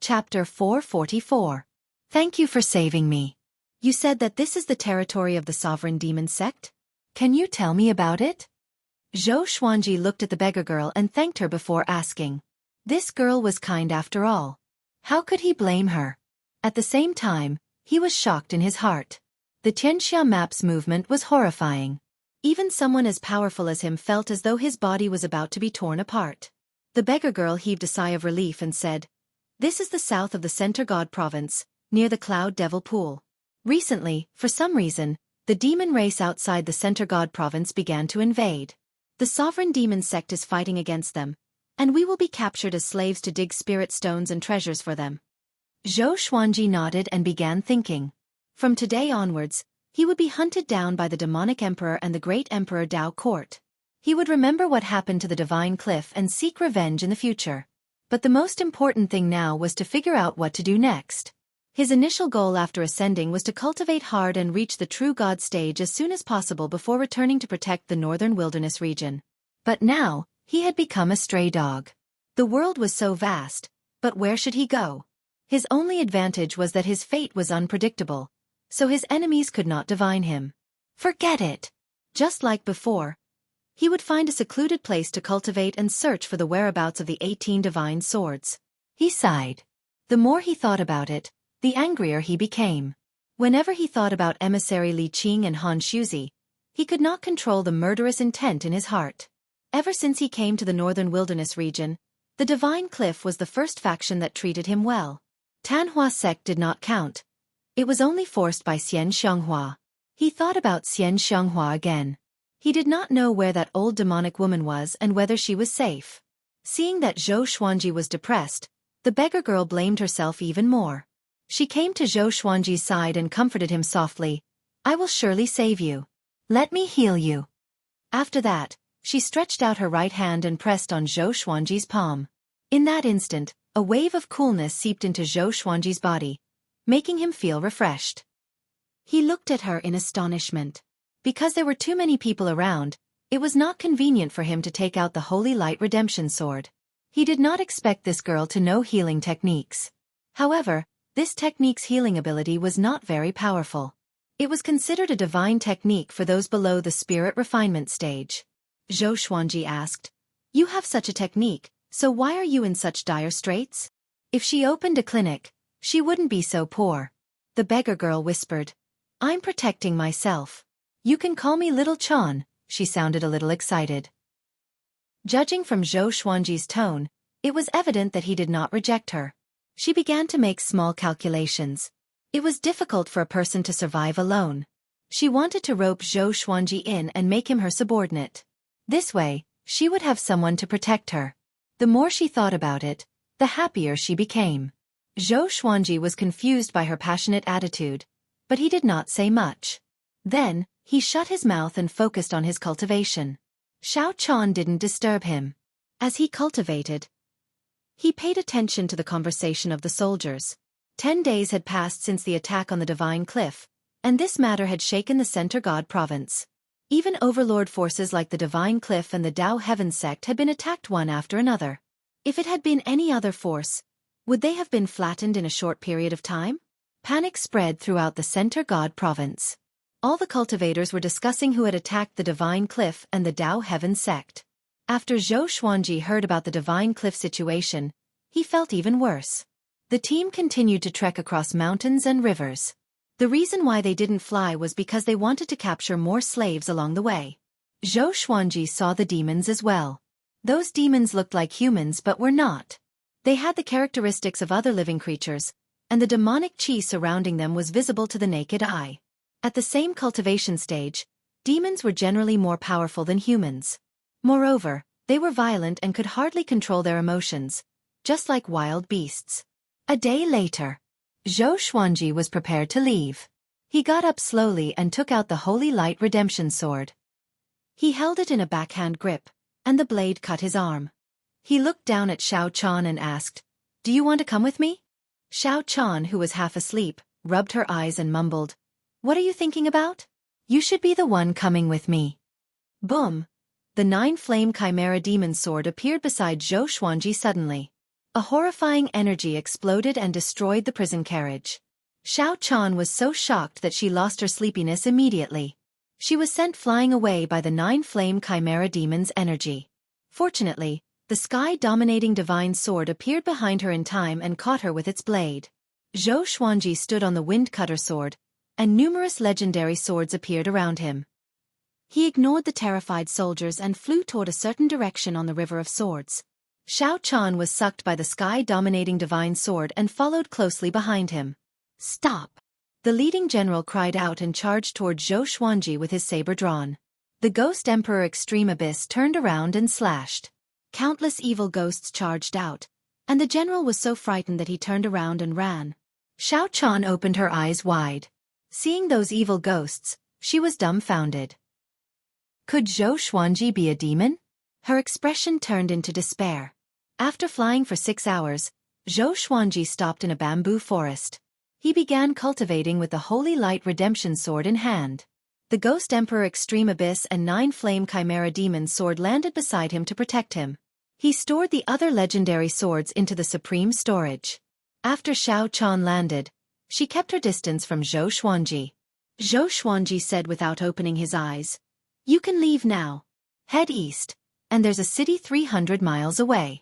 Chapter 444. Thank you for saving me. You said that this is the territory of the sovereign demon sect? Can you tell me about it? Xueqi looked at the beggar girl and thanked her before asking. This girl was kind after all. How could he blame her? At the same time, he was shocked in his heart. The Tianxia map's movement was horrifying. Even someone as powerful as him felt as though his body was about to be torn apart. The beggar girl heaved a sigh of relief and said, "This is the south of the Center God province, near the Cloud Devil Pool. Recently, for some reason, the demon race outside the Center God province began to invade. The sovereign demon sect is fighting against them, and we will be captured as slaves to dig spirit stones and treasures for them." Xueqi nodded and began thinking. From today onwards, he would be hunted down by the demonic emperor and the great emperor Dao court. He would remember what happened to the divine cliff and seek revenge in the future. But the most important thing now was to figure out what to do next. His initial goal after ascending was to cultivate hard and reach the true God stage as soon as possible before returning to protect the northern wilderness region. But now, he had become a stray dog. The world was so vast, but where should he go? His only advantage was that his fate was unpredictable, so his enemies could not divine him. Forget it! Just like before, he would find a secluded place to cultivate and search for the whereabouts of the 18 divine swords. He sighed. The more he thought about it, the angrier he became. Whenever he thought about emissary Li Qing and Han Xueqi, he could not control the murderous intent in his heart. Ever since he came to the northern wilderness region, the Divine Cliff was the first faction that treated him well. Tanhua sect did not count. It was only forced by Xian Xianghua. He thought about Xian Xianghua again. He did not know where that old demonic woman was and whether she was safe. Seeing that Xueqi was depressed, the beggar girl blamed herself even more. She came to Xueqi's side and comforted him softly. "I will surely save you. Let me heal you." After that, she stretched out her right hand and pressed on Xueqi's palm. In that instant, a wave of coolness seeped into Xueqi's body, making him feel refreshed. He looked at her in astonishment. Because there were too many people around, it was not convenient for him to take out the Holy Light Redemption Sword. He did not expect this girl to know healing techniques. However, this technique's healing ability was not very powerful. It was considered a divine technique for those below the spirit refinement stage. Xueqi asked, "You have such a technique, so why are you in such dire straits? If she opened a clinic, she wouldn't be so poor." The beggar girl whispered, "I'm protecting myself. You can call me Little Chan." She sounded a little excited. Judging from Xueqi's tone, it was evident that he did not reject her. She began to make small calculations. It was difficult for a person to survive alone. She wanted to rope Xueqi in and make him her subordinate. This way, she would have someone to protect her. The more she thought about it, the happier she became. Xueqi was confused by her passionate attitude, but he did not say much. Then, he shut his mouth and focused on his cultivation. Xiao Chan didn't disturb him. As he cultivated, he paid attention to the conversation of the soldiers. 10 days had passed since the attack on the Divine Cliff, and this matter had shaken the Center God province. Even overlord forces like the Divine Cliff and the Dao Heaven sect had been attacked one after another. If it had been any other force, would they have been flattened in a short period of time? Panic spread throughout the Center God province. All the cultivators were discussing who had attacked the Divine Cliff and the Dao Heaven sect. After Xueqi heard about the Divine Cliff situation, he felt even worse. The team continued to trek across mountains and rivers. The reason why they didn't fly was because they wanted to capture more slaves along the way. Xueqi saw the demons as well. Those demons looked like humans but were not. They had the characteristics of other living creatures, and the demonic chi surrounding them was visible to the naked eye. At the same cultivation stage, demons were generally more powerful than humans. Moreover, they were violent and could hardly control their emotions, just like wild beasts. A day later, Xueqi was prepared to leave. He got up slowly and took out the Holy Light Redemption Sword. He held it in a backhand grip, and the blade cut his arm. He looked down at Xiao Chan and asked, "Do you want to come with me?" Xiao Chan, who was half asleep, rubbed her eyes and mumbled, "What are you thinking about? You should be the one coming with me." Boom! The 9-flame Chimera Demon Sword appeared beside Xueqi suddenly. A horrifying energy exploded and destroyed the prison carriage. Xiao Chan was so shocked that she lost her sleepiness immediately. She was sent flying away by the 9-flame chimera demon's energy. Fortunately, the sky-dominating divine sword appeared behind her in time and caught her with its blade. Zhou Xuanji stood on the wind-cutter sword, and numerous legendary swords appeared around him. He ignored the terrified soldiers and flew toward a certain direction on the River of Swords. Xiao Chan was sucked by the sky-dominating divine sword and followed closely behind him. "Stop!" The leading general cried out and charged toward Zhou Xuanji with his saber drawn. The Ghost Emperor Extreme Abyss turned around and slashed. Countless evil ghosts charged out, and the general was so frightened that he turned around and ran. Xiao Chan opened her eyes wide. Seeing those evil ghosts, she was dumbfounded. Could Zhou Xuanji be a demon? Her expression turned into despair. After flying for 6 hours, Zhou Xuanji stopped in a bamboo forest. He began cultivating with the Holy Light Redemption Sword in hand. The Ghost Emperor Extreme Abyss and 9-flame Chimera Demon Sword landed beside him to protect him. He stored the other legendary swords into the Supreme Storage. After Xiao Chan landed, she kept her distance from Zhou Xuanji. Zhou Xuanji said without opening his eyes, "You can leave now. Head east, and there's a city 300 miles away."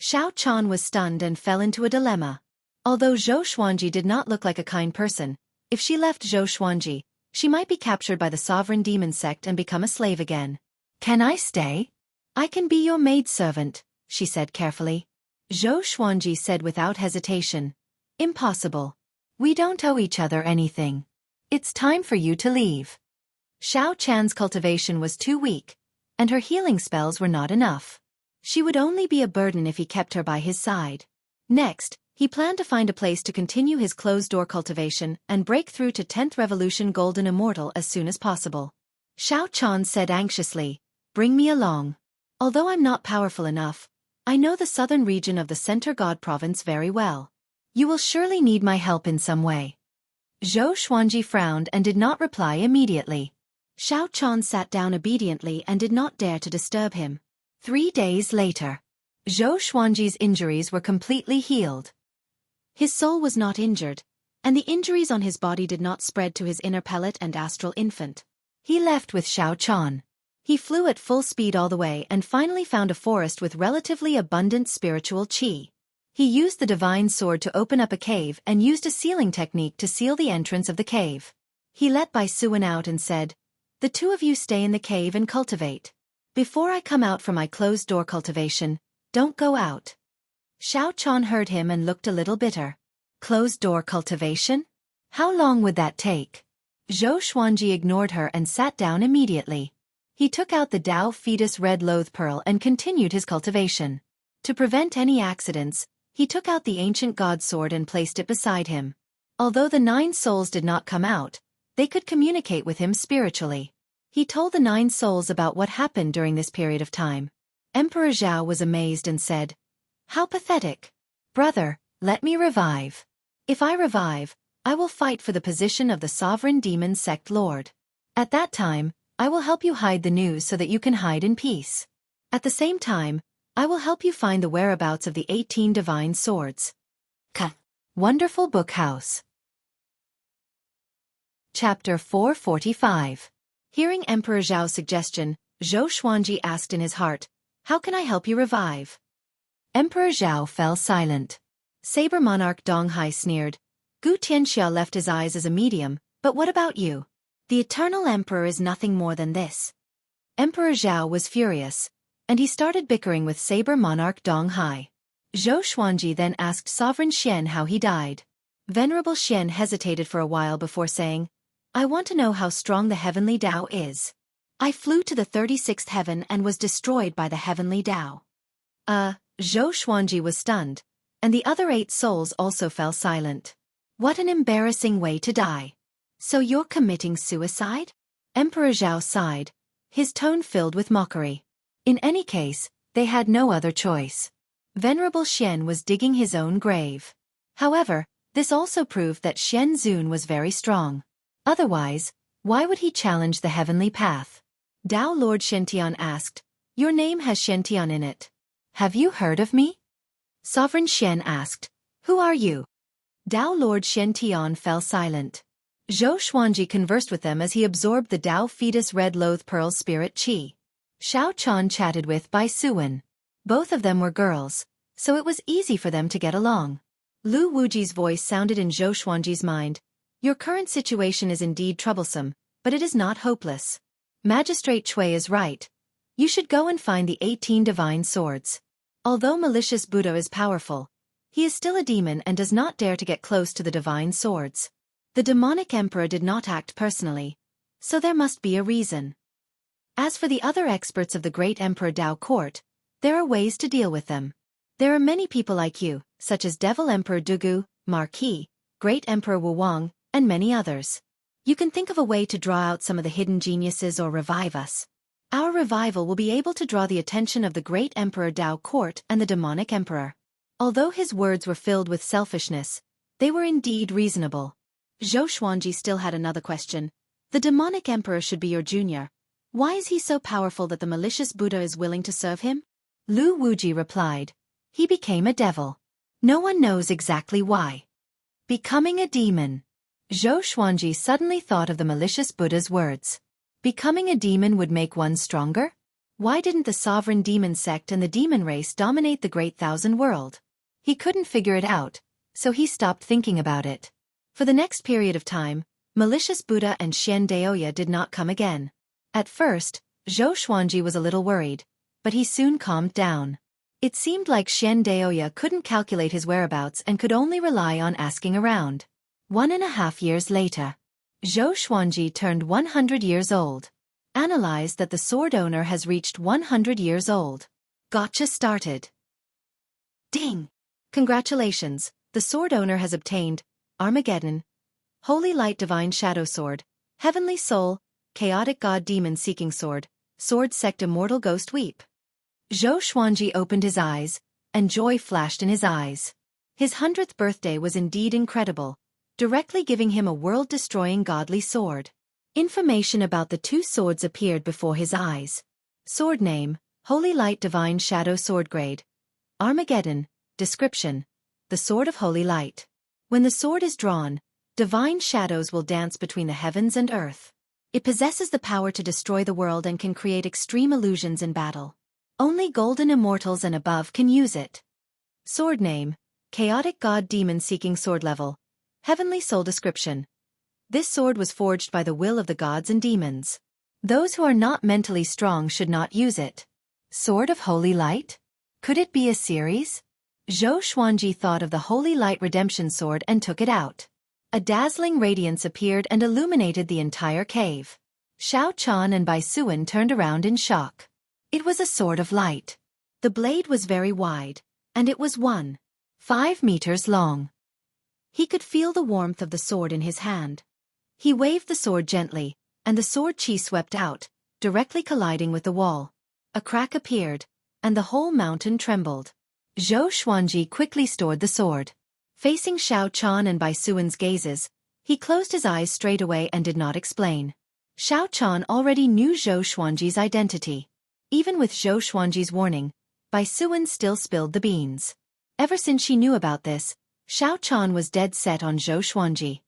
Xiao Chan was stunned and fell into a dilemma. Although Zhou Xuanji did not look like a kind person, if she left Zhou Xuanji, she might be captured by the sovereign demon sect and become a slave again. "Can I stay? I can be your maidservant," she said carefully. Zhou Xuanji said without hesitation, "Impossible. We don't owe each other anything. It's time for you to leave." Xiao Chan's cultivation was too weak, and her healing spells were not enough. She would only be a burden if he kept her by his side. Next, he planned to find a place to continue his closed-door cultivation and break through to 10th Revolution Golden Immortal as soon as possible. Xiao Chan said anxiously, "Bring me along. Although I'm not powerful enough, I know the southern region of the Center God Province very well. You will surely need my help in some way." Zhou Xuanji frowned and did not reply immediately. Xiao Chan sat down obediently and did not dare to disturb him. 3 days later, Zhou Xuanji's injuries were completely healed. His soul was not injured, and the injuries on his body did not spread to his inner pellet and astral infant. He left with Xiao Chan. He flew at full speed all the way and finally found a forest with relatively abundant spiritual qi. He used the divine sword to open up a cave and used a sealing technique to seal the entrance of the cave. He let Bai Suan out and said, "The two of you stay in the cave and cultivate. Before I come out for my closed-door cultivation, don't go out." Xiao Chan heard him and looked a little bitter. Closed-door cultivation? How long would that take? Zhou Xuanji ignored her and sat down immediately. He took out the Dao Fetus Red Loath Pearl and continued his cultivation. To prevent any accidents, he took out the ancient god sword and placed it beside him. Although the 9 souls did not come out, they could communicate with him spiritually. He told the 9 souls about what happened during this period of time. Emperor Zhao was amazed and said, "How pathetic. Brother, let me revive. If I revive, I will fight for the position of the sovereign demon sect lord. At that time, I will help you hide the news so that you can hide in peace. At the same time, I will help you find the whereabouts of the 18 divine swords." Wonderful Book House. Chapter 445. Hearing Emperor Zhao's suggestion, Zhou Xuanji asked in his heart, "How can I help you revive?" Emperor Zhao fell silent. Saber Monarch Dong Hai sneered. Gu Tianxia left his eyes as a medium, "But what about you? The Eternal Emperor is nothing more than this." Emperor Zhao was furious, and he started bickering with Saber Monarch Dong Hai. Zhou Xuanji then asked Sovereign Xian how he died. Venerable Xian hesitated for a while before saying, "I want to know how strong the heavenly Tao is. I flew to the 36th heaven and was destroyed by the heavenly Tao." Zhou Xuanji was stunned, and the other 8 souls also fell silent. What an embarrassing way to die. "So you're committing suicide?" Emperor Zhao sighed, his tone filled with mockery. In any case, they had no other choice. Venerable Xian was digging his own grave. However, this also proved that Xian Zun was very strong. Otherwise, why would he challenge the heavenly path? Tao Lord Shen Tian asked, "Your name has Shen Tian in it. Have you heard of me?" Sovereign Xian asked, "Who are you?" Dao Lord Shen Tian fell silent. Zhou Xuanji conversed with them as he absorbed the Dao fetus red loath pearl spirit qi. Xiao Chan chatted with Bai Suwen. Both of them were girls, so it was easy for them to get along. Lu Wuji's voice sounded in Zhou Xuanji's mind. Your current situation is indeed troublesome, but it is not hopeless. Magistrate Cui is right. You should go and find the 18 divine swords. Although malicious Buddha is powerful, he is still a demon and does not dare to get close to the divine swords. The demonic emperor did not act personally, so there must be a reason. As for the other experts of the great Emperor Dao court, there are ways to deal with them. There are many people like you, such as Devil Emperor Dugu, Marquis, Great Emperor Wu Wang, and many others. You can think of a way to draw out some of the hidden geniuses or revive us. Our revival will be able to draw the attention of the great Emperor Dao court and the demonic emperor. Although his words were filled with selfishness, they were indeed reasonable. Zhou Xuanji still had another question. The demonic emperor should be your junior. Why is he so powerful that the malicious Buddha is willing to serve him? Lu Wuji replied. He became a devil. No one knows exactly why. Becoming a demon. Zhou Xuanji suddenly thought of the malicious Buddha's words. Becoming a demon would make one stronger? Why didn't the sovereign demon sect and the demon race dominate the great thousand world? He couldn't figure it out, so he stopped thinking about it. For the next period of time, malicious Buddha and Xian Daoya did not come again. At first, Zhou Xuanji was a little worried, but he soon calmed down. It seemed like Xian Daoya couldn't calculate his whereabouts and could only rely on asking around. 1.5 years later, Zhou Xuanji turned 100 years old. Analyzed that the sword owner has reached 100 years old. Gotcha started. Ding! Congratulations, the sword owner has obtained Armageddon, Holy Light Divine Shadow Sword, Heavenly Soul, Chaotic God Demon Seeking Sword, Sword Sect Immortal Ghost Weep. Zhou Xuanji opened his eyes, and joy flashed in his eyes. His 100th birthday was indeed incredible, directly giving him a world-destroying godly sword. Information about the two swords appeared before his eyes. Sword name, Holy Light Divine Shadow Sword Grade. Armageddon, description, the Sword of Holy Light. When the sword is drawn, divine shadows will dance between the heavens and earth. It possesses the power to destroy the world and can create extreme illusions in battle. Only golden immortals and above can use it. Sword name, Chaotic God Demon Seeking Sword Level. Heavenly Soul description. This sword was forged by the will of the gods and demons. Those who are not mentally strong should not use it. Sword of Holy Light? Could it be a series? Zhou Xuanji thought of the Holy Light Redemption Sword and took it out. A dazzling radiance appeared and illuminated the entire cave. Xiao Chan and Bai Suwen turned around in shock. It was a sword of light. The blade was very wide, and it was 1.5 meters long. He could feel the warmth of the sword in his hand. He waved the sword gently, and the sword qi swept out, directly colliding with the wall. A crack appeared, and the whole mountain trembled. Zhou Xuanji quickly stored the sword. Facing Xiao Chan and Bai Suwen's gazes, he closed his eyes straight away and did not explain. Xiao Chan already knew Zhou Xuanji's identity. Even with Zhou Xuanji's warning, Bai Suwen still spilled the beans. Ever since she knew about this, Xiao Chan was dead set on Zhou Xuanji.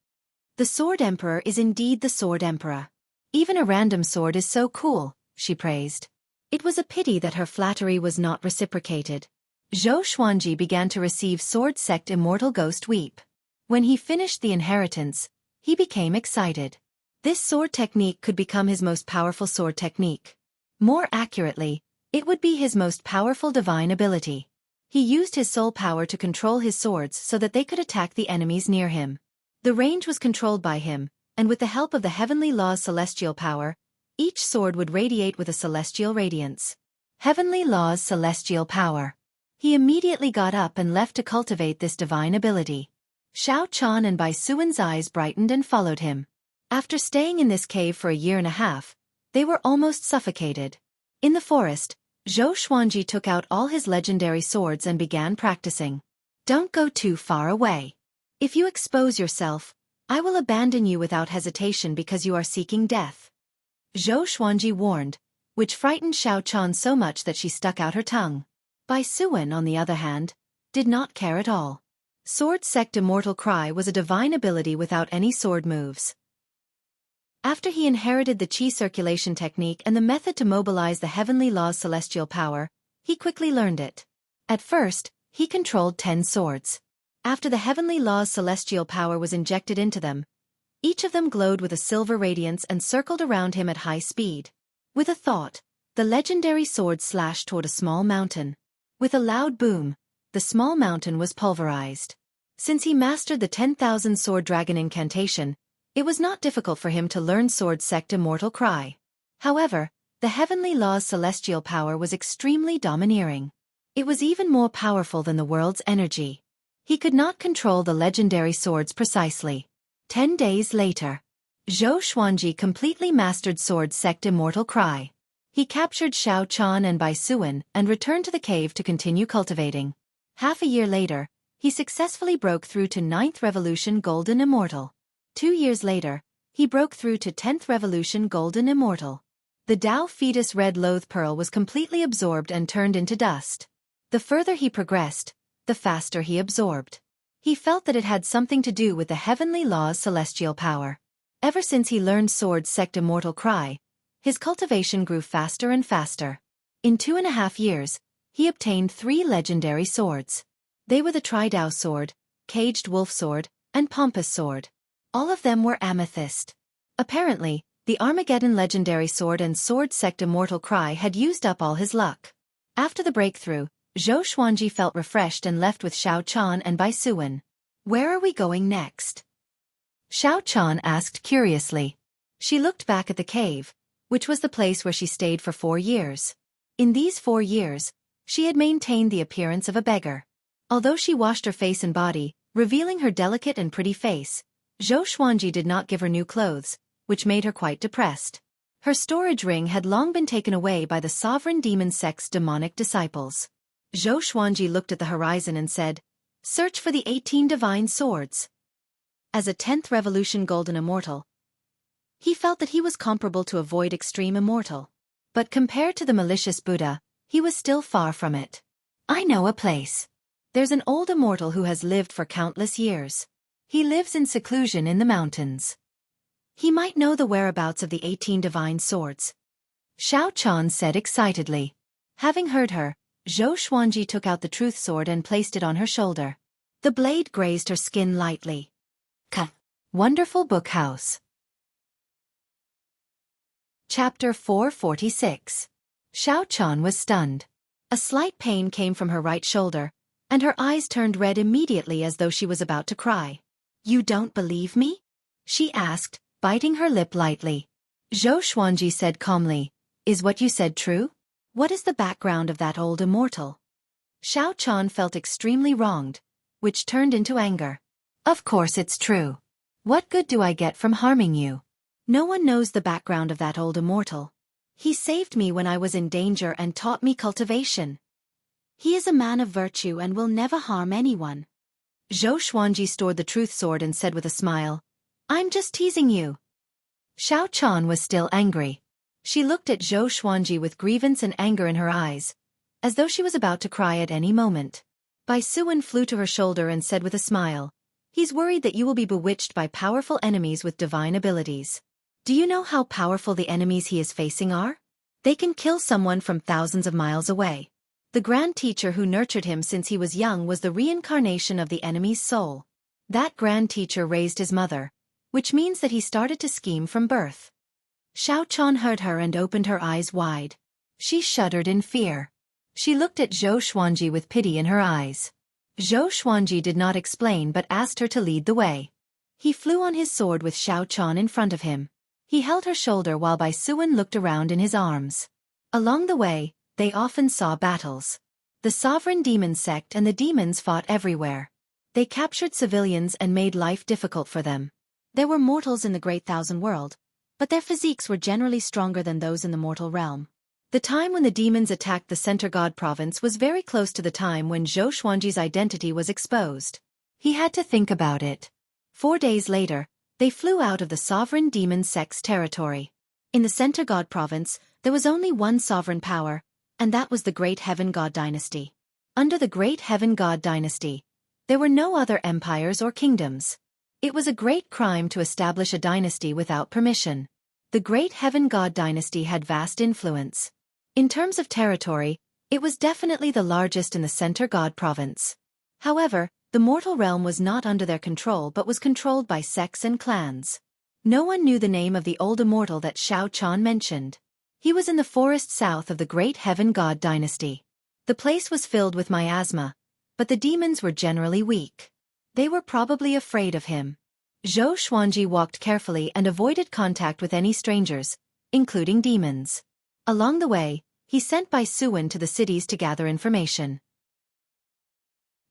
The Sword Emperor is indeed the Sword Emperor. Even a random sword is so cool, she praised. It was a pity that her flattery was not reciprocated. Zhou Xuanji began to receive Sword Sect Immortal Ghost Weep. When he finished the inheritance, he became excited. This sword technique could become his most powerful sword technique. More accurately, it would be his most powerful divine ability. He used his soul power to control his swords so that they could attack the enemies near him. The range was controlled by him, and with the help of the heavenly law's celestial power, each sword would radiate with a celestial radiance. Heavenly law's celestial power. He immediately got up and left to cultivate this divine ability. Xiao Chan and Bai Suwen's eyes brightened and followed him. After staying in this cave for 1.5 years, they were almost suffocated. In the forest, Zhou Xuanji took out all his legendary swords and began practicing. Don't go too far away. If you expose yourself, I will abandon you without hesitation because you are seeking death. Zhou Xuanji warned, which frightened Xiao Chan so much that she stuck out her tongue. Bai Suwen, on the other hand, did not care at all. Sword Sect Immortal Cry was a divine ability without any sword moves. After he inherited the chi circulation technique and the method to mobilize the heavenly law's celestial power, he quickly learned it. At first, he controlled 10 swords. After the heavenly law's celestial power was injected into them, each of them glowed with a silver radiance and circled around him at high speed. With a thought, the legendary sword slashed toward a small mountain. With a loud boom, the small mountain was pulverized. Since he mastered the 10,000 Sword Dragon incantation, it was not difficult for him to learn Sword Sect Immortal Cry. However, the heavenly law's celestial power was extremely domineering. It was even more powerful than the world's energy. He could not control the legendary swords precisely. 10 days later, Xueqi completely mastered Sword Sect Immortal Cry. He captured Xiao Chan and Bai Suan and returned to the cave to continue cultivating. Half a year later, he successfully broke through to 9th Revolution Golden Immortal. 2 years later, he broke through to 10th Revolution Golden Immortal. The Tao Fetus Red Loath Pearl was completely absorbed and turned into dust. The further he progressed, the faster he absorbed. He felt that it had something to do with the heavenly law's celestial power. Ever since he learned Sword Sect Immortal Cry, his cultivation grew faster and faster. In 2.5 years, he obtained 3 legendary swords. They were the Tri-Dao Sword, Caged Wolf Sword, and Pompous Sword. All of them were amethyst. Apparently, the Armageddon Legendary Sword and Sword Sect Immortal Cry had used up all his luck. After the breakthrough, Xueqi felt refreshed and left with Xiao Chan and Bai Suan. "Where are we going next?" Xiao Chan asked curiously. She looked back at the cave, which was the place where she stayed for 4 years. In these 4 years, she had maintained the appearance of a beggar. Although she washed her face and body, revealing her delicate and pretty face, Xueqi did not give her new clothes, which made her quite depressed. Her storage ring had long been taken away by the Sovereign Demon Sect's demonic disciples. Xueqi looked at the horizon and said, "Search for the 18 divine swords." As a 10th Revolution Golden Immortal, he felt that he was comparable to a Void Extreme Immortal. But compared to the malicious Buddha, he was still far from it. "I know a place. There's an old immortal who has lived for countless years. He lives in seclusion in the mountains. He might know the whereabouts of the 18 divine swords." Xiao Chan said excitedly. Having heard her, Xueqi took out the truth sword and placed it on her shoulder. The blade grazed her skin lightly. Wonderful Book House. Chapter 446. Xiao Chan was stunned. A slight pain came from her right shoulder, and her eyes turned red immediately as though she was about to cry. "You don't believe me?" she asked, biting her lip lightly. Xueqi said calmly, "Is what you said true? What is the background of that old immortal?" Xiao Chan felt extremely wronged, which turned into anger. "Of course it's true. What good do I get from harming you? No one knows the background of that old immortal. He saved me when I was in danger and taught me cultivation. He is a man of virtue and will never harm anyone." Xueqi stored the truth sword and said with a smile, "I'm just teasing you." Xiao Chan was still angry. She looked at Xueqi with grievance and anger in her eyes, as though she was about to cry at any moment. Bai Suan flew to her shoulder and said with a smile, "He's worried that you will be bewitched by powerful enemies with divine abilities. Do you know how powerful the enemies he is facing are? They can kill someone from thousands of miles away. The grand teacher who nurtured him since he was young was the reincarnation of the enemy's soul. That grand teacher raised his mother, which means that he started to scheme from birth." Xiao Chan heard her and opened her eyes wide. She shuddered in fear. She looked at Xueqi with pity in her eyes. Xueqi did not explain but asked her to lead the way. He flew on his sword with Xiao Chan in front of him. He held her shoulder while Bai Suan looked around in his arms. Along the way, they often saw battles. The Sovereign Demon Sect and the demons fought everywhere. They captured civilians and made life difficult for them. There were mortals in the Great Thousand World, but their physiques were generally stronger than those in the mortal realm. The time when the demons attacked the Center God province was very close to the time when Xueqi's identity was exposed. He had to think about it. 4 days later, they flew out of the Sovereign Demon Sect's territory. In the Center God province, there was only one sovereign power, and that was the Great Heaven God dynasty. Under the Great Heaven God dynasty, there were no other empires or kingdoms. It was a great crime to establish a dynasty without permission. The Great Heaven God dynasty had vast influence. In terms of territory, it was definitely the largest in the Center God province. However, the mortal realm was not under their control but was controlled by sects and clans. No one knew the name of the old immortal that Xiao Chan mentioned. He was in the forest south of the Great Heaven God dynasty. The place was filled with miasma, but the demons were generally weak. They were probably afraid of him. Zhou Xuanji walked carefully and avoided contact with any strangers, including demons. Along the way, he sent Bai Suwen to the cities to gather information.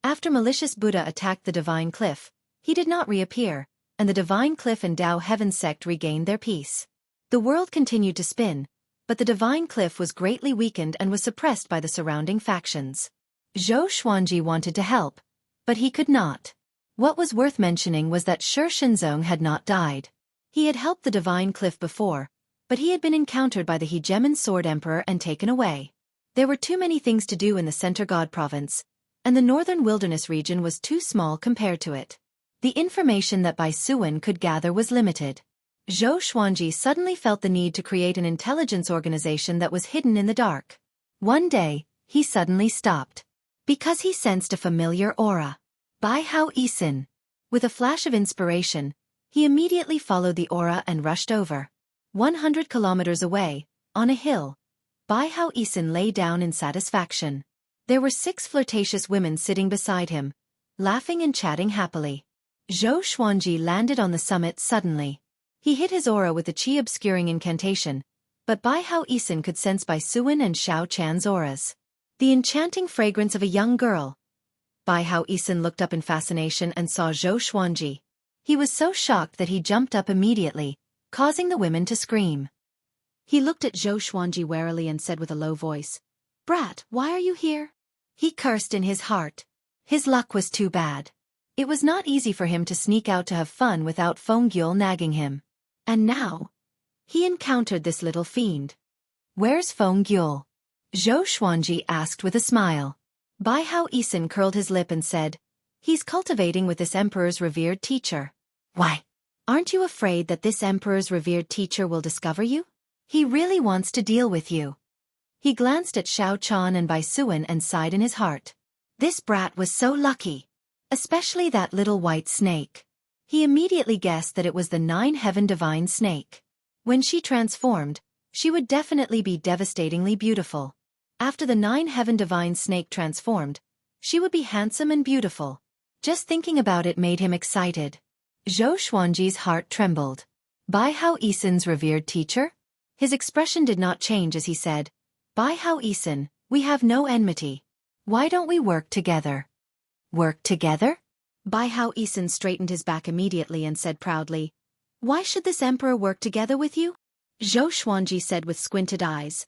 After malicious Buddha attacked the Divine Cliff, he did not reappear, and the Divine Cliff and Tao Heaven sect regained their peace. The world continued to spin, but the Divine Cliff was greatly weakened and was suppressed by the surrounding factions. Zhou Xuanji wanted to help, but he could not. What was worth mentioning was that Shi Shenzong had not died. He had helped the Divine Cliff before, but he had been encountered by the Hegemon Sword Emperor and taken away. There were too many things to do in the Center God province, and the northern wilderness region was too small compared to it. The information that Bai Suwen could gather was limited. Zhou Xuanji suddenly felt the need to create an intelligence organization that was hidden in the dark. One day, he suddenly stopped. Because he sensed a familiar aura. Bai Hao Isin. With a flash of inspiration, he immediately followed the aura and rushed over. 100 kilometers away, on a hill, Bai Hao Isin lay down in satisfaction. There were 6 flirtatious women sitting beside him, laughing and chatting happily. Zhou Xuanji landed on the summit suddenly. He hit his aura with the chi-obscuring incantation, but Bai Hao Isin could sense Bai Suwen and Xiao Chan's auras. The enchanting fragrance of a young girl. Bai Hao Isin looked up in fascination and saw Zhou Xuanji. He was so shocked that he jumped up immediately, causing the women to scream. He looked at Zhou Xuanji warily and said with a low voice, "Brat, why are you here?" He cursed in his heart. His luck was too bad. It was not easy for him to sneak out to have fun without Feng Gyul nagging him. And now, he encountered this little fiend. "Where's Feng Gyul?" Zhou Xuanji asked with a smile. Bai Hao Isin curled his lip and said, "He's cultivating with this emperor's revered teacher." "Why? Aren't you afraid that this emperor's revered teacher will discover you? He really wants to deal with you." He glanced at Xiao Chan and Bai Suwen and sighed in his heart. This brat was so lucky. Especially that little white snake. He immediately guessed that it was the 9 Heaven Divine Snake. When she transformed, she would definitely be devastatingly beautiful. After the 9 Heaven Divine Snake transformed, she would be handsome and beautiful. Just thinking about it made him excited. Zhou Xuanji's heart trembled. Bai Hao Isin's revered teacher? His expression did not change as he said, "Bai Hao Isin, we have no enmity. Why don't we work together?" "Work together?" Bai Hao Isin straightened his back immediately and said proudly, "Why should this emperor work together with you?" Zhou Xuanji said with squinted eyes,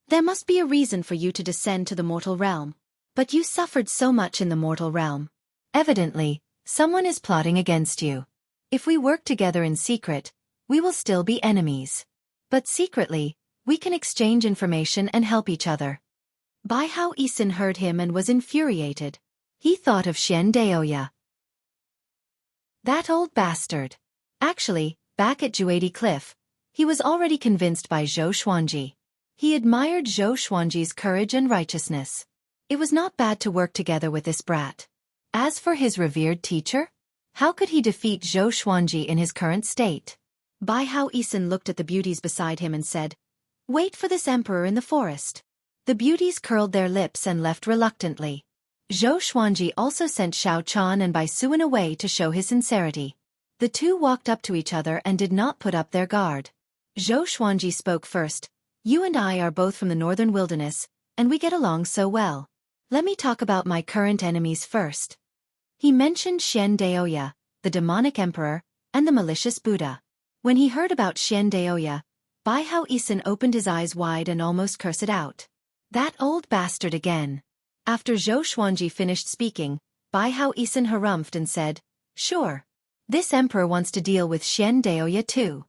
"There must be a reason for you to descend to the mortal realm. But you suffered so much in the mortal realm. Evidently, someone is plotting against you. If we work together in secret, we will still be enemies. But secretly, we can exchange information and help each other." Bai Hao Isin heard him and was infuriated. He thought of Xian Daoya. That old bastard. Actually, back at Xueqi Cliff, he was already convinced by Zhou Xuanji. He admired Zhou Xuanji's courage and righteousness. It was not bad to work together with this brat. As for his revered teacher, how could he defeat Zhou Xuanji in his current state? Bai Hao Isin looked at the beauties beside him and said, "Wait for this emperor in the forest." The beauties curled their lips and left reluctantly. Zhou Xuanji also sent Xiao Chan and Bai Suwen away to show his sincerity. The two walked up to each other and did not put up their guard. Zhou Xuanji spoke first, "You and I are both from the northern wilderness, and we get along so well. Let me talk about my current enemies first." He mentioned Xian Daoya, the demonic emperor, and the malicious Buddha. When he heard about Xian Daoya, Bai Hao Isin opened his eyes wide and almost cursed out. That old bastard again. After Zhou Xuanji finished speaking, Bai Hao Isin harumphed and said, "Sure. This emperor wants to deal with Xian Daoya too."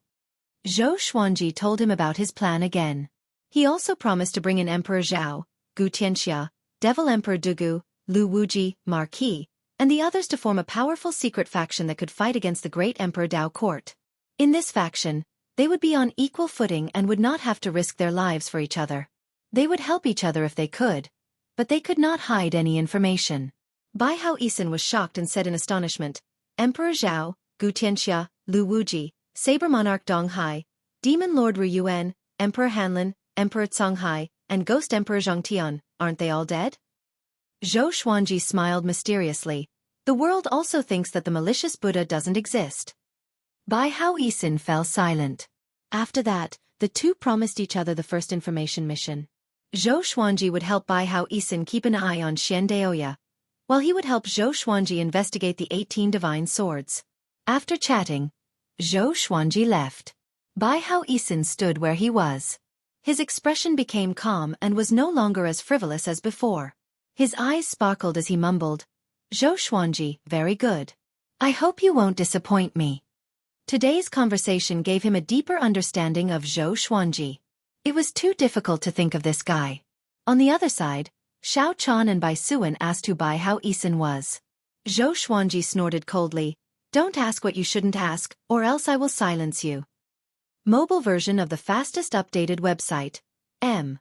Zhou Xuanji told him about his plan again. He also promised to bring in Emperor Zhao, Gu Tianxia, Devil Emperor Dugu, Lu Wuji, Marquis, and the others to form a powerful secret faction that could fight against the great Emperor Dao court. In this faction, they would be on equal footing and would not have to risk their lives for each other. They would help each other if they could, but they could not hide any information. Bai Hao Isin was shocked and said in astonishment, Emperor Zhao, Gu Tianxia, Lu Wuji, Saber Monarch Dong Hai, Demon Lord Ru Yuan, Emperor Hanlin, Emperor Songhai, and Ghost Emperor Zhongtian, aren't they all dead? Zhou Xuanji smiled mysteriously. The world also thinks that the malicious Buddha doesn't exist. Bai Hao Isin fell silent. After that, the two promised each other the first information mission. Zhou Xuanji would help Bai Hao Isin keep an eye on Xian Daoya, while he would help Zhou Xuanji investigate the 18 divine swords. After chatting, Zhou Xuanji left. Bai Hao Isin stood where he was. His expression became calm and was no longer as frivolous as before. His eyes sparkled as he mumbled, Zhou Xuanji, very good. I hope you won't disappoint me. Today's conversation gave him a deeper understanding of Zhou Xuanji. It was too difficult to think of this guy. On the other side, Xiao Chan and Bai Suan asked who Bai Hao Isin was. Zhou Xuanji snorted coldly, don't ask what you shouldn't ask, or else I will silence you. Mobile version of the fastest updated website, M.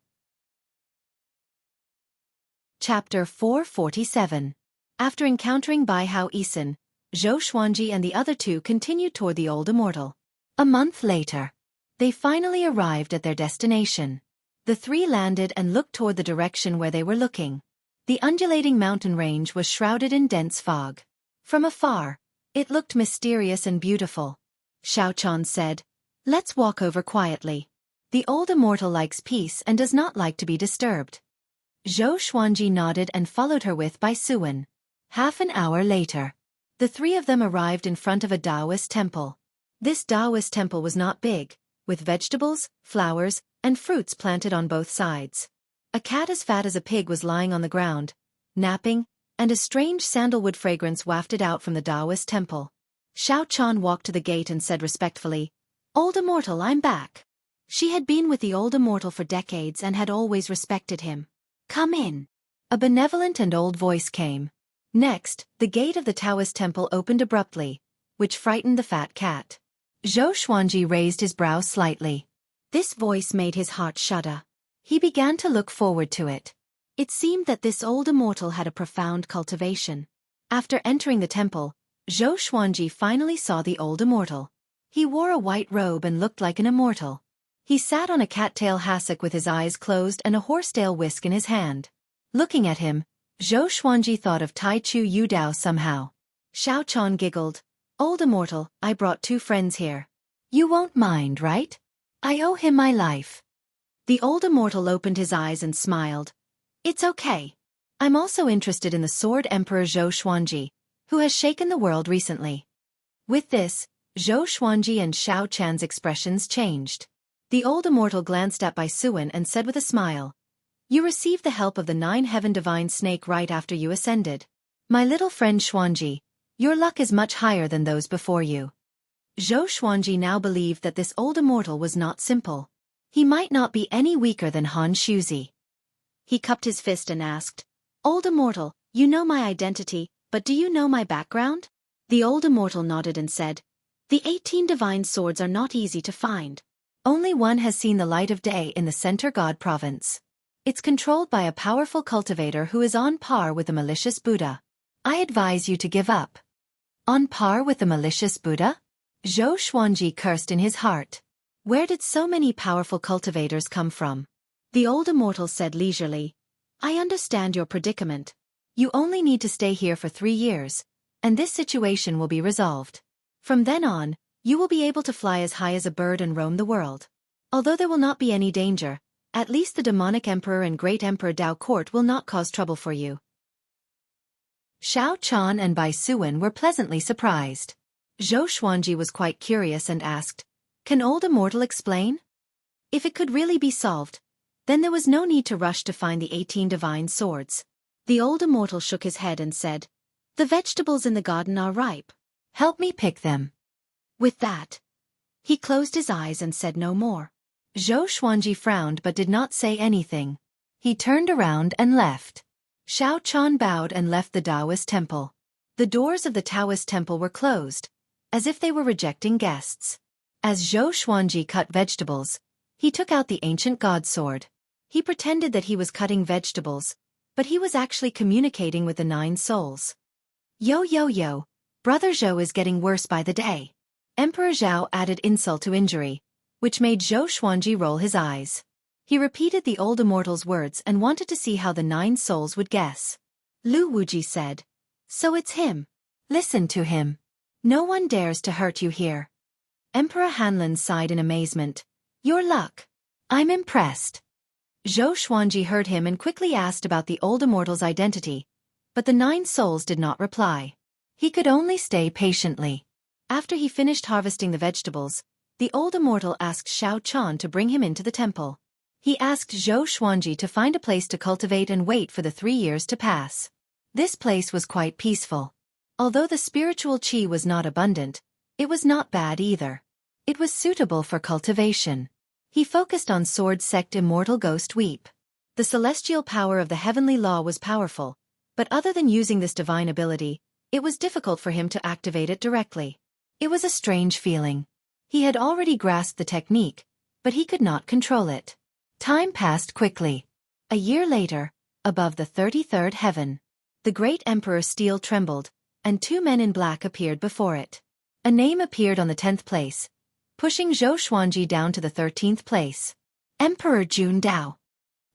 Chapter 447. After encountering Bai Hao Isin, Zhou Xuanji and the other two continued toward the old immortal. A month later, they finally arrived at their destination. The three landed and looked toward the direction where they were looking. The undulating mountain range was shrouded in dense fog. From afar, it looked mysterious and beautiful. Xiao Chan said, let's walk over quietly. The old immortal likes peace and does not like to be disturbed. Zhou Xuanji nodded and followed her with Bai Suan. Half an hour later, the three of them arrived in front of a Taoist temple. This Taoist temple was not big, with vegetables, flowers, and fruits planted on both sides. A cat as fat as a pig was lying on the ground, napping, and a strange sandalwood fragrance wafted out from the Taoist temple. Xiao Chan walked to the gate and said respectfully, Old Immortal, I'm back. She had been with the old immortal for decades and had always respected him. Come in. A benevolent and old voice came. Next, the gate of the Taoist temple opened abruptly, which frightened the fat cat. Zhou Xuanji raised his brows slightly. This voice made his heart shudder. He began to look forward to it. It seemed that this old immortal had a profound cultivation. After entering the temple, Zhou Xuanji finally saw the old immortal. He wore a white robe and looked like an immortal. He sat on a cattail hassock with his eyes closed and a horsetail whisk in his hand. Looking at him, Zhou Xuanji thought of Tai Chu Yudao somehow. Xiao Chan giggled. Old immortal, I brought two friends here. You won't mind, right? I owe him my life. The old immortal opened his eyes and smiled. It's okay. I'm also interested in the Sword Emperor Zhou Xuanji, who has shaken the world recently. With this, Zhou Xuanji and Xiao Chan's expressions changed. The old immortal glanced at Bai Suan and said with a smile, You received the help of the 9-heaven divine snake right after you ascended. My little friend Xuanji, your luck is much higher than those before you. Zhou Xuanji now believed that this old immortal was not simple. He might not be any weaker than Han Shuzi. He cupped his fist and asked, Old immortal, you know my identity, but do you know my background? The old immortal nodded and said, The 18 divine swords are not easy to find. Only one has seen the light of day in the Center God province. It's controlled by a powerful cultivator who is on par with the malicious Buddha. I advise you to give up. On par with the malicious Buddha? Zhou Xuanji cursed in his heart. Where did so many powerful cultivators come from? The old immortal said leisurely, I understand your predicament. You only need to stay here for 3 years, and this situation will be resolved. From then on, you will be able to fly as high as a bird and roam the world. Although there will not be any danger, at least the demonic emperor and great emperor Dao court will not cause trouble for you. Xiao Chan and Bai Suan were pleasantly surprised. Zhou Xuanji was quite curious and asked, Can old immortal explain? If it could really be solved, then there was no need to rush to find the 18 divine swords. The old immortal shook his head and said, The vegetables in the garden are ripe. Help me pick them. With that, he closed his eyes and said no more. Zhou Xuanji frowned but did not say anything. He turned around and left. Xiao Chan bowed and left the Taoist temple. The doors of the Taoist temple were closed, as if they were rejecting guests. As Zhou Xuanji cut vegetables, he took out the ancient god sword. He pretended that he was cutting vegetables, but he was actually communicating with the 9 souls. Yo yo yo, Brother Zhou is getting worse by the day. Emperor Zhao added insult to injury, which made Zhou Xuanji roll his eyes. He repeated the old immortal's words and wanted to see how the 9 souls would guess. Lu Wuji said, "So it's him. Listen to him. No one dares to hurt you here." Emperor Hanlin sighed in amazement. "Your luck. I'm impressed." Zhou Xuanji heard him and quickly asked about the old immortal's identity, but the 9 souls did not reply. He could only stay patiently. After he finished harvesting the vegetables, the old immortal asked Xiao Chan to bring him into the temple. He asked Zhou Xuanji to find a place to cultivate and wait for the 3 years to pass. This place was quite peaceful. Although the spiritual qi was not abundant, it was not bad either. It was suitable for cultivation. He focused on sword sect immortal ghost weep. The celestial power of the heavenly law was powerful, but other than using this divine ability, it was difficult for him to activate it directly. It was a strange feeling. He had already grasped the technique, but he could not control it. Time passed quickly. A year later, above the 33rd heaven, the great Emperor Steel trembled, and 2 men in black appeared before it. A name appeared on the 10th place, pushing Zhou Xuanji down to the 13th place. Emperor Jun Dao.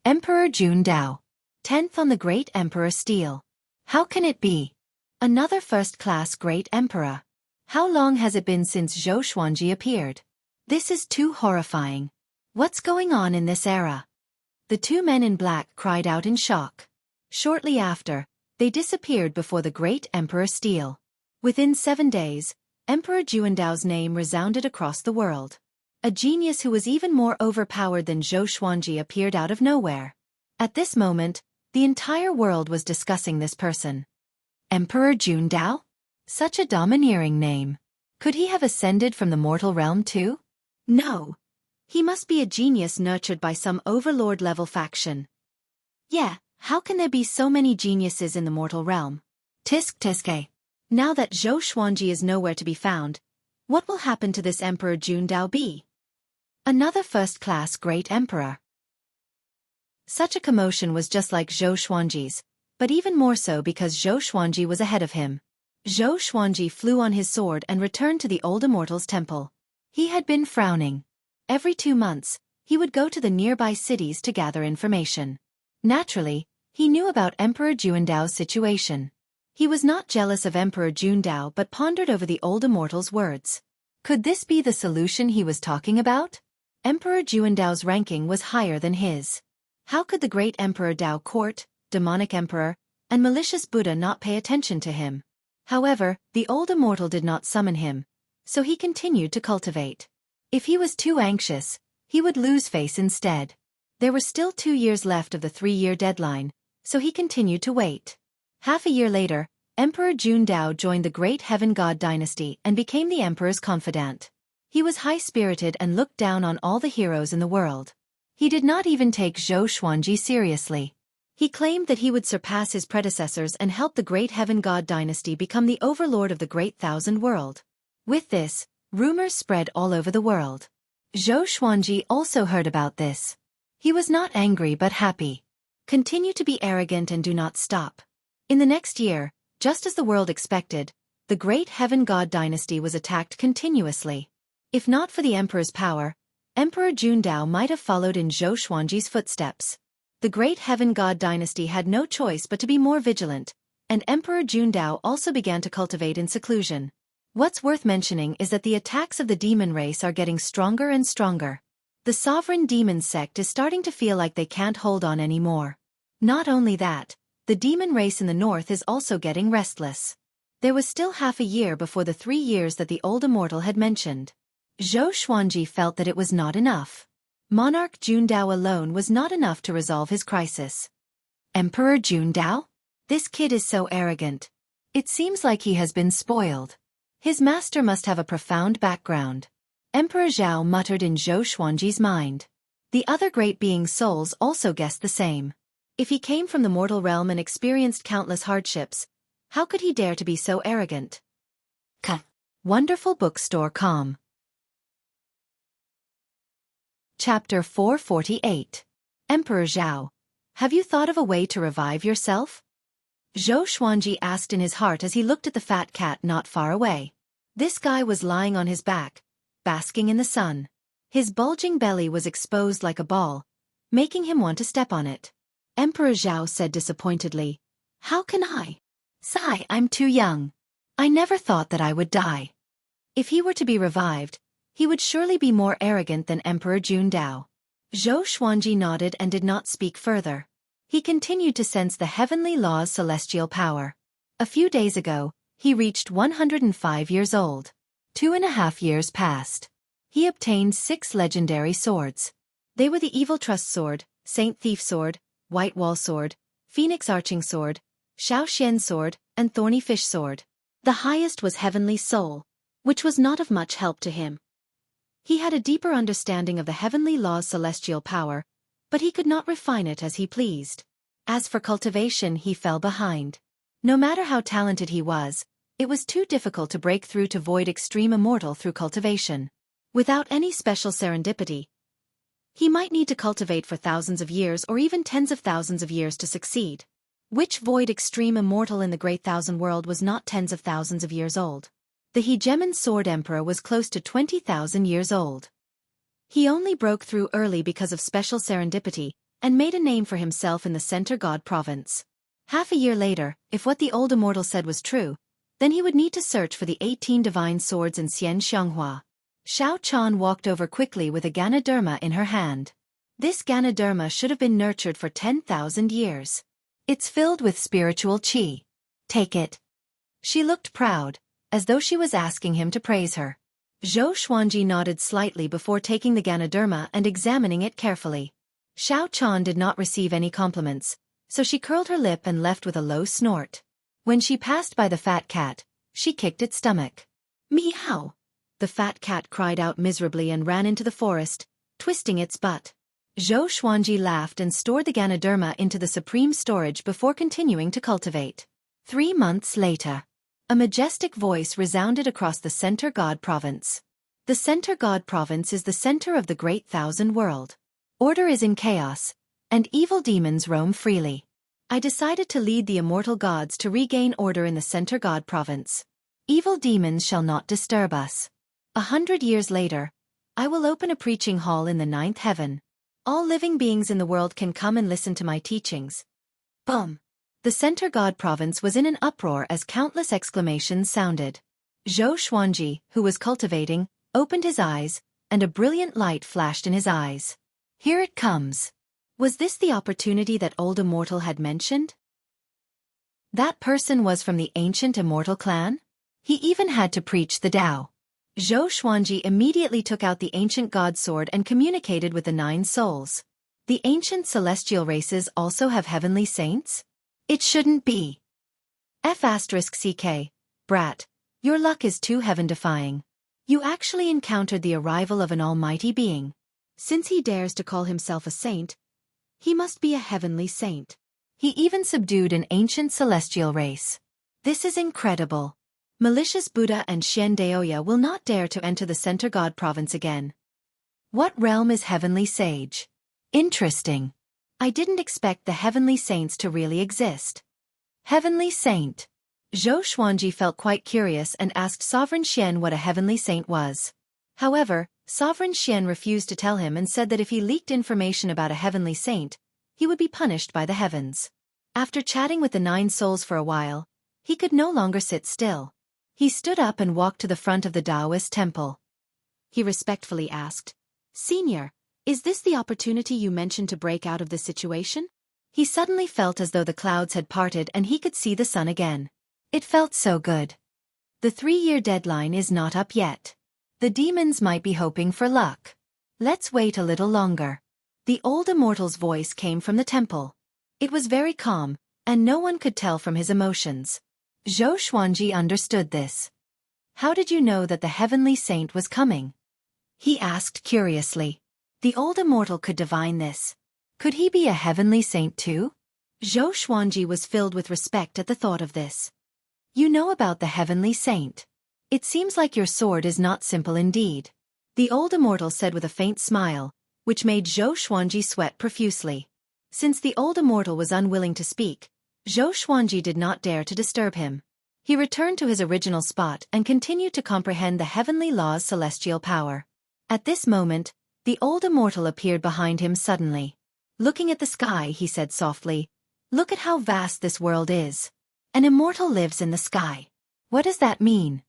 Emperor Jun Dao. 10th on the great Emperor Steel. How can it be? Another first-class great emperor. How long has it been since Zhou Xuanji appeared? This is too horrifying. What's going on in this era? The 2 men in black cried out in shock. Shortly after, they disappeared before the great Emperor Steel. Within 7 days, Emperor Juandao's name resounded across the world. A genius who was even more overpowered than Zhou Xuanji appeared out of nowhere. At this moment, the entire world was discussing this person. Emperor Jundao? Such a domineering name. Could he have ascended from the mortal realm too? No. He must be a genius nurtured by some overlord-level faction. Yeah, how can there be so many geniuses in the mortal realm? Tisk tiske. Now that Zhou Xuanji is nowhere to be found, what will happen to this Emperor Jundao be? Another first-class great emperor. Such a commotion was just like Zhou Xuanji's, but even more so because Zhou Xuanji was ahead of him. Zhou Xuanji flew on his sword and returned to the old immortal's temple. He had been frowning. Every 2 months, he would go to the nearby cities to gather information. Naturally, he knew about Emperor Jundao's situation. He was not jealous of Emperor Jundao but pondered over the old immortal's words. Could this be the solution he was talking about? Emperor Jundao's ranking was higher than his. How could the great Emperor Dao Court, demonic emperor, and malicious Buddha not pay attention to him? However, the old immortal did not summon him, so he continued to cultivate. If he was too anxious, he would lose face instead. There were still 2 years left of the 3-year deadline, so he continued to wait. Half a year later, Emperor Jundao joined the great Heaven God dynasty and became the emperor's confidant. He was high-spirited and looked down on all the heroes in the world. He did not even take Zhou Xuanji seriously. He claimed that he would surpass his predecessors and help the great Heaven God dynasty become the overlord of the great Thousand World. With this, rumors spread all over the world. Zhou Xuanji also heard about this. He was not angry but happy. Continue to be arrogant and do not stop. In the next year, just as the world expected, the great Heaven God dynasty was attacked continuously. If not for the emperor's power, Emperor Jundao might have followed in Zhou Xuanji's footsteps. The great Heaven God dynasty had no choice but to be more vigilant, and Emperor Jundao also began to cultivate in seclusion. What's worth mentioning is that the attacks of the demon race are getting stronger and stronger. The sovereign demon sect is starting to feel like they can't hold on anymore. Not only that, the demon race in the north is also getting restless. There was still half a year before the 3 years that the old immortal had mentioned. Zhou Xuanji felt that it was not enough. Monarch Jundao alone was not enough to resolve his crisis. Emperor Jundao? This kid is so arrogant. It seems like he has been spoiled. His master must have a profound background. Emperor Zhao muttered in Zhou Xuanji's mind. The other great being's souls also guessed the same. If he came from the mortal realm and experienced countless hardships, how could he dare to be so arrogant? Wonderful Bookstore com. Chapter 448. Emperor Zhao, have you thought of a way to revive yourself? Xueqi asked in his heart as he looked at the fat cat not far away. This guy was lying on his back, basking in the sun. His bulging belly was exposed like a ball, making him want to step on it. Emperor Zhao said disappointedly, "How can I? Sigh, I'm too young. I never thought that I would die." If he were to be revived, he would surely be more arrogant than Emperor Dao. Xueqi nodded and did not speak further. He continued to sense the heavenly law's celestial power. A few days ago, he reached 105 years old. 2.5 years passed. He obtained 6 legendary swords. They were the Evil Trust Sword, Saint Thief Sword, White Wall Sword, Phoenix Arching Sword, Shaoxian Sword, and Thorny Fish Sword. The highest was Heavenly Soul, which was not of much help to him. He had a deeper understanding of the heavenly law's celestial power, but he could not refine it as he pleased. As for cultivation, he fell behind. No matter how talented he was, it was too difficult to break through to Void Extreme Immortal through cultivation. Without any special serendipity, he might need to cultivate for thousands of years or even tens of thousands of years to succeed. Which Void Extreme Immortal in the Great Thousand World was not tens of thousands of years old? The Hegemon Sword Emperor was close to 20,000 years old. He only broke through early because of special serendipity, and made a name for himself in the Center God Province. Half a year later, if what the old immortal said was true, then he would need to search for the 18 divine swords in Xian Xianghua. Xiao Chan walked over quickly with a Ganoderma in her hand. This Ganoderma should have been nurtured for 10,000 years. It's filled with spiritual qi. Take it. She looked proud, as though she was asking him to praise her. Xueqi nodded slightly before taking the Ganoderma and examining it carefully. Xiao Chan did not receive any compliments, so she curled her lip and left with a low snort. When she passed by the fat cat, she kicked its stomach. Meow! The fat cat cried out miserably and ran into the forest, twisting its butt. Xueqi laughed and stored the Ganoderma into the supreme storage before continuing to cultivate. 3 months later, a majestic voice resounded across the Center God Province. The Center God Province is the center of the Great Thousand World. Order is in chaos, and evil demons roam freely. I decided to lead the immortal gods to regain order in the Center God Province. Evil demons shall not disturb us. 100 years later, I will open a preaching hall in the 9th heaven. All living beings in the world can come and listen to my teachings. Boom! The Center God Province was in an uproar as countless exclamations sounded. Xueqi, who was cultivating, opened his eyes, and a brilliant light flashed in his eyes. Here it comes. Was this the opportunity that old immortal had mentioned? That person was from the ancient immortal clan? He even had to preach the Tao. Xueqi immediately took out the ancient god sword and communicated with the 9 souls. The ancient celestial races also have heavenly saints? It shouldn't be. F***ck, brat, your luck is too heaven-defying. You actually encountered the arrival of an almighty being. Since he dares to call himself a saint, he must be a heavenly saint. He even subdued an ancient celestial race. This is incredible. Malicious Buddha and Xian Daoya will not dare to enter the Center God Province again. What realm is heavenly sage? Interesting. I didn't expect the heavenly saints to really exist. Heavenly saint. Xueqi felt quite curious and asked Sovereign Xian what a heavenly saint was. However, Sovereign Xian refused to tell him and said that if he leaked information about a heavenly saint, he would be punished by the heavens. After chatting with the 9 souls for a while, he could no longer sit still. He stood up and walked to the front of the Taoist temple. He respectfully asked, "Senior, is this the opportunity you mentioned to break out of this situation?" He suddenly felt as though the clouds had parted and he could see the sun again. It felt so good. The 3-year deadline is not up yet. The demons might be hoping for luck. Let's wait a little longer. The old immortal's voice came from the temple. It was very calm, and no one could tell from his emotions. Xueqi understood this. How did you know that the heavenly saint was coming? He asked curiously. The old immortal could divine this. Could he be a heavenly saint too? Zhou Xuanji was filled with respect at the thought of this. You know about the heavenly saint. It seems like your sword is not simple indeed. The old immortal said with a faint smile, which made Zhou Xuanji sweat profusely. Since the old immortal was unwilling to speak, Zhou Xuanji did not dare to disturb him. He returned to his original spot and continued to comprehend the heavenly law's celestial power. At this moment, the old immortal appeared behind him suddenly. Looking at the sky, he said softly, "Look at how vast this world is. An immortal lives in the sky. What does that mean?"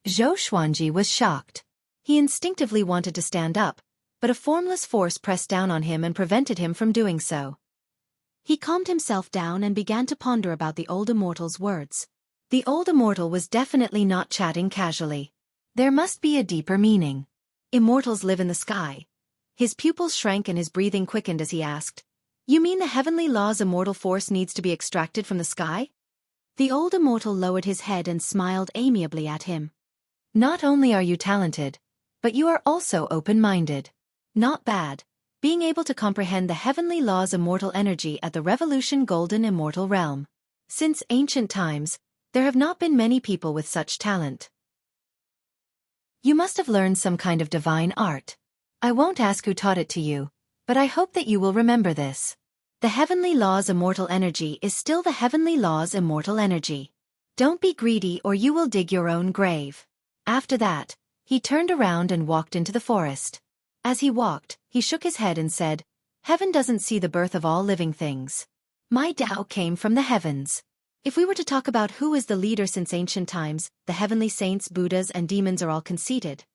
Zhou Xuanji was shocked. He instinctively wanted to stand up, but a formless force pressed down on him and prevented him from doing so. He calmed himself down and began to ponder about the old immortal's words. The old immortal was definitely not chatting casually. There must be a deeper meaning. Immortals live in the sky. His pupils shrank and his breathing quickened as he asked, "You mean the heavenly law's immortal force needs to be extracted from the sky?" The old immortal lowered his head and smiled amiably at him. "Not only are you talented, but you are also open-minded. Not bad, being able to comprehend the heavenly law's immortal energy at the Revolution Golden Immortal Realm. Since ancient times, there have not been many people with such talent. You must have learned some kind of divine art. I won't ask who taught it to you, but I hope that you will remember this. The heavenly law's immortal energy is still the heavenly law's immortal energy. Don't be greedy or you will dig your own grave." After that, he turned around and walked into the forest. As he walked, he shook his head and said, "Heaven doesn't see the birth of all living things. My Tao came from the heavens. If we were to talk about who is the leader since ancient times, the heavenly saints, Buddhas, and demons are all conceited."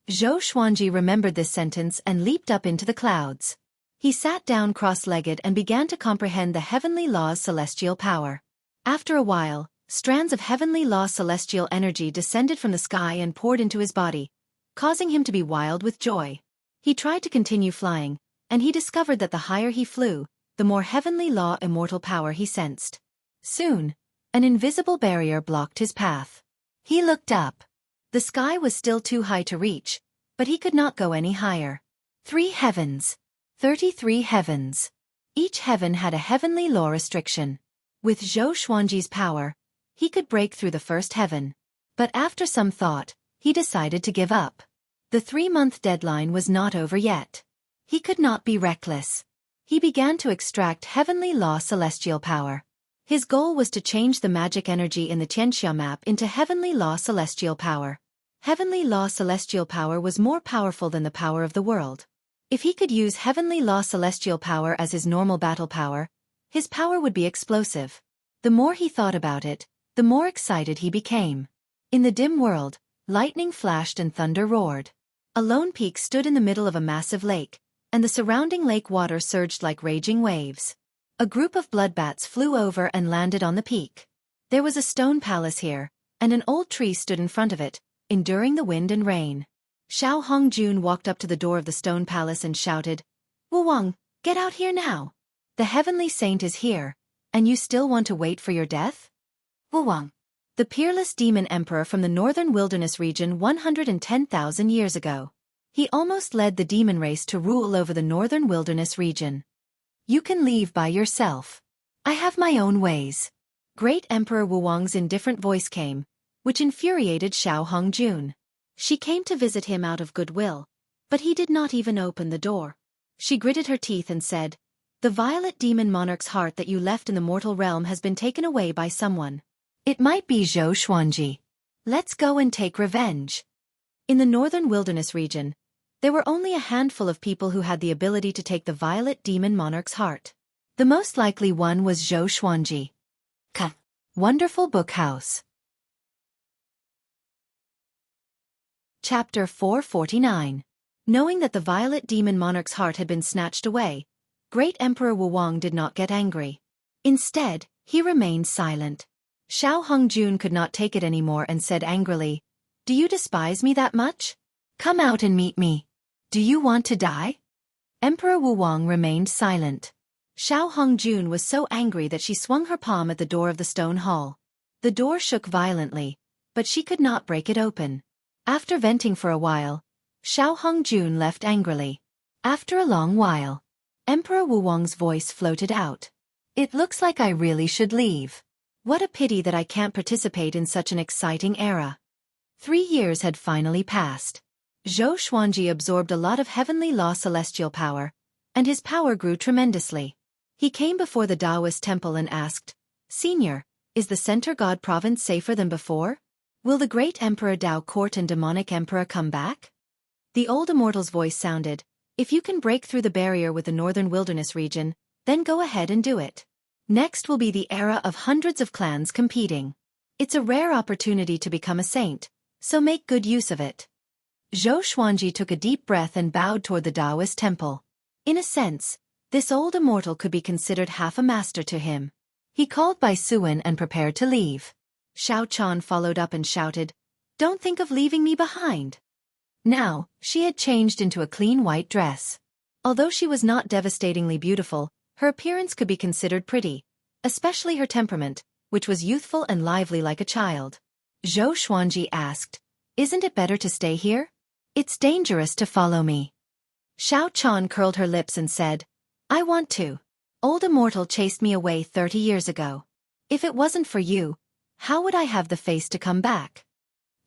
Zhou Xuanji remembered this sentence and leaped up into the clouds. He sat down cross-legged and began to comprehend the heavenly law's celestial power. After a while, strands of heavenly law celestial energy descended from the sky and poured into his body, causing him to be wild with joy. He tried to continue flying, and he discovered that the higher he flew, the more heavenly law immortal power he sensed. Soon, an invisible barrier blocked his path. He looked up. The sky was still too high to reach, but he could not go any higher. 3 heavens. 33 heavens. Each heaven had a heavenly law restriction. With Zhou Xuanji's power, he could break through the first heaven. But after some thought, he decided to give up. The 3-month deadline was not over yet. He could not be reckless. He began to extract heavenly law celestial power. His goal was to change the magic energy in the Tianxia map into heavenly law celestial power. Heavenly law celestial power was more powerful than the power of the world. If he could use heavenly law celestial power as his normal battle power, his power would be explosive. The more he thought about it, the more excited he became. In the dim world, lightning flashed and thunder roared. A lone peak stood in the middle of a massive lake, and the surrounding lake water surged like raging waves. A group of bloodbats flew over and landed on the peak. There was a stone palace here, and an old tree stood in front of it, enduring the wind and rain. Xiao Hongjun walked up to the door of the stone palace and shouted, "Wu Wang, get out here now. The heavenly saint is here, and you still want to wait for your death?" Wu Wang, the peerless demon emperor from the northern wilderness region 110,000 years ago. He almost led the demon race to rule over the northern wilderness region. "You can leave by yourself. I have my own ways." Great Emperor Wu Wang's indifferent voice came, which infuriated Xiao Hongjun. She came to visit him out of goodwill, but he did not even open the door. She gritted her teeth and said, "The violet demon monarch's heart that you left in the mortal realm has been taken away by someone. It might be Zhou Xuanji. Let's go and take revenge." In the northern wilderness region, there were only a handful of people who had the ability to take the violet demon monarch's heart. The most likely one was Zhou Xuanji. Wonderful Book House. Chapter 449. Knowing that the violet demon monarch's heart had been snatched away, Great Emperor Wu Wang did not get angry. Instead, he remained silent. Xiao Hongjun could not take it anymore and said angrily, "Do you despise me that much? Come out and meet me. Do you want to die?" Emperor Wu Wang remained silent. Xiao Hongjun was so angry that she swung her palm at the door of the stone hall. The door shook violently, but she could not break it open. After venting for a while, Xiao Hongjun left angrily. After a long while, Emperor Wu Wang's voice floated out. It looks like I really should leave. What a pity that I can't participate in such an exciting era. 3 years had finally passed. Zhou Xuanji absorbed a lot of heavenly law celestial power, and his power grew tremendously. He came before the Taoist temple and asked, "Senior, is the Center God province safer than before? Will the great Emperor Tao Court and demonic Emperor come back?" The old immortal's voice sounded, "If you can break through the barrier with the northern wilderness region, then go ahead and do it. Next will be the era of hundreds of clans competing. It's a rare opportunity to become a saint, so make good use of it." Zhou Xuanji took a deep breath and bowed toward the Taoist temple. In a sense, this old immortal could be considered half a master to him. He called Bai Suan and prepared to leave. Xiao Chan followed up and shouted, "Don't think of leaving me behind." Now, she had changed into a clean white dress. Although she was not devastatingly beautiful, her appearance could be considered pretty, especially her temperament, which was youthful and lively like a child. Zhou Xuanji asked, "Isn't it better to stay here? It's dangerous to follow me." Xiao Chan curled her lips and said, "I want to. Old immortal chased me away 30 years ago. If it wasn't for you, how would I have the face to come back?"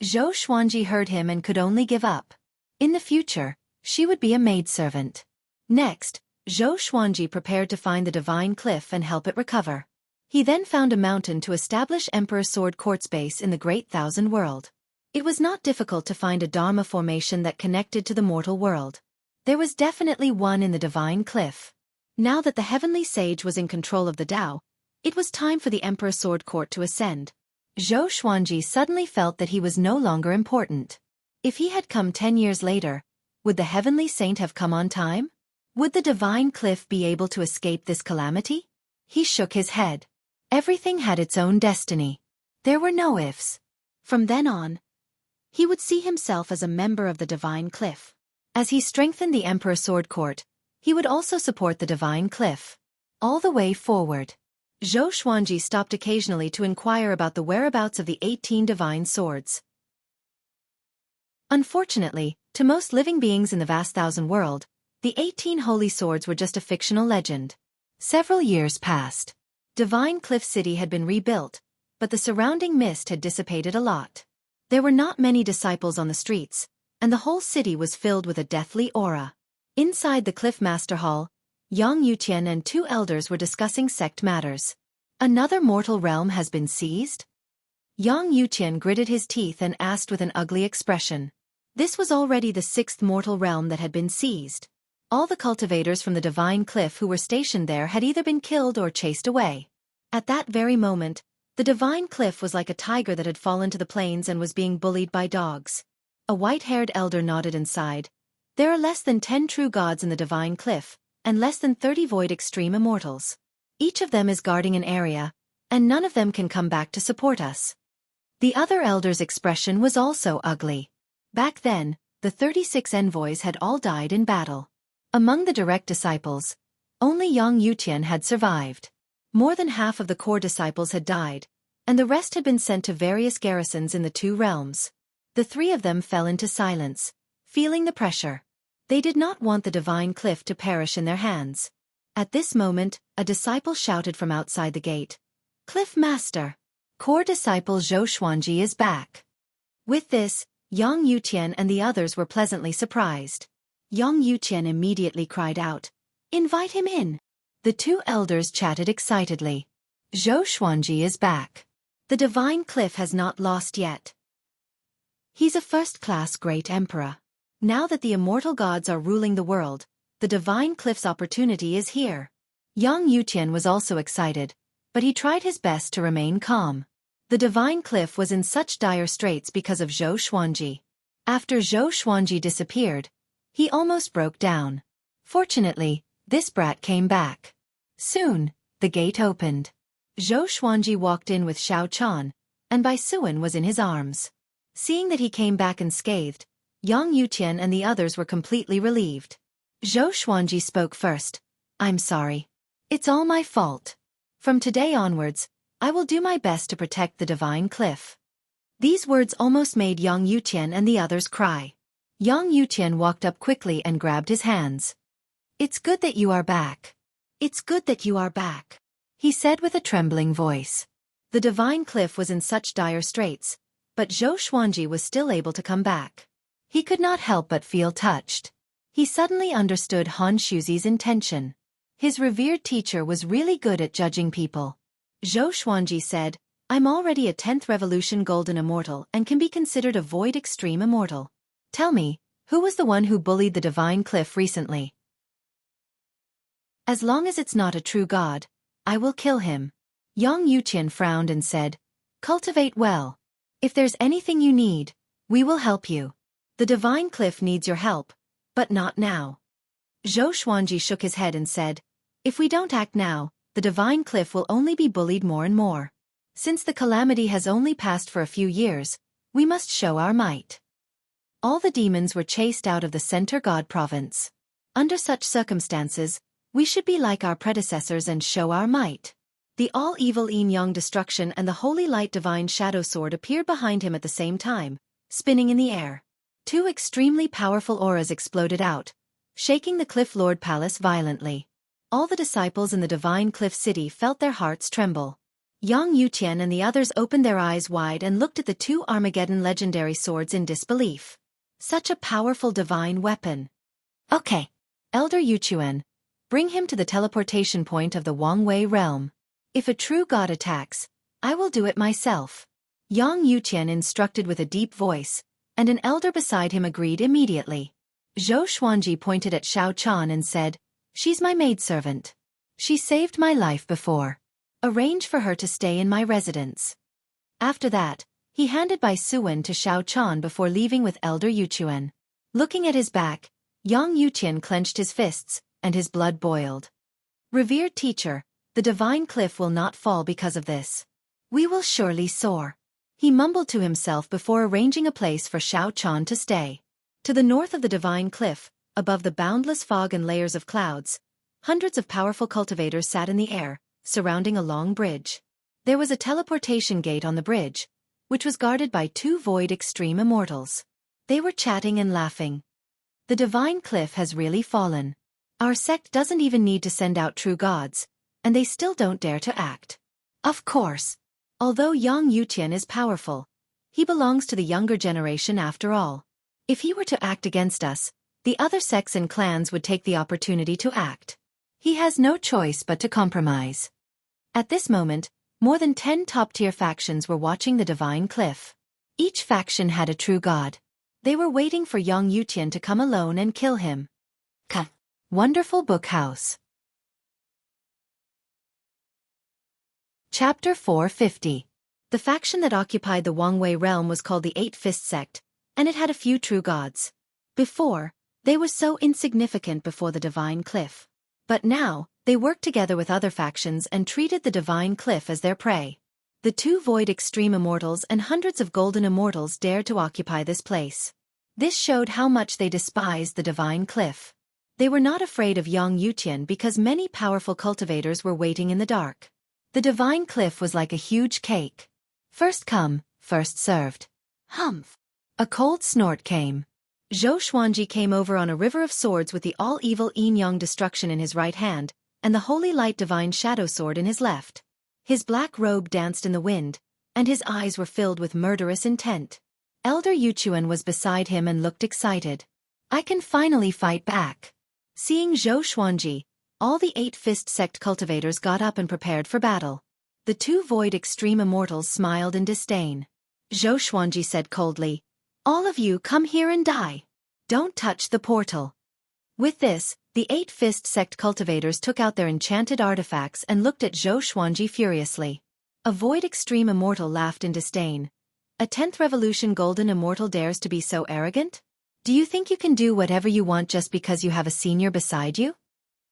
Zhou Xuanji heard him and could only give up. In the future, she would be a maidservant. Next, Zhou Xuanji prepared to find the divine cliff and help it recover. He then found a mountain to establish Emperor Sword Court's base in the Great Thousand World. It was not difficult to find a Dharma formation that connected to the mortal world. There was definitely one in the divine cliff. Now that the heavenly sage was in control of the Tao, it was time for the Emperor Sword Court to ascend. Zhou Xuanji suddenly felt that he was no longer important. If he had come 10 years later, would the heavenly saint have come on time? Would the divine cliff be able to escape this calamity? He shook his head. Everything had its own destiny. There were no ifs. From then on, he would see himself as a member of the divine cliff. As he strengthened the Emperor Sword Court, he would also support the divine cliff. All the way forward. Zhou Xuanji stopped occasionally to inquire about the whereabouts of the 18 divine swords. Unfortunately, to most living beings in the vast thousand world, the 18 holy swords were just a fictional legend. Several years passed. Divine Cliff City had been rebuilt, but the surrounding mist had dissipated a lot. There were not many disciples on the streets, and the whole city was filled with a deathly aura. Inside the Cliff Master Hall, Yang Yutian and 2 elders were discussing sect matters. "Another mortal realm has been seized?" Yang Yutian gritted his teeth and asked with an ugly expression. This was already the 6th mortal realm that had been seized. All the cultivators from the divine cliff who were stationed there had either been killed or chased away. At that very moment, the divine cliff was like a tiger that had fallen to the plains and was being bullied by dogs. A white-haired elder nodded and sighed. "There are less than 10 true gods in the divine cliff, and less than 30 void extreme immortals. Each of them is guarding an area, and none of them can come back to support us." The other elder's expression was also ugly. Back then, the 36 envoys had all died in battle. Among the direct disciples, only Yang Yutian had survived. More than half of the core disciples had died, and the rest had been sent to various garrisons in the 2 realms. The 3 of them fell into silence, feeling the pressure. They did not want the divine cliff to perish in their hands. At this moment, a disciple shouted from outside the gate, "Cliff Master! Core disciple Zhou Xuanji is back." With this, Yang Yutian and the others were pleasantly surprised. Yang Yutian immediately cried out, "Invite him in." The 2 elders chatted excitedly. "Zhou Xuanji is back. The divine cliff has not lost yet. He's a first-class great emperor. Now that the immortal gods are ruling the world, the divine cliff's opportunity is here." Yang Yutian was also excited, but he tried his best to remain calm. The divine cliff was in such dire straits because of Zhou Xuanji. After Zhou Xuanji disappeared, he almost broke down. Fortunately, this brat came back. Soon, the gate opened. Zhou Xuanji walked in with Xiao Chan, and Bai Suan was in his arms. Seeing that he came back unscathed, Yang Yutian and the others were completely relieved. Zhou Xuanji spoke first. "I'm sorry. It's all my fault. From today onwards, I will do my best to protect the divine cliff." These words almost made Yang Yutian and the others cry. Yang Yutian walked up quickly and grabbed his hands. "It's good that you are back. It's good that you are back." he said with a trembling voice. The divine cliff was in such dire straits, but Zhou Xuanji was still able to come back. He could not help but feel touched. He suddenly understood Han Shuzi's intention. His revered teacher was really good at judging people. Zhou Xuanji said, I'm already a 10th Revolution Golden Immortal and can be considered a Void Extreme Immortal. Tell me, who was the one who bullied the divine cliff recently? As long as it's not a true god, I will kill him. Yang Yuqian frowned and said, cultivate well. If there's anything you need, we will help you. The divine cliff needs your help, but not now. Zhou Xuanji shook his head and said, if we don't act now, the divine cliff will only be bullied more and more. Since the calamity has only passed for a few years, we must show our might. All the demons were chased out of the Center God province. Under such circumstances, we should be like our predecessors and show our might. The all-evil yin-yang destruction and the holy light divine shadow sword appeared behind him at the same time, spinning in the air. Two extremely powerful auras exploded out, shaking the Cliff Lord Palace violently. All the disciples in the divine Cliff City felt their hearts tremble. Yang Yuqian and the others opened their eyes wide and looked at the two Armageddon legendary swords in disbelief. Such a powerful divine weapon. Okay. Elder Yuqian, bring him to the teleportation point of the Wangwei realm. If a true god attacks, I will do it myself. Yang Yuqian instructed with a deep voice, and an elder beside him agreed immediately. Zhou Xuanji pointed at Xiao Chan and said, she's my maidservant. She saved my life before. Arrange for her to stay in my residence. After that, he handed Bai Suwen to Xiao Chan before leaving with Elder Yuqian. Looking at his back, Yang Yuqian clenched his fists, and his blood boiled. Revered teacher, the divine cliff will not fall because of this. We will surely soar. He mumbled to himself before arranging a place for Xiao Chan to stay. To the north of the divine cliff, above the boundless fog and layers of clouds, hundreds of powerful cultivators sat in the air, surrounding a long bridge. There was a teleportation gate on the bridge, which was guarded by two Void Extreme Immortals. They were chatting and laughing. The divine cliff has really fallen. Our sect doesn't even need to send out true gods, and they still don't dare to act. Of course. Although Yang Yuqian is powerful, he belongs to the younger generation after all. If he were to act against us, the other sects and clans would take the opportunity to act. He has no choice but to compromise. At this moment, more than 10 top-tier factions were watching the divine cliff. Each faction had a true god. They were waiting for Yang Yuqian to come alone and kill him. Wonderful Book House. Chapter 450. The faction that occupied the Wangwei realm was called the Eight-Fist Sect, and it had a few true gods. Before, they were so insignificant before the divine cliff. But now, they worked together with other factions and treated the divine cliff as their prey. The two Void Extreme Immortals and hundreds of Golden Immortals dared to occupy this place. This showed how much they despised the divine cliff. They were not afraid of Yang Yuqian because many powerful cultivators were waiting in the dark. The divine cliff was like a huge cake. First come, first served. Humph! A cold snort came. Zhou Xuanji came over on a river of swords with the all-evil yin-yang destruction in his right hand, and the holy light divine shadow sword in his left. His black robe danced in the wind, and his eyes were filled with murderous intent. Elder Yuqian was beside him and looked excited. I can finally fight back. Seeing Zhou Xuanji, all the Eight-Fist Sect cultivators got up and prepared for battle. The two Void Extreme Immortals smiled in disdain. Zhou Xuanji said coldly, all of you come here and die. Don't touch the portal. With this, the Eight-Fist Sect cultivators took out their enchanted artifacts and looked at Zhou Xuanji furiously. A Void Extreme Immortal laughed in disdain. A 10th Revolution Golden Immortal dares to be so arrogant? Do you think you can do whatever you want just because you have a senior beside you?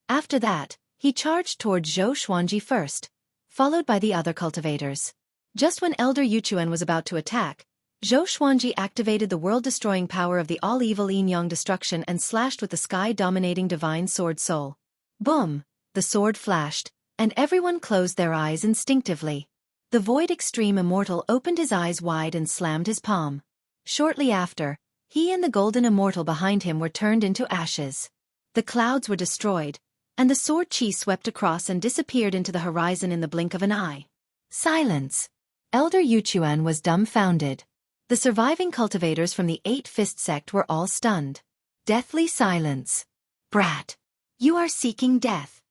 After that, he charged toward Zhou Xuanji first, followed by the other cultivators. Just when Elder Yuqian was about to attack, Zhou Xuanji activated the world-destroying power of the all-evil yin-yang destruction and slashed with the sky-dominating divine sword soul. Boom! The sword flashed, and everyone closed their eyes instinctively. The Void Extreme Immortal opened his eyes wide and slammed his palm. Shortly after, he and the Golden Immortal behind him were turned into ashes. The clouds were destroyed, and the sword Qi swept across and disappeared into the horizon in the blink of an eye. Silence. Elder Yuchuan was dumbfounded. The surviving cultivators from the Eight-Fist sect were all stunned. Deathly silence. Brat. You are seeking death.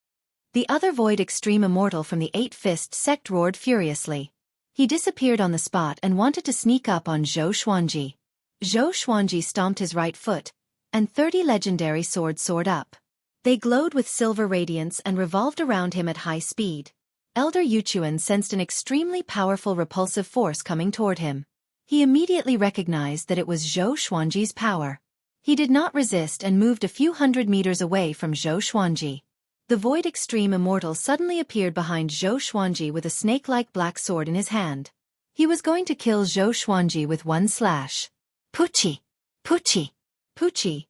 The other Void Extreme Immortal from the Eight-Fist sect roared furiously. He disappeared on the spot and wanted to sneak up on Zhou Xuanji. Zhou Xuanji stomped his right foot, and 30 legendary swords soared up. They glowed with silver radiance and revolved around him at high speed. Elder Yuchuan sensed an extremely powerful repulsive force coming toward him. He immediately recognized that it was Zhou Xuanji's power. He did not resist and moved a few hundred meters away from Zhou Xuanji. The Void Extreme Immortal suddenly appeared behind Zhou Xuanji with a snake-like black sword in his hand. He was going to kill Zhou Xuanji with one slash. Puchi! Puchi! Puchi!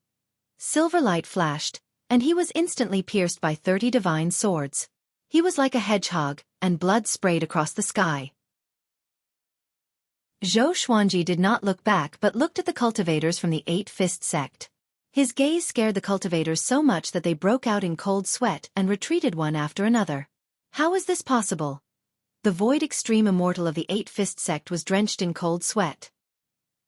Silver light flashed, and he was instantly pierced by 30 divine swords. He was like a hedgehog, and blood sprayed across the sky. Zhou Xuanji did not look back but looked at the cultivators from the Eight-Fist sect. His gaze scared the cultivators so much that they broke out in cold sweat and retreated one after another. How was this possible? The Void Extreme Immortal of the Eight-Fist sect was drenched in cold sweat.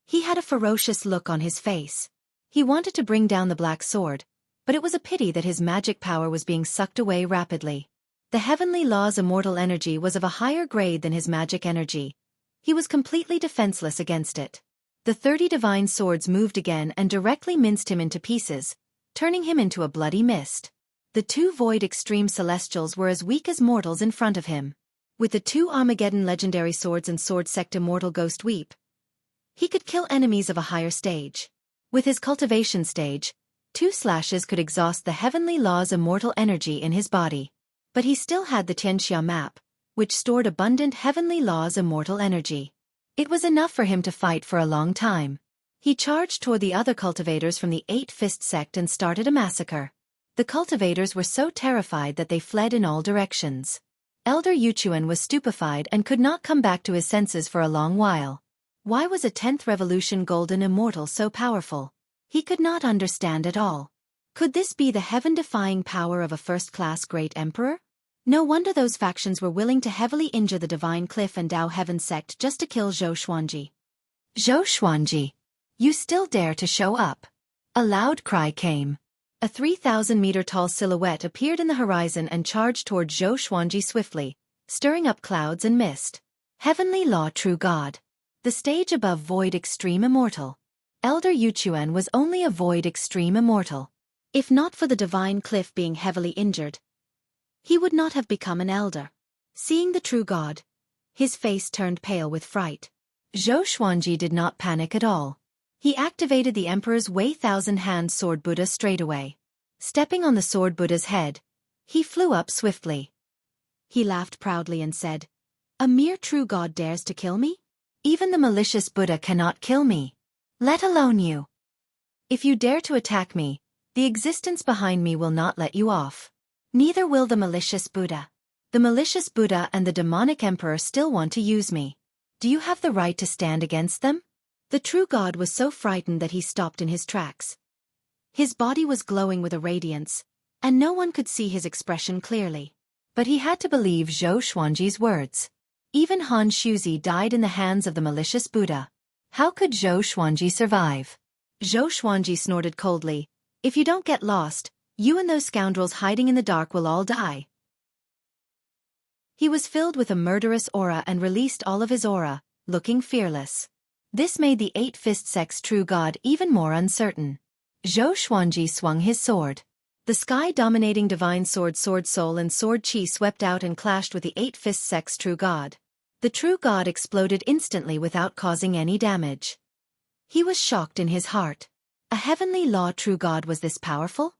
He had a ferocious look on his face. He wanted to bring down the black sword, but it was a pity that his magic power was being sucked away rapidly. The Heavenly Law's immortal energy was of a higher grade than his magic energy. He was completely defenseless against it. The 30 divine swords moved again and directly minced him into pieces, turning him into a bloody mist. The 2 Void Extreme Celestials were as weak as mortals in front of him. With the 2 Armageddon legendary swords and Sword Sect Immortal Ghost Weep, he could kill enemies of a higher stage. With his cultivation stage, 2 slashes could exhaust the Heavenly Law's immortal energy in his body. But he still had the Tianxia map, which stored abundant Heavenly Law's immortal energy. It was enough for him to fight for a long time. He charged toward the other cultivators from the Eight-Fist sect and started a massacre. The cultivators were so terrified that they fled in all directions. Elder Yuchuan was stupefied and could not come back to his senses for a long while. Why was a 10th Revolution Golden Immortal so powerful? He could not understand at all. Could this be the heaven-defying power of a first-class great emperor? No wonder those factions were willing to heavily injure the Divine Cliff and Dao Heaven sect just to kill Zhou Xuanji. Zhou Xuanji! You still dare to show up? A loud cry came. A 3,000-meter-tall silhouette appeared in the horizon and charged toward Zhou Xuanji swiftly, stirring up clouds and mist. Heavenly Law True God. The stage above Void Extreme Immortal. Elder Yuchuan was only a Void Extreme Immortal. If not for the Divine Cliff being heavily injured, he would not have become an elder. Seeing the true God, his face turned pale with fright. Zhou Xuanji did not panic at all. He activated the Emperor's Wei Thousand-Hand Sword Buddha straightaway. Stepping on the Sword Buddha's head, he flew up swiftly. He laughed proudly and said, "A mere true God dares to kill me? Even the malicious Buddha cannot kill me. Let alone you. If you dare to attack me, the existence behind me will not let you off. Neither will the malicious Buddha. The malicious Buddha and the demonic emperor still want to use me. Do you have the right to stand against them?" The true God was so frightened that he stopped in his tracks. His body was glowing with a radiance, and no one could see his expression clearly. But he had to believe Zhou Xuanji's words. Even Han Shuzi died in the hands of the malicious Buddha. How could Zhou Xuanji survive? Zhou Xuanji snorted coldly, "If you don't get lost, you and those scoundrels hiding in the dark will all die." He was filled with a murderous aura and released all of his aura, looking fearless. This made the Eight-Fist sect's true God even more uncertain. Zhou Xuanji swung his sword. The sky-dominating divine sword Sword Soul and Sword Qi swept out and clashed with the Eight-Fist sect's true God. The true God exploded instantly without causing any damage. He was shocked in his heart. A Heavenly Law True God was this powerful?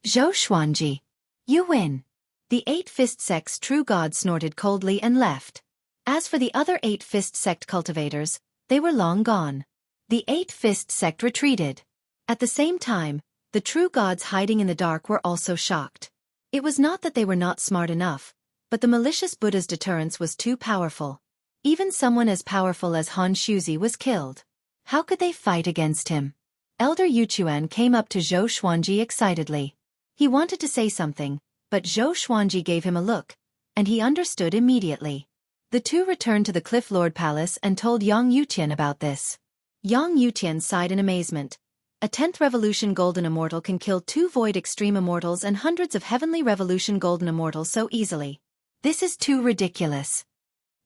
Zhou Xuanji, you win. The Eight-Fist sect's true God snorted coldly and left. As for the other Eight-Fist sect cultivators, they were long gone. The Eight-Fist sect retreated. At the same time, the true gods hiding in the dark were also shocked. It was not that they were not smart enough, but the malicious Buddha's deterrence was too powerful. Even someone as powerful as Han Shuzi was killed. How could they fight against him? Elder Yuchuan came up to Zhou Xuanji excitedly. He wanted to say something, but Zhou Xuanji gave him a look, and he understood immediately. The two returned to the Cliff Lord Palace and told Yang Yutian about this. Yang Yutian sighed in amazement. A 10th Revolution Golden Immortal can kill 2 Void Extreme Immortals and hundreds of Heavenly Revolution Golden Immortals so easily. This is too ridiculous.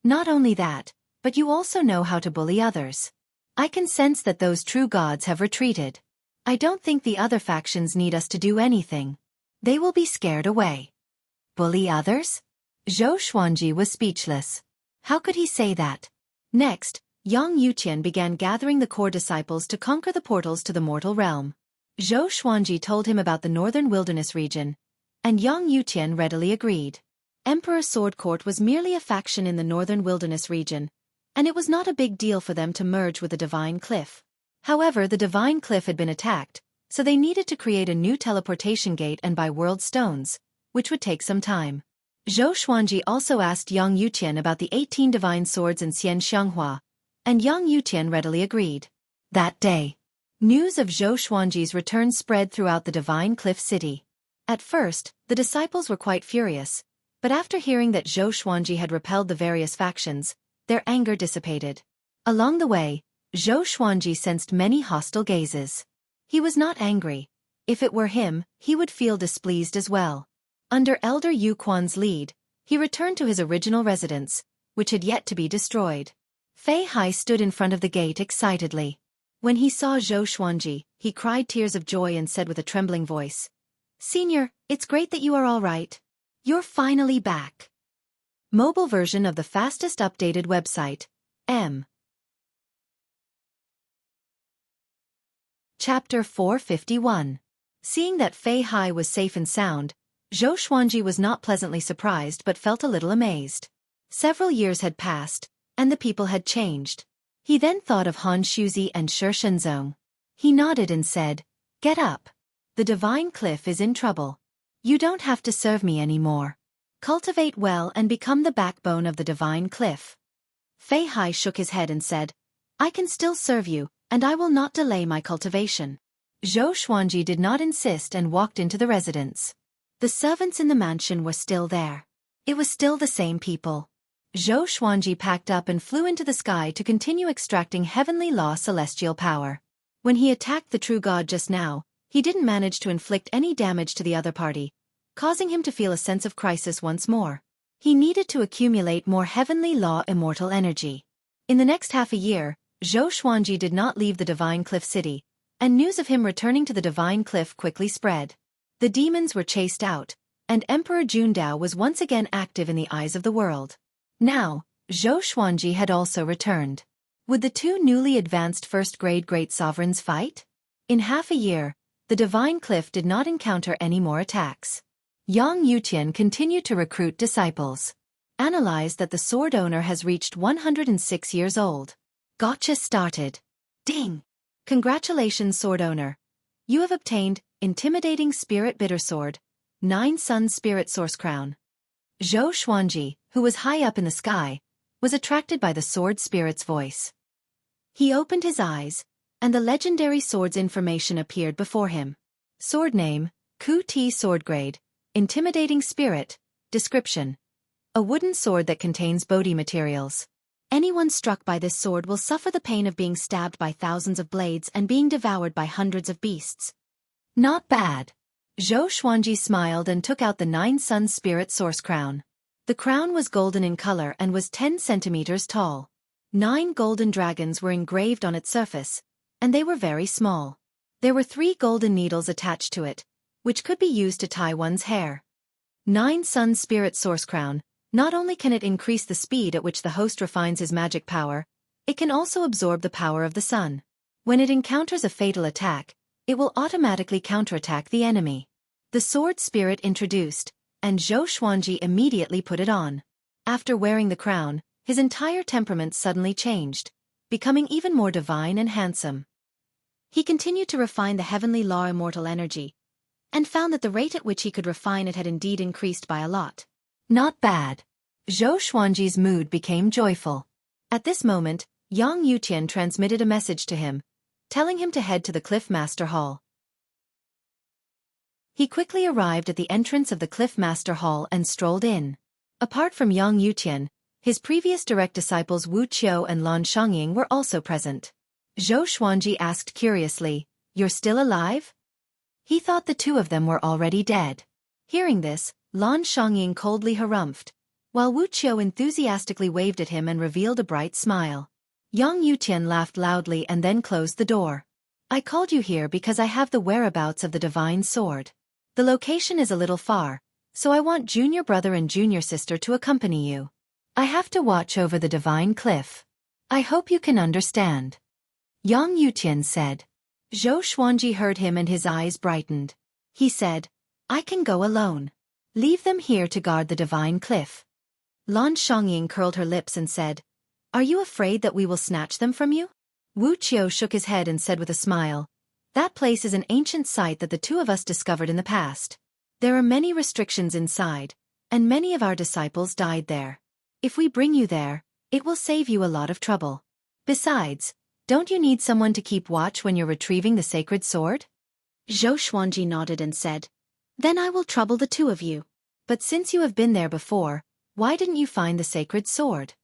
Not only that, but you also know how to bully others. I can sense that those true gods have retreated. I don't think the other factions need us to do anything. They will be scared away. Bully others? Zhou Xuanji was speechless. How could he say that? Next, Yang Yutian began gathering the core disciples to conquer the portals to the mortal realm. Zhou Xuanji told him about the northern wilderness region, and Yang Yutian readily agreed. Emperor Sword Court was merely a faction in the northern wilderness region, and it was not a big deal for them to merge with the Divine Cliff. However, the Divine Cliff had been attacked, so they needed to create a new teleportation gate and buy world stones, which would take some time. Zhou Xuanji also asked Yang Yutian about the 18 divine swords in Xian Xianghua, and Yang Yutian readily agreed. That day, news of Zhou Xuanji's return spread throughout the Divine Cliff City. At first, the disciples were quite furious, but after hearing that Zhou Xuanji had repelled the various factions, their anger dissipated. Along the way, Zhou Xuanji sensed many hostile gazes. He was not angry. If it were him, he would feel displeased as well. Under Elder Yu Quan's lead, he returned to his original residence, which had yet to be destroyed. Fei Hai stood in front of the gate excitedly. When he saw Zhou Xuanji, he cried tears of joy and said with a trembling voice, "Senior, it's great that you are all right. You're finally back." Mobile version of the fastest updated website, M. Chapter 451. Seeing that Fei Hai was safe and sound, Zhou Xuanji was not pleasantly surprised but felt a little amazed. Several years had passed, and the people had changed. He then thought of Han Shuzi and Shi Shenzong. He nodded and said, "Get up. The Divine Cliff is in trouble. You don't have to serve me anymore. Cultivate well and become the backbone of the Divine Cliff." Fei Hai shook his head and said, "I can still serve you, and I will not delay my cultivation." Zhou Xuanji did not insist and walked into the residence. The servants in the mansion were still there. It was still the same people. Zhou Xuanji packed up and flew into the sky to continue extracting heavenly law celestial power. When he attacked the true god just now, he didn't manage to inflict any damage to the other party, causing him to feel a sense of crisis once more. He needed to accumulate more heavenly law immortal energy. In the next half a year, Zhou Xuanji did not leave the Divine Cliff City, and news of him returning to the Divine Cliff quickly spread. The demons were chased out, and Emperor Jundao was once again active in the eyes of the world. Now, Zhou Xuanji had also returned. Would the two newly advanced first-grade great sovereigns fight? In half a year, the Divine Cliff did not encounter any more attacks. Yang Yutian continued to recruit disciples. Analyze that the sword owner has reached 106 years old. Gotcha started. Ding! Congratulations, sword owner. You have obtained Intimidating Spirit Bitter Sword, 9 Suns Spirit Source Crown. Zhou Xuanji, who was high up in the sky, was attracted by the sword spirit's voice. He opened his eyes, and the legendary sword's information appeared before him. Sword name, Ku Ti Sword Grade, Intimidating Spirit, Description: a wooden sword that contains Bodhi materials. Anyone struck by this sword will suffer the pain of being stabbed by thousands of blades and being devoured by hundreds of beasts. Not bad. Zhou Xuanji smiled and took out the 9 Sun Spirit Source Crown. The crown was golden in color and was 10 centimeters tall. 9 golden dragons were engraved on its surface, and they were very small. There were 3 golden needles attached to it, which could be used to tie one's hair. 9 Sun Spirit Source Crown. Not only can it increase the speed at which the host refines his magic power, it can also absorb the power of the sun. When it encounters a fatal attack, it will automatically counterattack the enemy. The sword spirit introduced, and Zhou Xuanji immediately put it on. After wearing the crown, his entire temperament suddenly changed, becoming even more divine and handsome. He continued to refine the heavenly law immortal energy, and found that the rate at which he could refine it had indeed increased by a lot. Not bad. Zhou Xuanji's mood became joyful. At this moment, Yang Yutian transmitted a message to him, telling him to head to the Cliff Master Hall. He quickly arrived at the entrance of the Cliff Master Hall and strolled in. Apart from Yang Yutian, his previous direct disciples Wu Qiu and Lan Xiangying were also present. Zhou Xuanji asked curiously, "You're still alive?" He thought the two of them were already dead. Hearing this, Lan Xiangying coldly harumphed, while Wu Qiu enthusiastically waved at him and revealed a bright smile. Yang Yutian laughed loudly and then closed the door. "I called you here because I have the whereabouts of the divine sword. The location is a little far, so I want junior brother and junior sister to accompany you. I have to watch over the divine cliff. I hope you can understand," Yang Yutian said. Zhou Xuanji heard him and his eyes brightened. He said, "I can go alone. Leave them here to guard the divine cliff." Lan Xiangying curled her lips and said, "Are you afraid that we will snatch them from you?" Wu Qiu shook his head and said with a smile, "That place is an ancient site that the two of us discovered in the past. There are many restrictions inside, and many of our disciples died there. If we bring you there, it will save you a lot of trouble. Besides, don't you need someone to keep watch when you're retrieving the sacred sword?" Zhou Xuanji nodded and said, "Then I will trouble the two of you. But since you have been there before, why didn't you find the sacred sword?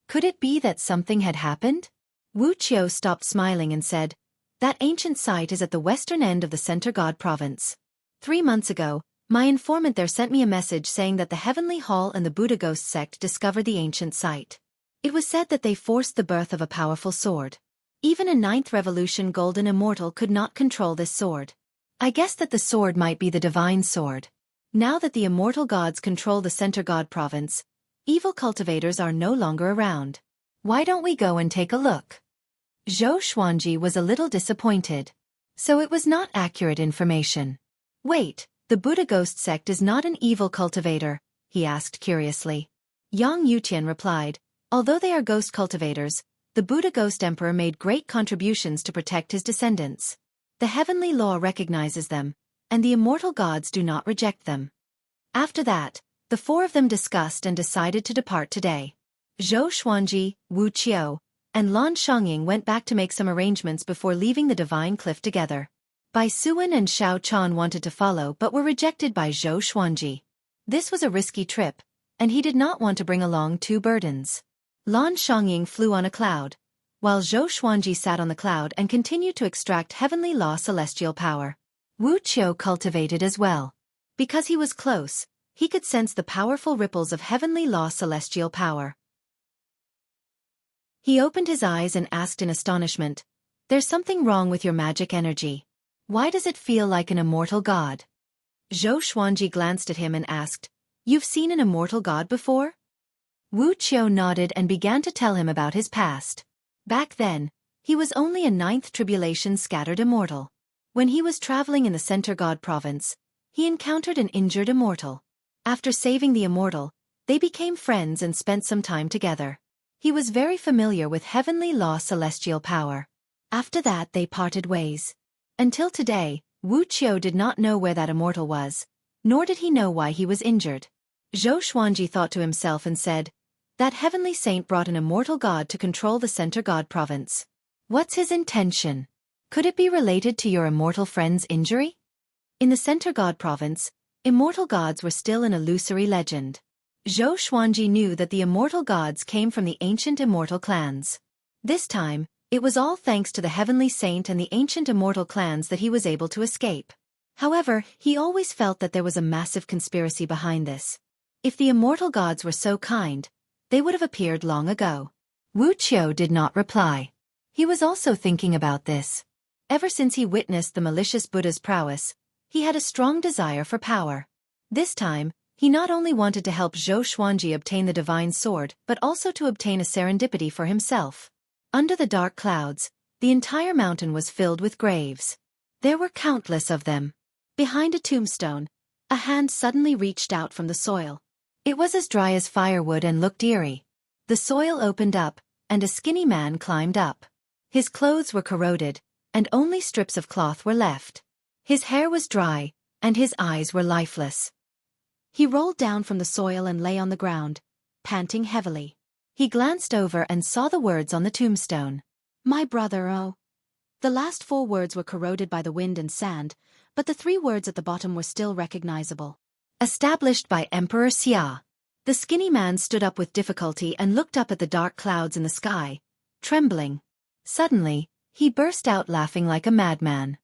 Could it be that something had happened?" Wu Qiu stopped smiling and said, "That ancient site is at the western end of the Center God province. 3 months ago, my informant there sent me a message saying that the Heavenly Hall and the Buddha Ghost sect discovered the ancient site. It was said that they forced the birth of a powerful sword. Even a 9th Revolution Golden Immortal could not control this sword. I guess that the sword might be the divine sword. Now that the immortal gods control the Center God province, evil cultivators are no longer around. Why don't we go and take a look?" Zhou Xuanji was a little disappointed. So it was not accurate information. "Wait, the Buddha Ghost sect is not an evil cultivator?" he asked curiously. Yang Yutian replied, "Although they are ghost cultivators, the Buddha Ghost Emperor made great contributions to protect his descendants. The heavenly law recognizes them, and the immortal gods do not reject them." After that, the 4 of them discussed and decided to depart today. Zhou Xuanji, Wu Qiu, and Lan Xiangying went back to make some arrangements before leaving the divine cliff together. Bai Suwen and Xiao Chan wanted to follow but were rejected by Zhou Xuanji. This was a risky trip, and he did not want to bring along 2 burdens. Lan Xiangying flew on a cloud, while Zhou Xuanji sat on the cloud and continued to extract heavenly law celestial power. Wu Qiu cultivated as well. Because he was close, he could sense the powerful ripples of heavenly law celestial power. He opened his eyes and asked in astonishment, "There's something wrong with your magic energy. Why does it feel like an immortal god?" Zhou Xuanji glanced at him and asked, "You've seen an immortal god before?" Wu Qiu nodded and began to tell him about his past. Back then, he was only a 9th Tribulation scattered immortal. When he was traveling in the Center God province, he encountered an injured immortal. After saving the immortal, they became friends and spent some time together. He was very familiar with heavenly law celestial power. After that they parted ways. Until today, Wu Qiu did not know where that immortal was, nor did he know why he was injured. Zhou Xuanji thought to himself and said, "That heavenly saint brought an immortal god to control the Center God province. What's his intention? Could it be related to your immortal friend's injury?" In the Center God province, immortal gods were still an illusory legend. Zhou Xuanji knew that the immortal gods came from the ancient immortal clans. This time, it was all thanks to the heavenly saint and the ancient immortal clans that he was able to escape. However, he always felt that there was a massive conspiracy behind this. If the immortal gods were so kind, they would have appeared long ago. Wu Qiu did not reply. He was also thinking about this. Ever since he witnessed the malicious Buddha's prowess, he had a strong desire for power. This time, he not only wanted to help Zhou Xuanji obtain the divine sword but also to obtain a serendipity for himself. Under the dark clouds, the entire mountain was filled with graves. There were countless of them. Behind a tombstone, a hand suddenly reached out from the soil. It was as dry as firewood and looked eerie. The soil opened up, and a skinny man climbed up. His clothes were corroded, and only strips of cloth were left. His hair was dry, and his eyes were lifeless. He rolled down from the soil and lay on the ground, panting heavily. He glanced over and saw the words on the tombstone. "My brother, oh. The last 4 words were corroded by the wind and sand, but the 3 words at the bottom were still recognizable. Established by Emperor Xia. The skinny man stood up with difficulty and looked up at the dark clouds in the sky, trembling. Suddenly, he burst out laughing like a madman.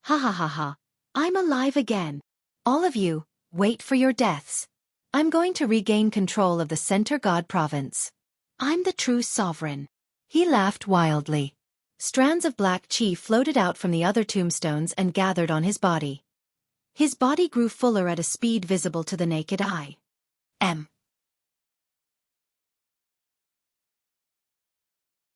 Ha ha ha ha, I'm alive again. All of you, wait for your deaths. I'm going to regain control of the Center God Province. I'm the true sovereign. He laughed wildly. Strands of black chi floated out from the other tombstones and gathered on his body. His body grew fuller at a speed visible to the naked eye.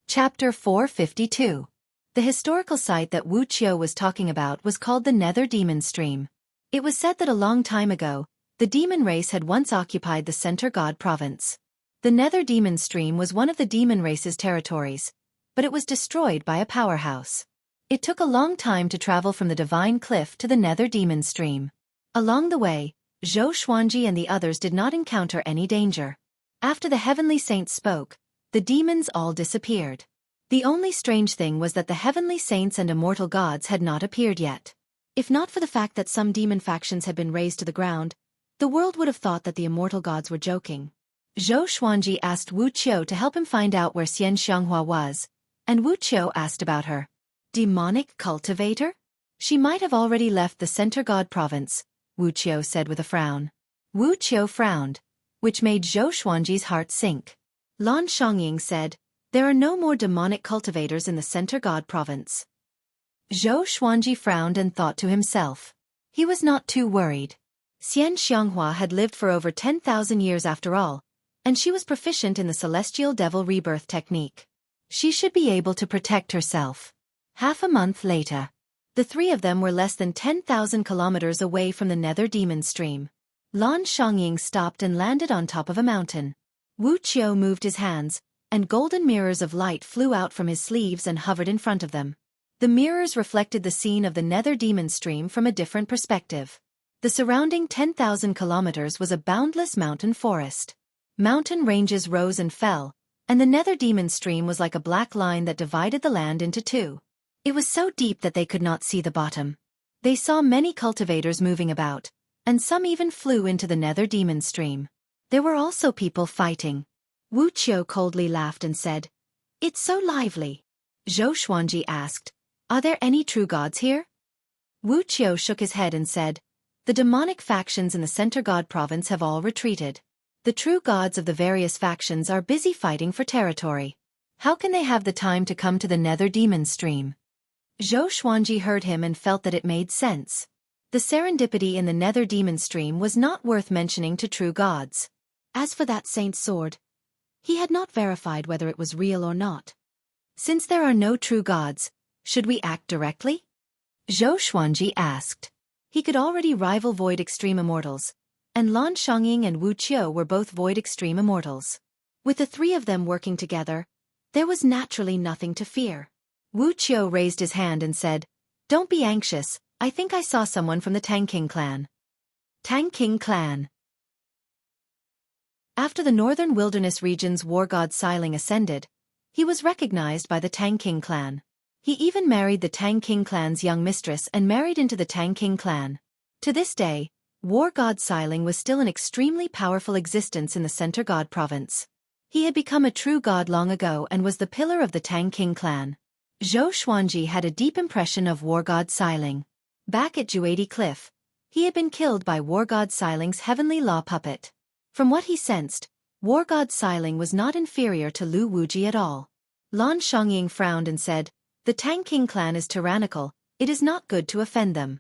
Chapter 452. The historical site that Wu Qiu was talking about was called the Nether Demon Stream. It was said that a long time ago, the demon race had once occupied the Center God Province. The Nether Demon Stream was one of the demon race's territories, but it was destroyed by a powerhouse. It took a long time to travel from the Divine Cliff to the Nether Demon Stream. Along the way, Xueqi and the others did not encounter any danger. After the heavenly saints spoke, the demons all disappeared. The only strange thing was that the heavenly saints and immortal gods had not appeared yet. If not for the fact that some demon factions had been razed to the ground, the world would have thought that the immortal gods were joking. Xueqi asked Wu Qiu to help him find out where Xian Xianghua was, and Wu Qiu asked about her. Demonic cultivator? She might have already left the Center God Province, Wu Qiu said with a frown. Wu Qiu frowned, which made Xueqi's heart sink. Lan Xiangying said, there are no more demonic cultivators in the Center God Province. Xueqi frowned and thought to himself. He was not too worried. Xian Xianghua had lived for over 10,000 years after all, and she was proficient in the celestial devil rebirth technique. She should be able to protect herself. Half a month later, the 3 of them were less than 10,000 kilometers away from the Nether Demon Stream. Lan Xiangying stopped and landed on top of a mountain. Wu Qiu moved his hands, and golden mirrors of light flew out from his sleeves and hovered in front of them. The mirrors reflected the scene of the Nether Demon Stream from a different perspective. The surrounding 10,000 kilometers was a boundless mountain forest. Mountain ranges rose and fell, and the Nether Demon Stream was like a black line that divided the land into 2. It was so deep that they could not see the bottom. They saw many cultivators moving about, and some even flew into the Nether Demon Stream. There were also people fighting. Wu Qiu coldly laughed and said, "It's so lively." Xueqi asked, "Are there any true gods here?" Wu Qiu shook his head and said, "The demonic factions in the Center God Province have all retreated. The true gods of the various factions are busy fighting for territory. How can they have the time to come to the Nether Demon Stream?" Xueqi heard him and felt that it made sense. The serendipity in the Nether Demon Stream was not worth mentioning to true gods. As for that saint's sword, he had not verified whether it was real or not. Since there are no true gods, should we act directly? Xueqi asked. He could already rival Void Extreme Immortals, and Lan Xiangying and Wu Qiu were both Void Extreme Immortals. With the 3 of them working together, there was naturally nothing to fear. Wu Qiu raised his hand and said, "Don't be anxious, I think I saw someone from the Tangqing clan." Tangqing clan. After the northern wilderness region's war god Xiling ascended, he was recognized by the Tangqing clan. He even married the Tangqing clan's young mistress and married into the Tangqing clan. To this day, war god Xiling was still an extremely powerful existence in the Center God Province. He had become a true god long ago and was the pillar of the Tangqing clan. Xueqi had a deep impression of war god Xiling. Back at Xueqi Cliff, he had been killed by war god Xiling's heavenly law puppet. From what he sensed, war god Xiling was not inferior to Lu Wuji at all. Lan Xiangying frowned and said, "The Tangqing clan is tyrannical, it is not good to offend them.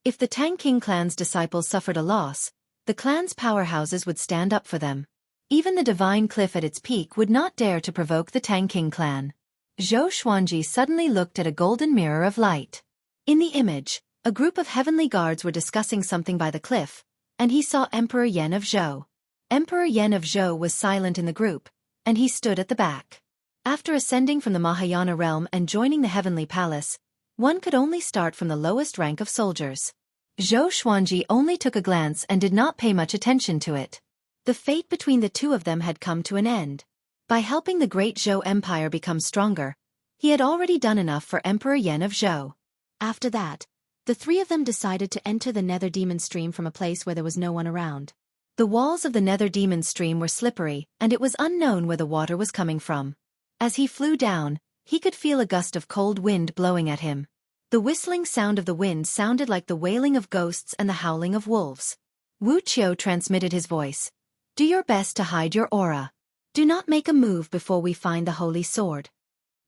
If the Tangqing clan's disciples suffered a loss, the clan's powerhouses would stand up for them. Even the divine cliff at its peak would not dare to provoke the Tangqing clan." Xueqi suddenly looked at a golden mirror of light. In the image, a group of heavenly guards were discussing something by the cliff, and he saw Emperor Yan of Zhou. Emperor Yan of Zhou was silent in the group, and he stood at the back. After ascending from the Mahayana realm and joining the heavenly palace, one could only start from the lowest rank of soldiers. Xueqi only took a glance and did not pay much attention to it. The fate between the 2 of them had come to an end. By helping the great Zhou Empire become stronger, He had already done enough for Emperor Yen of Zhou. After that, the three of them decided to enter the Nether Demon Stream from a place where there was no one around. The walls of the Nether Demon Stream were slippery, and it was unknown where the water was coming from. As he flew down, he could feel a gust of cold wind blowing at him. The whistling sound of the wind sounded like the wailing of ghosts and the howling of wolves. Wu Qiu transmitted his voice. Do your best to hide your aura. Do not make a move before we find the holy sword.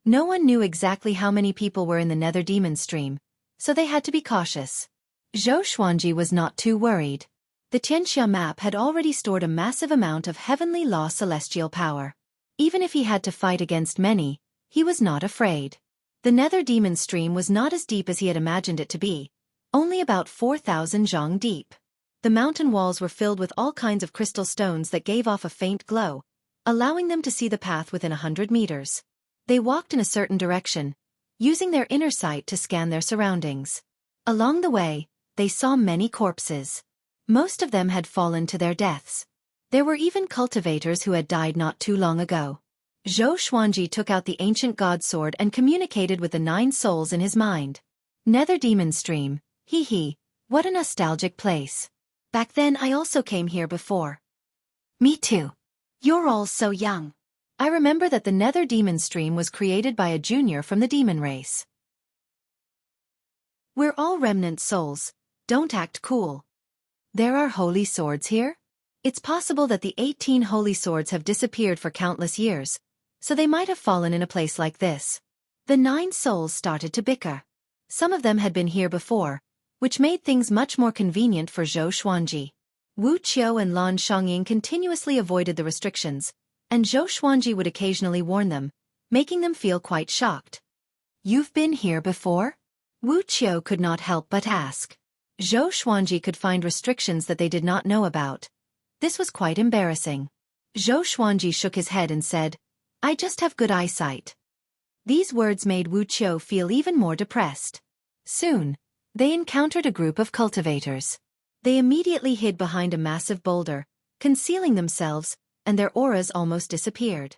No one knew exactly how many people were in the Nether Demon Stream, so they had to be cautious. Zhou Xuanji was not too worried. The Tianxia map had already stored a massive amount of heavenly law celestial power. Even if he had to fight against many, he was not afraid. The Nether Demon Stream was not as deep as he had imagined it to be, only about 4,000 zhang deep. The mountain walls were filled with all kinds of crystal stones that gave off a faint glow, allowing them to see the path within 100 meters. They walked in a certain direction, using their inner sight to scan their surroundings. Along the way, they saw many corpses. Most of them had fallen to their deaths. There were even cultivators who had died not too long ago. Zhou Xuanji took out the ancient god sword and communicated with the 9 souls in his mind. Nether Demon Stream, what a nostalgic place. Back then I also came here before. Me too. You're all so young. I remember that the Nether Demon Stream was created by a junior from the demon race. We're all remnant souls, don't act cool. There are holy swords here? It's possible that the 18 holy swords have disappeared for countless years, so they might have fallen in a place like this. The 9 souls started to bicker. Some of them had been here before, which made things much more convenient for Zhou Xuanji. Wu Qiu and Lan Xiangying continuously avoided the restrictions, and Zhou Xuanji would occasionally warn them, making them feel quite shocked. You've been here before? Wu Qiu could not help but ask. Zhou Xuanji could find restrictions that they did not know about. This was quite embarrassing. Zhou Xuanji shook his head and said, I just have good eyesight. These words made Wu Qiu feel even more depressed. Soon, they encountered a group of cultivators. They immediately hid behind a massive boulder, concealing themselves, and their auras almost disappeared.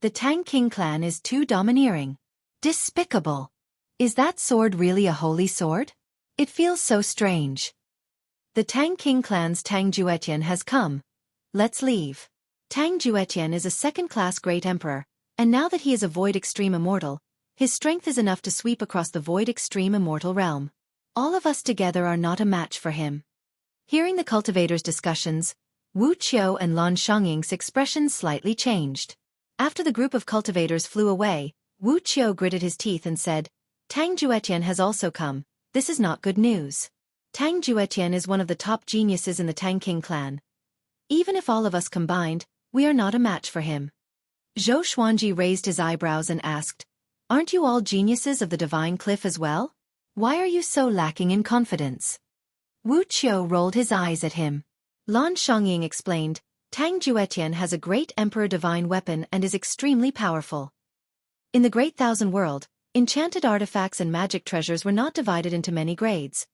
The Tang King clan is too domineering. Despicable. Is that sword really a holy sword? It feels so strange. The Tang King clan's Tang Juetian has come. Let's leave. Tang Juetian is a second-class great emperor, and now that he is a Void Extreme Immortal, his strength is enough to sweep across the Void Extreme Immortal realm. All of us together are not a match for him. Hearing the cultivators' discussions, Wu Qiu and Lan Xiangying's expressions slightly changed. After the group of cultivators flew away, Wu Qiu gritted his teeth and said, Tang Juetian has also come. This is not good news. Tang Juetian is one of the top geniuses in the Tang King clan. Even if all of us combined, we are not a match for him. Zhou Xuanji raised his eyebrows and asked, Aren't you all geniuses of the Divine Cliff as well? Why are you so lacking in confidence? Wu Qiu rolled his eyes at him. Lan Xiangying explained, Tang Juetian has a great Emperor Divine weapon and is extremely powerful. In the Great Thousand World, enchanted artifacts and magic treasures were not divided into many grades,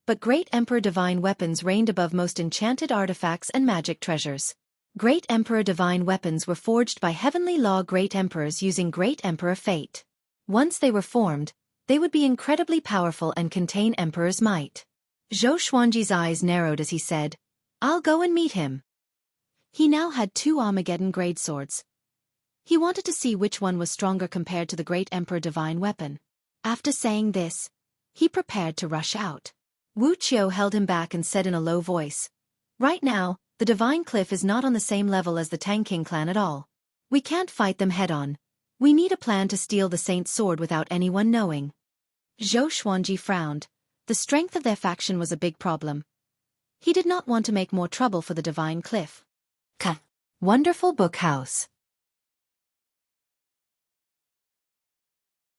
but Great Emperor Divine weapons reigned above most enchanted artifacts and magic treasures. Great Emperor Divine weapons were forged by Heavenly Law Great Emperors using Great Emperor Fate. Once they were formed, they would be incredibly powerful and contain Emperor's might. Zhou Xuanji's eyes narrowed as he said, I'll go and meet him. He now had 2 Armageddon grade swords. He wanted to see which one was stronger compared to the Great Emperor Divine weapon. After saying this, he prepared to rush out. Wu Qiu held him back and said in a low voice, Right now, the Divine Cliff is not on the same level as the Tang King clan at all. We can't fight them head-on. We need a plan to steal the Saint's sword without anyone knowing. Zhou Xuanji frowned. The strength of their faction was a big problem. He did not want to make more trouble for the Divine Cliff. Wonderful Book House.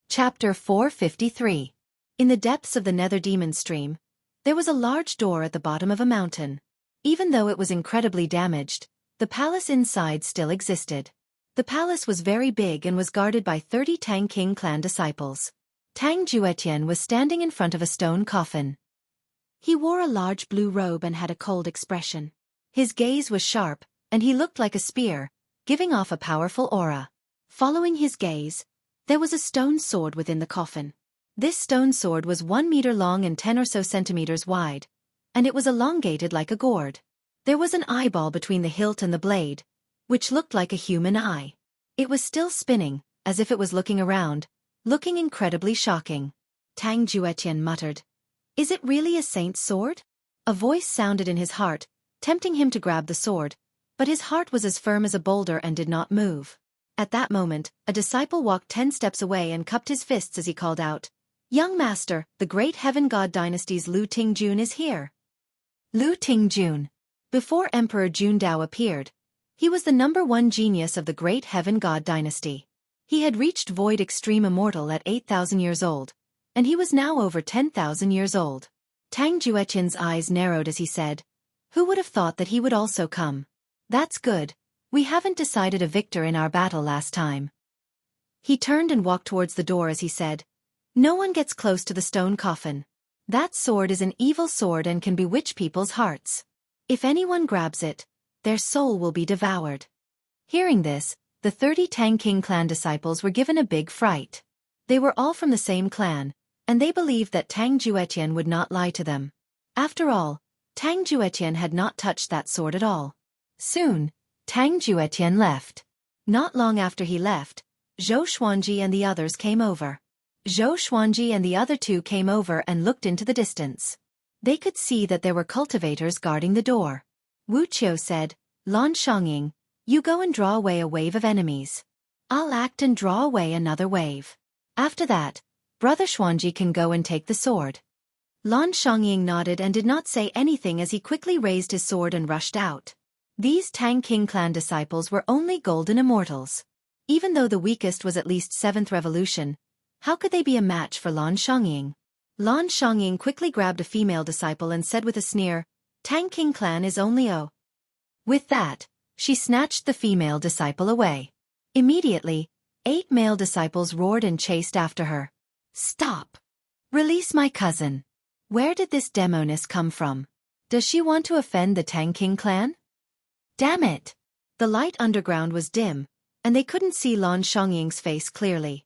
Chapter 453. In the depths of the Nether Demon Stream, there was a large door at the bottom of a mountain. Even though it was incredibly damaged, the palace inside still existed. The palace was very big and was guarded by 30 Tang King clan disciples. Tang Juetian was standing in front of a stone coffin. He wore a large blue robe and had a cold expression. His gaze was sharp, and he looked like a spear, giving off a powerful aura. Following his gaze, There was a stone sword within the coffin. This stone sword was 1 meter long and 10 or so centimeters wide, and it was elongated like a gourd. There was an eyeball between the hilt and the blade, which looked like a human eye. It was still spinning, as if it was looking around, looking incredibly shocking. Tang Juetian muttered, "Is it really a saint's sword?" A voice sounded in his heart, tempting him to grab the sword, but his heart was as firm as a boulder and did not move. At that moment, a disciple walked 10 steps away and cupped his fists as he called out, "Young master, the great heaven god dynasty's Lu Tingjun is here." Lu Tingjun. Before Emperor Jundao appeared, he was the #1 genius of the great heaven god dynasty. He had reached void extreme immortal at 8,000 years old, and he was now over 10,000 years old. Tang Juetian's eyes narrowed as he said, "Who would have thought that he would also come? That's good. We haven't decided a victor in our battle last time." He turned and walked towards the door as he said, "No one gets close to the stone coffin. That sword is an evil sword and can bewitch people's hearts. If anyone grabs it, their soul will be devoured." Hearing this, the 30 Tang King clan disciples were given a big fright. They were all from the same clan, and they believed that Tang Juetian would not lie to them. After all, Tang Juetian had not touched that sword at all. Soon, Tang Juetian left. Not long after he left, Xueqi and the others came over. Xueqi and the other two came over and looked into the distance. They could see that there were cultivators guarding the door. Wu Qiu said, "Lan Shongying, you go and draw away a wave of enemies. I'll act and draw away another wave. After that, Brother Xuanji can go and take the sword." Lan Shongying nodded and did not say anything as he quickly raised his sword and rushed out. These Tang King clan disciples were only golden immortals. Even though the weakest was at least 7th revolution, how could they be a match for Lan Shongying? Lan Shongying quickly grabbed a female disciple and said with a sneer, "Tang King clan is only O." With that, she snatched the female disciple away. Immediately, 8 male disciples roared and chased after her. "Stop! Release my cousin! Where did this demoness come from? Does she want to offend the Tang King clan? Damn it!" The light underground was dim, and they couldn't see Lan Shongying's face clearly.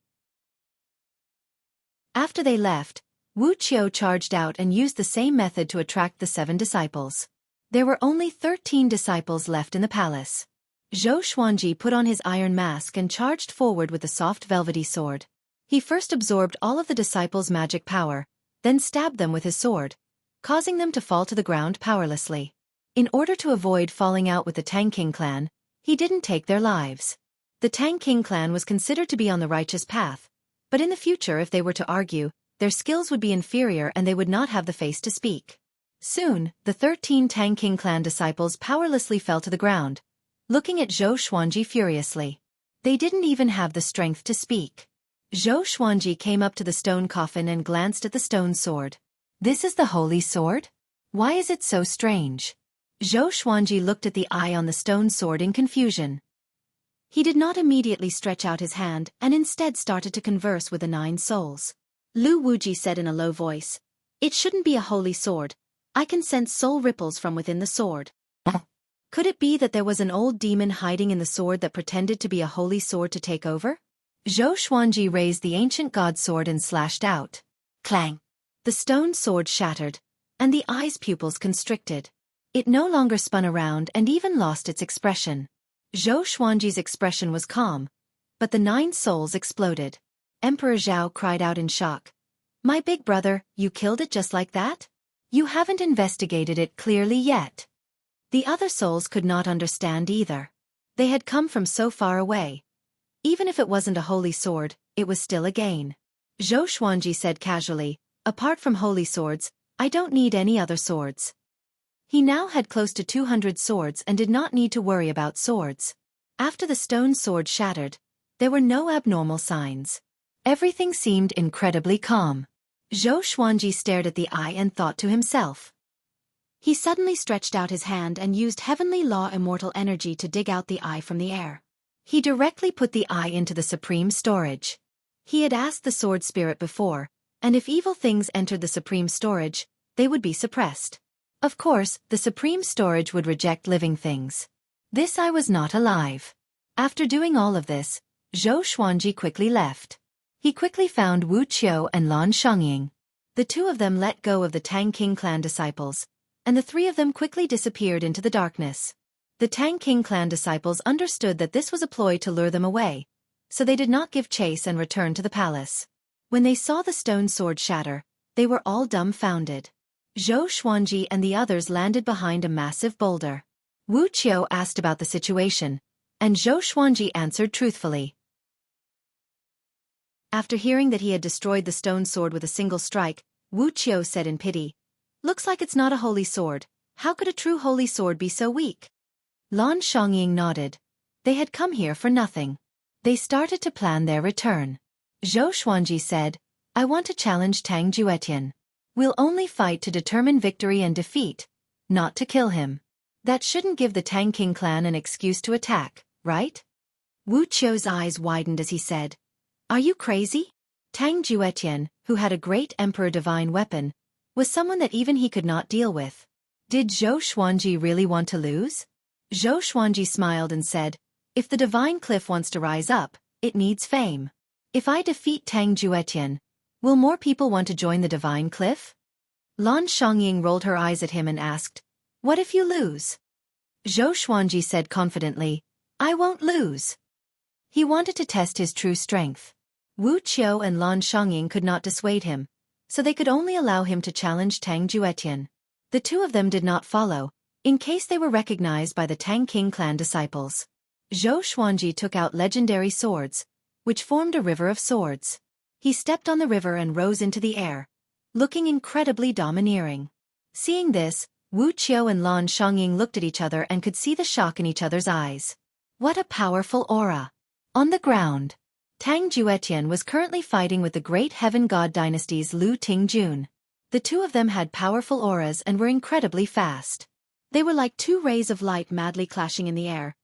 After they left, Wu Qiu charged out and used the same method to attract the 7 disciples. There were only 13 disciples left in the palace. Xueqi put on his iron mask and charged forward with the soft velvety sword. He first absorbed all of the disciples' magic power, then stabbed them with his sword, causing them to fall to the ground powerlessly. In order to avoid falling out with the Tang King clan, he didn't take their lives. The Tang King clan was considered to be on the righteous path, but in the future if they were to argue, their skills would be inferior and they would not have the face to speak. Soon, the 13 Tang King clan disciples powerlessly fell to the ground, looking at Xueqi furiously. They didn't even have the strength to speak. Xueqi came up to the stone coffin and glanced at the stone sword. "This is the holy sword? Why is it so strange?" Xueqi looked at the eye on the stone sword in confusion. He did not immediately stretch out his hand and instead started to converse with the 9 souls. Lu Wuji said in a low voice, "It shouldn't be a holy sword. I can sense soul ripples from within the sword." Could it be that there was an old demon hiding in the sword that pretended to be a holy sword to take over? Xueqi raised the ancient god sword and slashed out. Clang! The stone sword shattered, and the eye's pupils constricted. It no longer spun around and even lost its expression. Xueqi's expression was calm, but the 9 souls exploded. Emperor Zhao cried out in shock. "My big brother, you killed it just like that? You haven't investigated it clearly yet." The other souls could not understand either. They had come from so far away. Even if it wasn't a holy sword, it was still a gain. Xueqi said casually, "Apart from holy swords, I don't need any other swords." He now had close to 200 swords and did not need to worry about swords. After the stone sword shattered, there were no abnormal signs. Everything seemed incredibly calm. Xueqi stared at the eye and thought to himself. He suddenly stretched out his hand and used heavenly law immortal energy to dig out the eye from the air. He directly put the eye into the supreme storage. He had asked the sword spirit before, and if evil things entered the supreme storage, they would be suppressed. Of course, the supreme storage would reject living things. This eye was not alive. After doing all of this, Xueqi quickly left. He quickly found Wu Qiu and Lan Shangying. The two of them let go of the Tang King clan disciples, and the three of them quickly disappeared into the darkness. The Tang King clan disciples understood that this was a ploy to lure them away, so they did not give chase and returned to the palace. When they saw the stone sword shatter, they were all dumbfounded. Xueqi and the others landed behind a massive boulder. Wu Qiu asked about the situation, and Xueqi answered truthfully. After hearing that he had destroyed the stone sword with a single strike, Wu Qiu said in pity, "Looks like it's not a holy sword. How could a true holy sword be so weak?" Lan Shangying nodded. They had come here for nothing. They started to plan their return. Xueqi said, "I want to challenge Tang Juetian. We'll only fight to determine victory and defeat, not to kill him. That shouldn't give the Tang King clan an excuse to attack, right?" Wu Qiu's eyes widened as he said, "Are you crazy?" Tang Juetian, who had a great emperor divine weapon, was someone that even he could not deal with. Did Xueqi really want to lose? Xueqi smiled and said, "If the divine cliff wants to rise up, it needs fame. If I defeat Tang Juetian, will more people want to join the divine cliff?" Lan Shangying rolled her eyes at him and asked, "What if you lose?" Xueqi said confidently, "I won't lose." He wanted to test his true strength. Wu Qiu and Lan Shangying could not dissuade him, so they could only allow him to challenge Tang Juetian. The two of them did not follow, in case they were recognized by the Tang King clan disciples. Xueqi took out legendary swords, which formed a river of swords. He stepped on the river and rose into the air, looking incredibly domineering. Seeing this, Wu Qiu and Lan Shangying looked at each other and could see the shock in each other's eyes. What a powerful aura! On the ground, Tang Juetian was currently fighting with the great Heaven God dynasty's Lu Tingjun. The two of them had powerful auras and were incredibly fast. They were like two rays of light madly clashing in the air,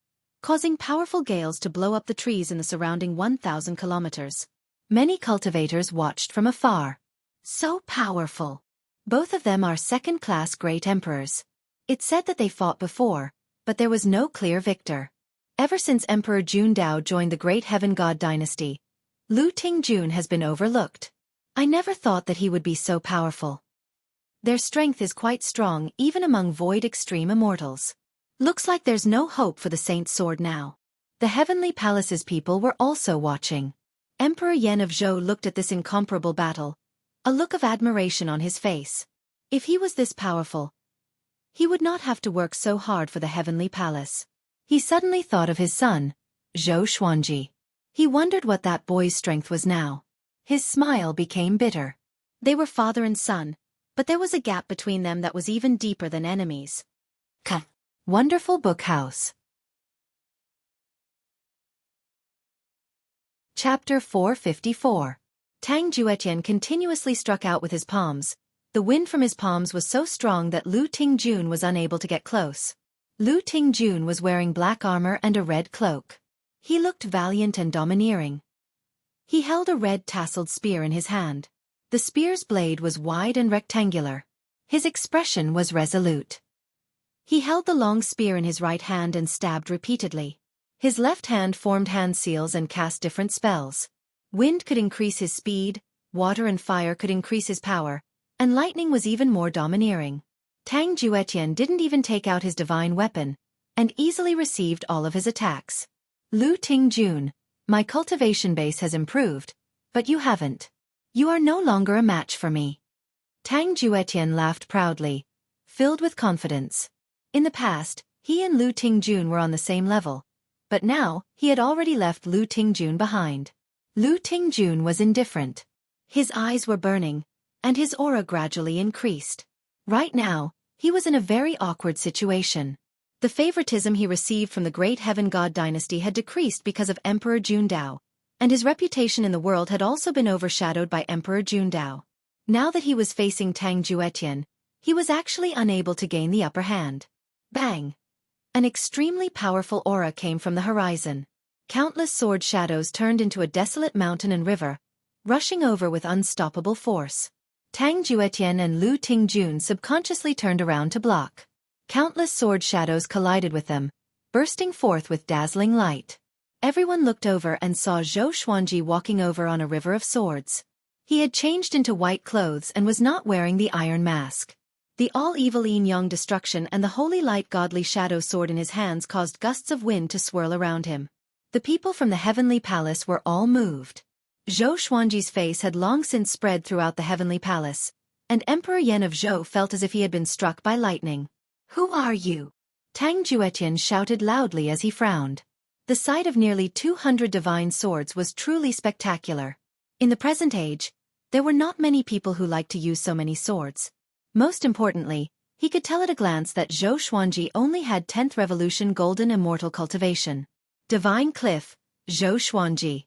causing powerful gales to blow up the trees in the surrounding 1,000 kilometers. Many cultivators watched from afar. So powerful! Both of them are second-class great emperors. It's said that they fought before, but there was no clear victor. Ever since Emperor Jundao joined the great Heaven God dynasty, Lu Tingjun has been overlooked. I never thought that he would be so powerful. Their strength is quite strong even among void extreme immortals. Looks like there's no hope for the Saint's sword now. The Heavenly Palace's people were also watching. Emperor Yan of Zhou looked at this incomparable battle, a look of admiration on his face. If he was this powerful, he would not have to work so hard for the Heavenly Palace. He suddenly thought of his son, Xueqi. He wondered what that boy's strength was now. His smile became bitter. They were father and son, but there was a gap between them that was even deeper than enemies. Wonderful Book House. Chapter 454. Tang Juetian continuously struck out with his palms. The wind from his palms was so strong that Lu Tingjun was unable to get close. Lu Tingjun was wearing black armor and a red cloak. He looked valiant and domineering. He held a red tasseled spear in his hand. The spear's blade was wide and rectangular. His expression was resolute. He held the long spear in his right hand and stabbed repeatedly. His left hand formed hand seals and cast different spells. Wind could increase his speed, water and fire could increase his power, and lightning was even more domineering. Tang Juetian didn't even take out his divine weapon, and easily received all of his attacks. Lu Tingjun, my cultivation base has improved, but you haven't. You are no longer a match for me. Tang Juetian laughed proudly, filled with confidence. In the past, he and Lu Tingjun were on the same level, but now, he had already left Lu Tingjun behind. Lu Tingjun was indifferent. His eyes were burning, and his aura gradually increased. Right now, he was in a very awkward situation. The favoritism he received from the great Heaven God dynasty had decreased because of Emperor Jundao, and his reputation in the world had also been overshadowed by Emperor Jundao. Now that he was facing Tang Juetian, he was actually unable to gain the upper hand. Bang! An extremely powerful aura came from the horizon. Countless sword shadows turned into a desolate mountain and river, rushing over with unstoppable force. Tang Juetian and Lu Tingjun subconsciously turned around to block. Countless sword shadows collided with them, bursting forth with dazzling light. Everyone looked over and saw Zhou Xuanji walking over on a river of swords. He had changed into white clothes and was not wearing the iron mask. The all-evil yin-yang destruction and the holy light godly shadow sword in his hands caused gusts of wind to swirl around him. The people from the heavenly palace were all moved. Zhou Xuanji's face had long since spread throughout the heavenly palace, and Emperor Yan of Zhou felt as if he had been struck by lightning. "Who are you?" Tang Juetian shouted loudly as he frowned. The sight of nearly 200 divine swords was truly spectacular. In the present age, there were not many people who liked to use so many swords. Most importantly, he could tell at a glance that Zhou Xuanji only had 10th Revolution Golden Immortal Cultivation. Divine Cliff, Zhou Xuanji.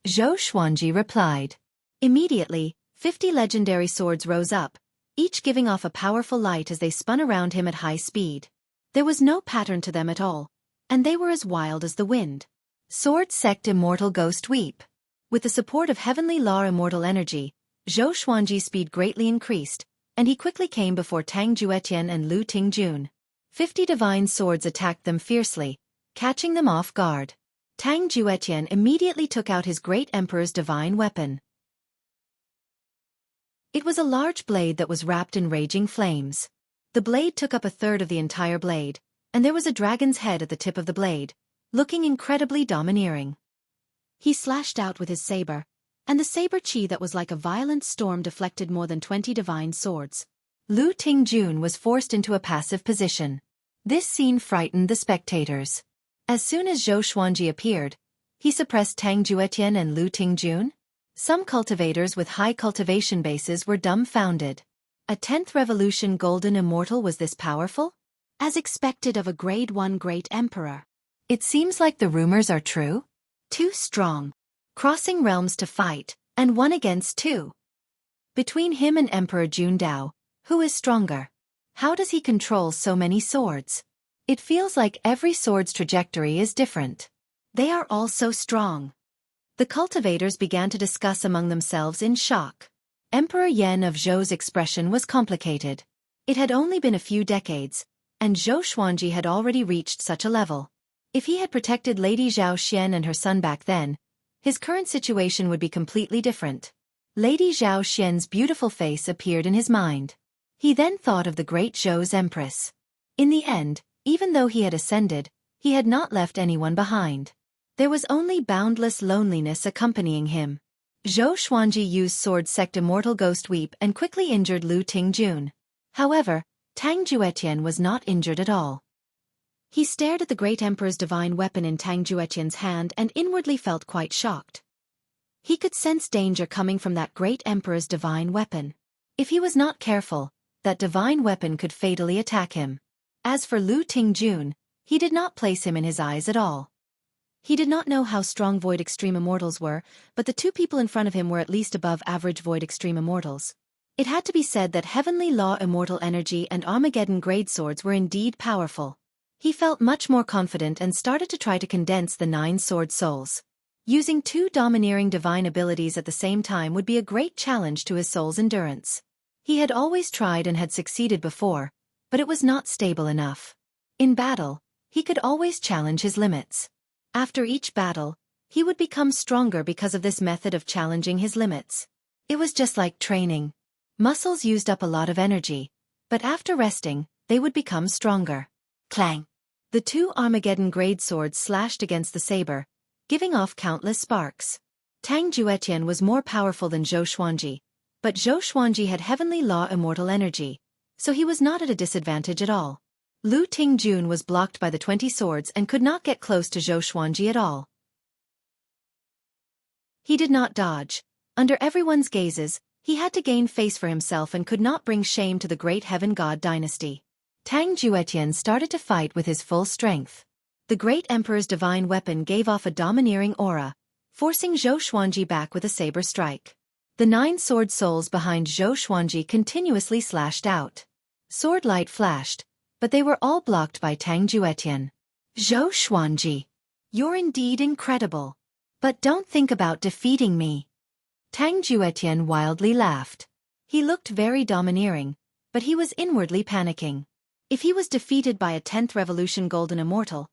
Zhou Xuanji replied. Immediately, 50 legendary swords rose up, each giving off a powerful light as they spun around him at high speed. There was no pattern to them at all, and they were as wild as the wind. Sword Sect Immortal Ghost Weep. With the support of Heavenly Law Immortal Energy, Zhou Xuanji's speed greatly increased, and he quickly came before Tang Juetian and Lu Tingjun. 50 divine swords attacked them fiercely, catching them off guard. Tang Juetian immediately took out his great emperor's divine weapon. It was a large blade that was wrapped in raging flames. The blade took up a third of the entire blade, and there was a dragon's head at the tip of the blade, looking incredibly domineering. He slashed out with his saber, and the saber chi that was like a violent storm deflected more than 20 divine swords. Lu Tingjun was forced into a passive position. This scene frightened the spectators. As soon as Zhou Xuanji appeared, he suppressed Tang Juetian and Lu Tingjun. Some cultivators with high cultivation bases were dumbfounded. A 10th Revolution Golden Immortal was this powerful? As expected of a Grade 1 Great Emperor. It seems like the rumors are true. Too strong. Crossing realms to fight, and 1 against 2. Between him and Emperor Jundao, who is stronger? How does he control so many swords? It feels like every sword's trajectory is different. They are all so strong. The cultivators began to discuss among themselves in shock. Emperor Yan of Zhou's expression was complicated. It had only been a few decades, and Zhou Xuanji had already reached such a level. If he had protected Lady Zhao Xian and her son back then, his current situation would be completely different. Lady Zhao Xian's beautiful face appeared in his mind. He then thought of the great Zhou's empress. In the end, even though he had ascended, he had not left anyone behind. There was only boundless loneliness accompanying him. Zhou Xuanji used Sword Sect Immortal Ghost Weep and quickly injured Lu Tingjun. However, Tang Juetian was not injured at all. He stared at the great emperor's divine weapon in Tang Juetian's hand and inwardly felt quite shocked. He could sense danger coming from that great emperor's divine weapon. If he was not careful, that divine weapon could fatally attack him. As for Lu Tingjun, he did not place him in his eyes at all. He did not know how strong Void Extreme Immortals were, but the two people in front of him were at least above average Void Extreme Immortals. It had to be said that Heavenly Law Immortal Energy and Armageddon Grade Swords were indeed powerful. He felt much more confident and started to try to condense the 9 sword souls. Using 2 domineering divine abilities at the same time would be a great challenge to his soul's endurance. He had always tried and had succeeded before, but it was not stable enough. In battle, he could always challenge his limits. After each battle, he would become stronger because of this method of challenging his limits. It was just like training. Muscles used up a lot of energy, but after resting, they would become stronger. Clang! The 2 Armageddon grade swords slashed against the saber, giving off countless sparks. Tang Juetian was more powerful than Zhou Xuanji, but Zhou Xuanji had Heavenly Law Immortal Energy, so he was not at a disadvantage at all. Lu Tingjun was blocked by the 20 swords and could not get close to Zhou Xuanji at all. He did not dodge. Under everyone's gazes, he had to gain face for himself and could not bring shame to the great Heaven God dynasty. Tang Juetian started to fight with his full strength. The great emperor's divine weapon gave off a domineering aura, forcing Zhou Xuanji back with a saber strike. The 9 sword souls behind Zhou Xuanji continuously slashed out. Sword light flashed, but they were all blocked by Tang Juetian. Zhou Xuanji, you're indeed incredible. But don't think about defeating me. Tang Juetian wildly laughed. He looked very domineering, but he was inwardly panicking. If he was defeated by a 10th Revolution Golden Immortal,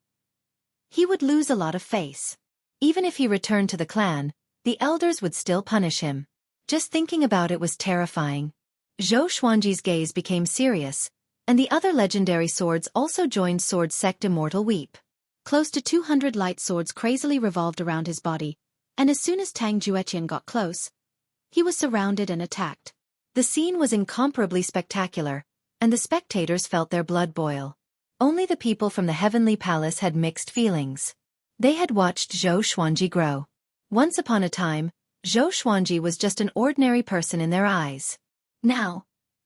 He would lose a lot of face. Even if he returned to the clan, the elders would still punish him. Just thinking about it was terrifying. Zhou Xuanji's gaze became serious, and the other legendary swords also joined Sword Sect Immortal Weep. Close to 200 light swords crazily revolved around his body, and as soon as Tang Juetian got close, he was surrounded and attacked. The scene was incomparably spectacular, and the spectators felt their blood boil. Only the people from the Heavenly Palace had mixed feelings. They had watched Zhou Xuanji grow. Once upon a time, Zhou Xuanji was just an ordinary person in their eyes. Now,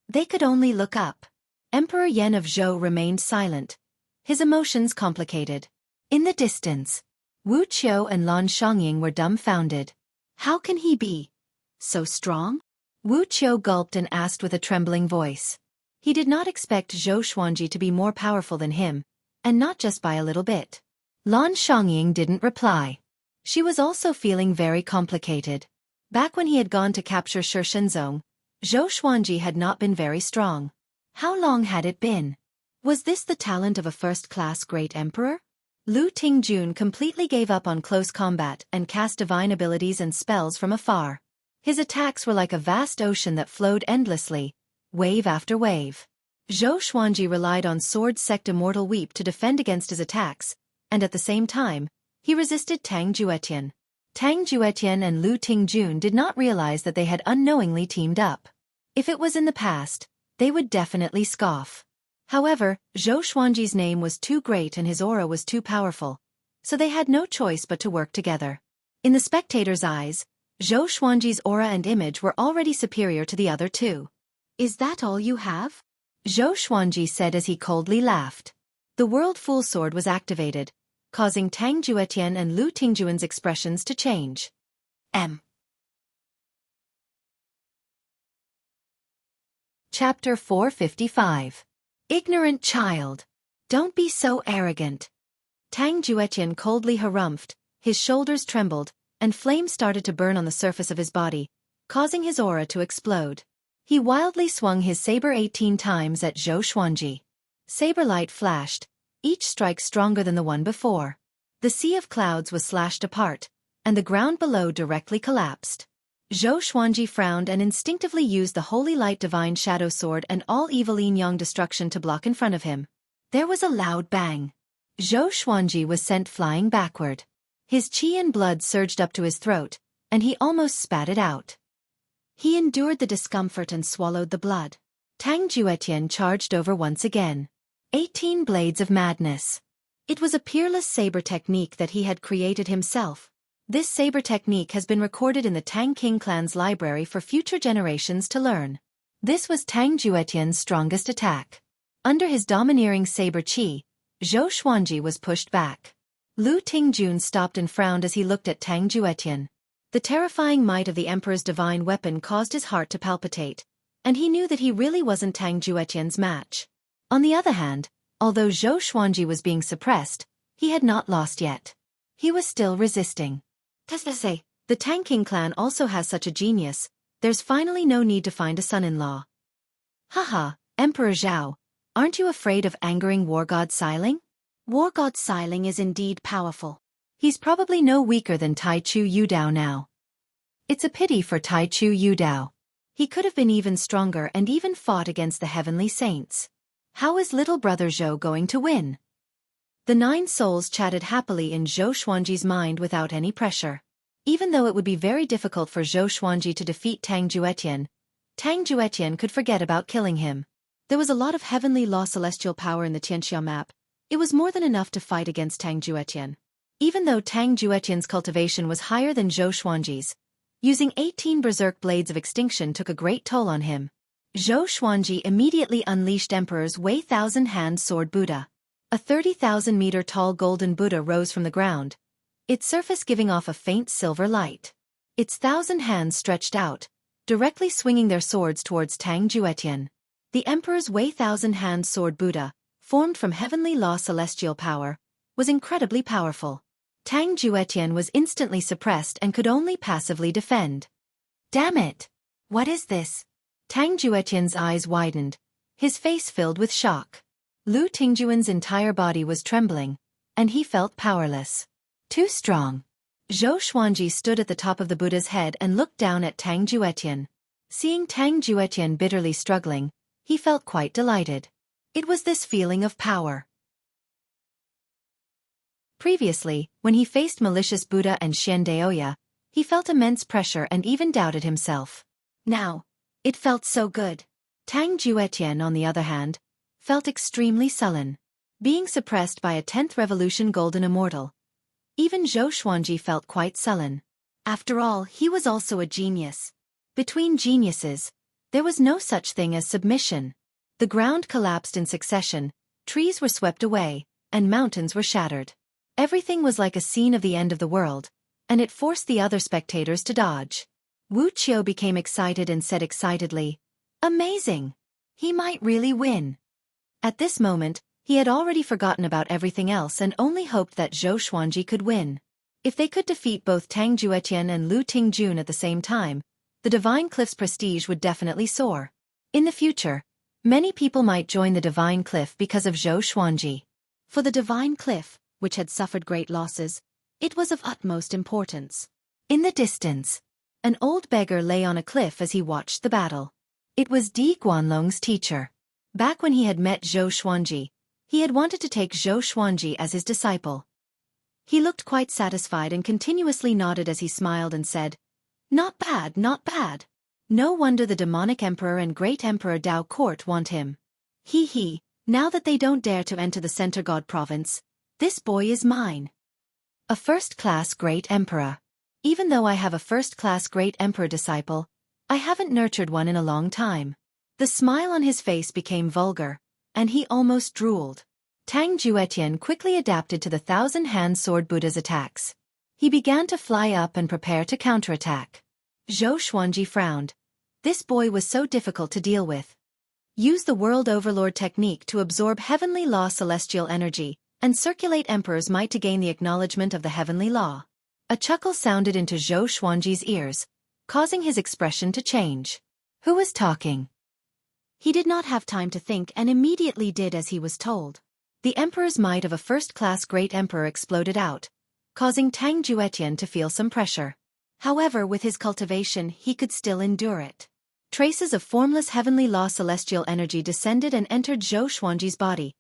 they could only look up. Emperor Yan of Zhou remained silent, his emotions complicated. In the distance, Wu Qiu and Lan Xiangying were dumbfounded. How can he be so strong? Wu Qiu gulped and asked with a trembling voice. He did not expect Zhou Xuanji to be more powerful than him, and not just by a little bit. Lan Xiangying didn't reply. She was also feeling very complicated. Back when he had gone to capture Shenzong, Zhou Xuanji had not been very strong. How long had it been? Was this the talent of a first-class great emperor? Lu Tingjun completely gave up on close combat and cast divine abilities and spells from afar. His attacks were like a vast ocean that flowed endlessly, wave after wave. Zhou Xuanji relied on Sword Sect Immortal Weep to defend against his attacks, and at the same time, he resisted Tang Juetian. Tang Juetian and Lu Tingjun did not realize that they had unknowingly teamed up. If it was in the past, they would definitely scoff. However, Zhou Xuanji's name was too great and his aura was too powerful, so they had no choice but to work together. In the spectators' eyes, Zhou Xuanji's aura and image were already superior to the other two. Is that all you have? Zhou Xuanji said as he coldly laughed. The World Full Sword was activated, causing Tang Juetian and Lu Tingjuan's expressions to change. Chapter 455. Ignorant child. Don't be so arrogant. Tang Juetian coldly harumphed, his shoulders trembled, and flames started to burn on the surface of his body, causing his aura to explode. He wildly swung his saber 18 times at Zhou Xuanji. Saber light flashed, each strike stronger than the one before. The sea of clouds was slashed apart, and the ground below directly collapsed. Zhou Xuanji frowned and instinctively used the Holy Light Divine Shadow Sword and all evil yin-yang destruction to block in front of him. There was a loud bang. Zhou Xuanji was sent flying backward. His qi and blood surged up to his throat, and he almost spat it out. He endured the discomfort and swallowed the blood. Tang Juetian charged over once again. 18 Blades of Madness. It was a peerless saber technique that he had created himself. This saber technique has been recorded in the Tang King clan's library for future generations to learn. This was Tang Juetian's strongest attack. Under his domineering saber qi, Zhou Xuanji was pushed back. Lu Tingjun stopped and frowned as he looked at Tang Juetian. The terrifying might of the emperor's divine weapon caused his heart to palpitate, and he knew that he really wasn't Tang Juetian's match. On the other hand, although Zhou Xuanji was being suppressed, he had not lost yet. He was still resisting. The Tang King clan also has such a genius, there's finally no need to find a son-in-law. Haha, Emperor Zhao, aren't you afraid of angering War God Xiling? War God Xiling is indeed powerful. He's probably no weaker than Tai Chu Yudao now. It's a pity for Tai Chu Yudao. He could have been even stronger and even fought against the heavenly saints. How is little brother Zhou going to win? The 9 souls chatted happily in Zhou Xuanji's mind without any pressure. Even though it would be very difficult for Zhou Xuanji to defeat Tang Juetian could forget about killing him. There was a lot of heavenly law celestial power in the Tianxia map. It was more than enough to fight against Tang Juetian. Even though Tang Juetian's cultivation was higher than Zhou Xuanji's, using 18 berserk blades of extinction took a great toll on him. Zhou Xuanji immediately unleashed Emperor's Wei Thousand-Hand Sword Buddha. A 30,000-meter-tall golden Buddha rose from the ground, its surface giving off a faint silver light. Its 1,000 hands stretched out, directly swinging their swords towards Tang Juetian. The Emperor's Wei Thousand-Hand Sword Buddha, formed from heavenly law celestial power, was incredibly powerful. Tang Juetian was instantly suppressed and could only passively defend. Damn it! What is this? Tang Juetian's eyes widened, his face filled with shock. Lu Tingjuan's entire body was trembling, and he felt powerless. Too strong. Zhou Xuanji stood at the top of the Buddha's head and looked down at Tang Juetian. Seeing Tang Juetian bitterly struggling, he felt quite delighted. It was this feeling of power. Previously, when he faced malicious Buddha and Xian Daoya, he felt immense pressure and even doubted himself. Now, it felt so good. Tang Juetian, on the other hand, felt extremely sullen. Being suppressed by a 10th Revolution Golden Immortal. Even Zhou Xuanji felt quite sullen. After all, he was also a genius. Between geniuses, there was no such thing as submission. The ground collapsed in succession, trees were swept away, and mountains were shattered. Everything was like a scene of the end of the world, and it forced the other spectators to dodge. Wu Qiu became excited and said excitedly, "Amazing! He might really win." At this moment, he had already forgotten about everything else and only hoped that Zhou Xuanji could win. If they could defeat both Tang Juetian and Lu Tingjun at the same time, the Divine Cliff's prestige would definitely soar. In the future, many people might join the Divine Cliff because of Zhou Xuanji. For the Divine Cliff, which had suffered great losses, it was of utmost importance. In the distance, an old beggar lay on a cliff as he watched the battle. It was Di Guanlong's teacher. Back when he had met Zhou Xuanji, he had wanted to take Zhou Xuanji as his disciple. He looked quite satisfied and continuously nodded as he smiled and said, "Not bad, not bad. No wonder the demonic emperor and great emperor Dao Court want him. He, now that they don't dare to enter the Center God province, this boy is mine. A first-class great emperor. Even though I have a first-class great emperor disciple, I haven't nurtured one in a long time." The smile on his face became vulgar, and he almost drooled. Tang Juetian quickly adapted to the 1,000-hand sword Buddha's attacks. He began to fly up and prepare to counterattack. Zhou Xuanji frowned. This boy was so difficult to deal with. Use the World Overlord technique to absorb heavenly law celestial energy, and circulate emperors' might to gain the acknowledgement of the heavenly law. A chuckle sounded into Zhou Xuanji's ears, causing his expression to change. Who was talking? He did not have time to think and immediately did as he was told. The emperor's might of a first-class great emperor exploded out, causing Tang Juetian to feel some pressure. However, with his cultivation, he could still endure it. Traces of formless heavenly law celestial energy descended and entered Zhou Xuanji's body,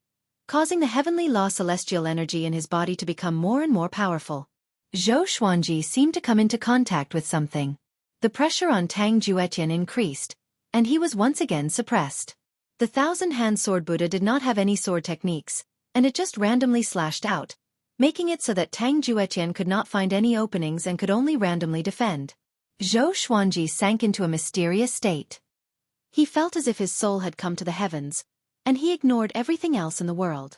causing the heavenly law celestial energy in his body to become more and more powerful. Zhou Xuanji seemed to come into contact with something. The pressure on Tang Juetian increased, and he was once again suppressed. The 1,000-hand sword Buddha did not have any sword techniques, and it just randomly slashed out, making it so that Tang Juetian could not find any openings and could only randomly defend. Zhou Xuanji sank into a mysterious state. He felt as if his soul had come to the heavens, and he ignored everything else in the world.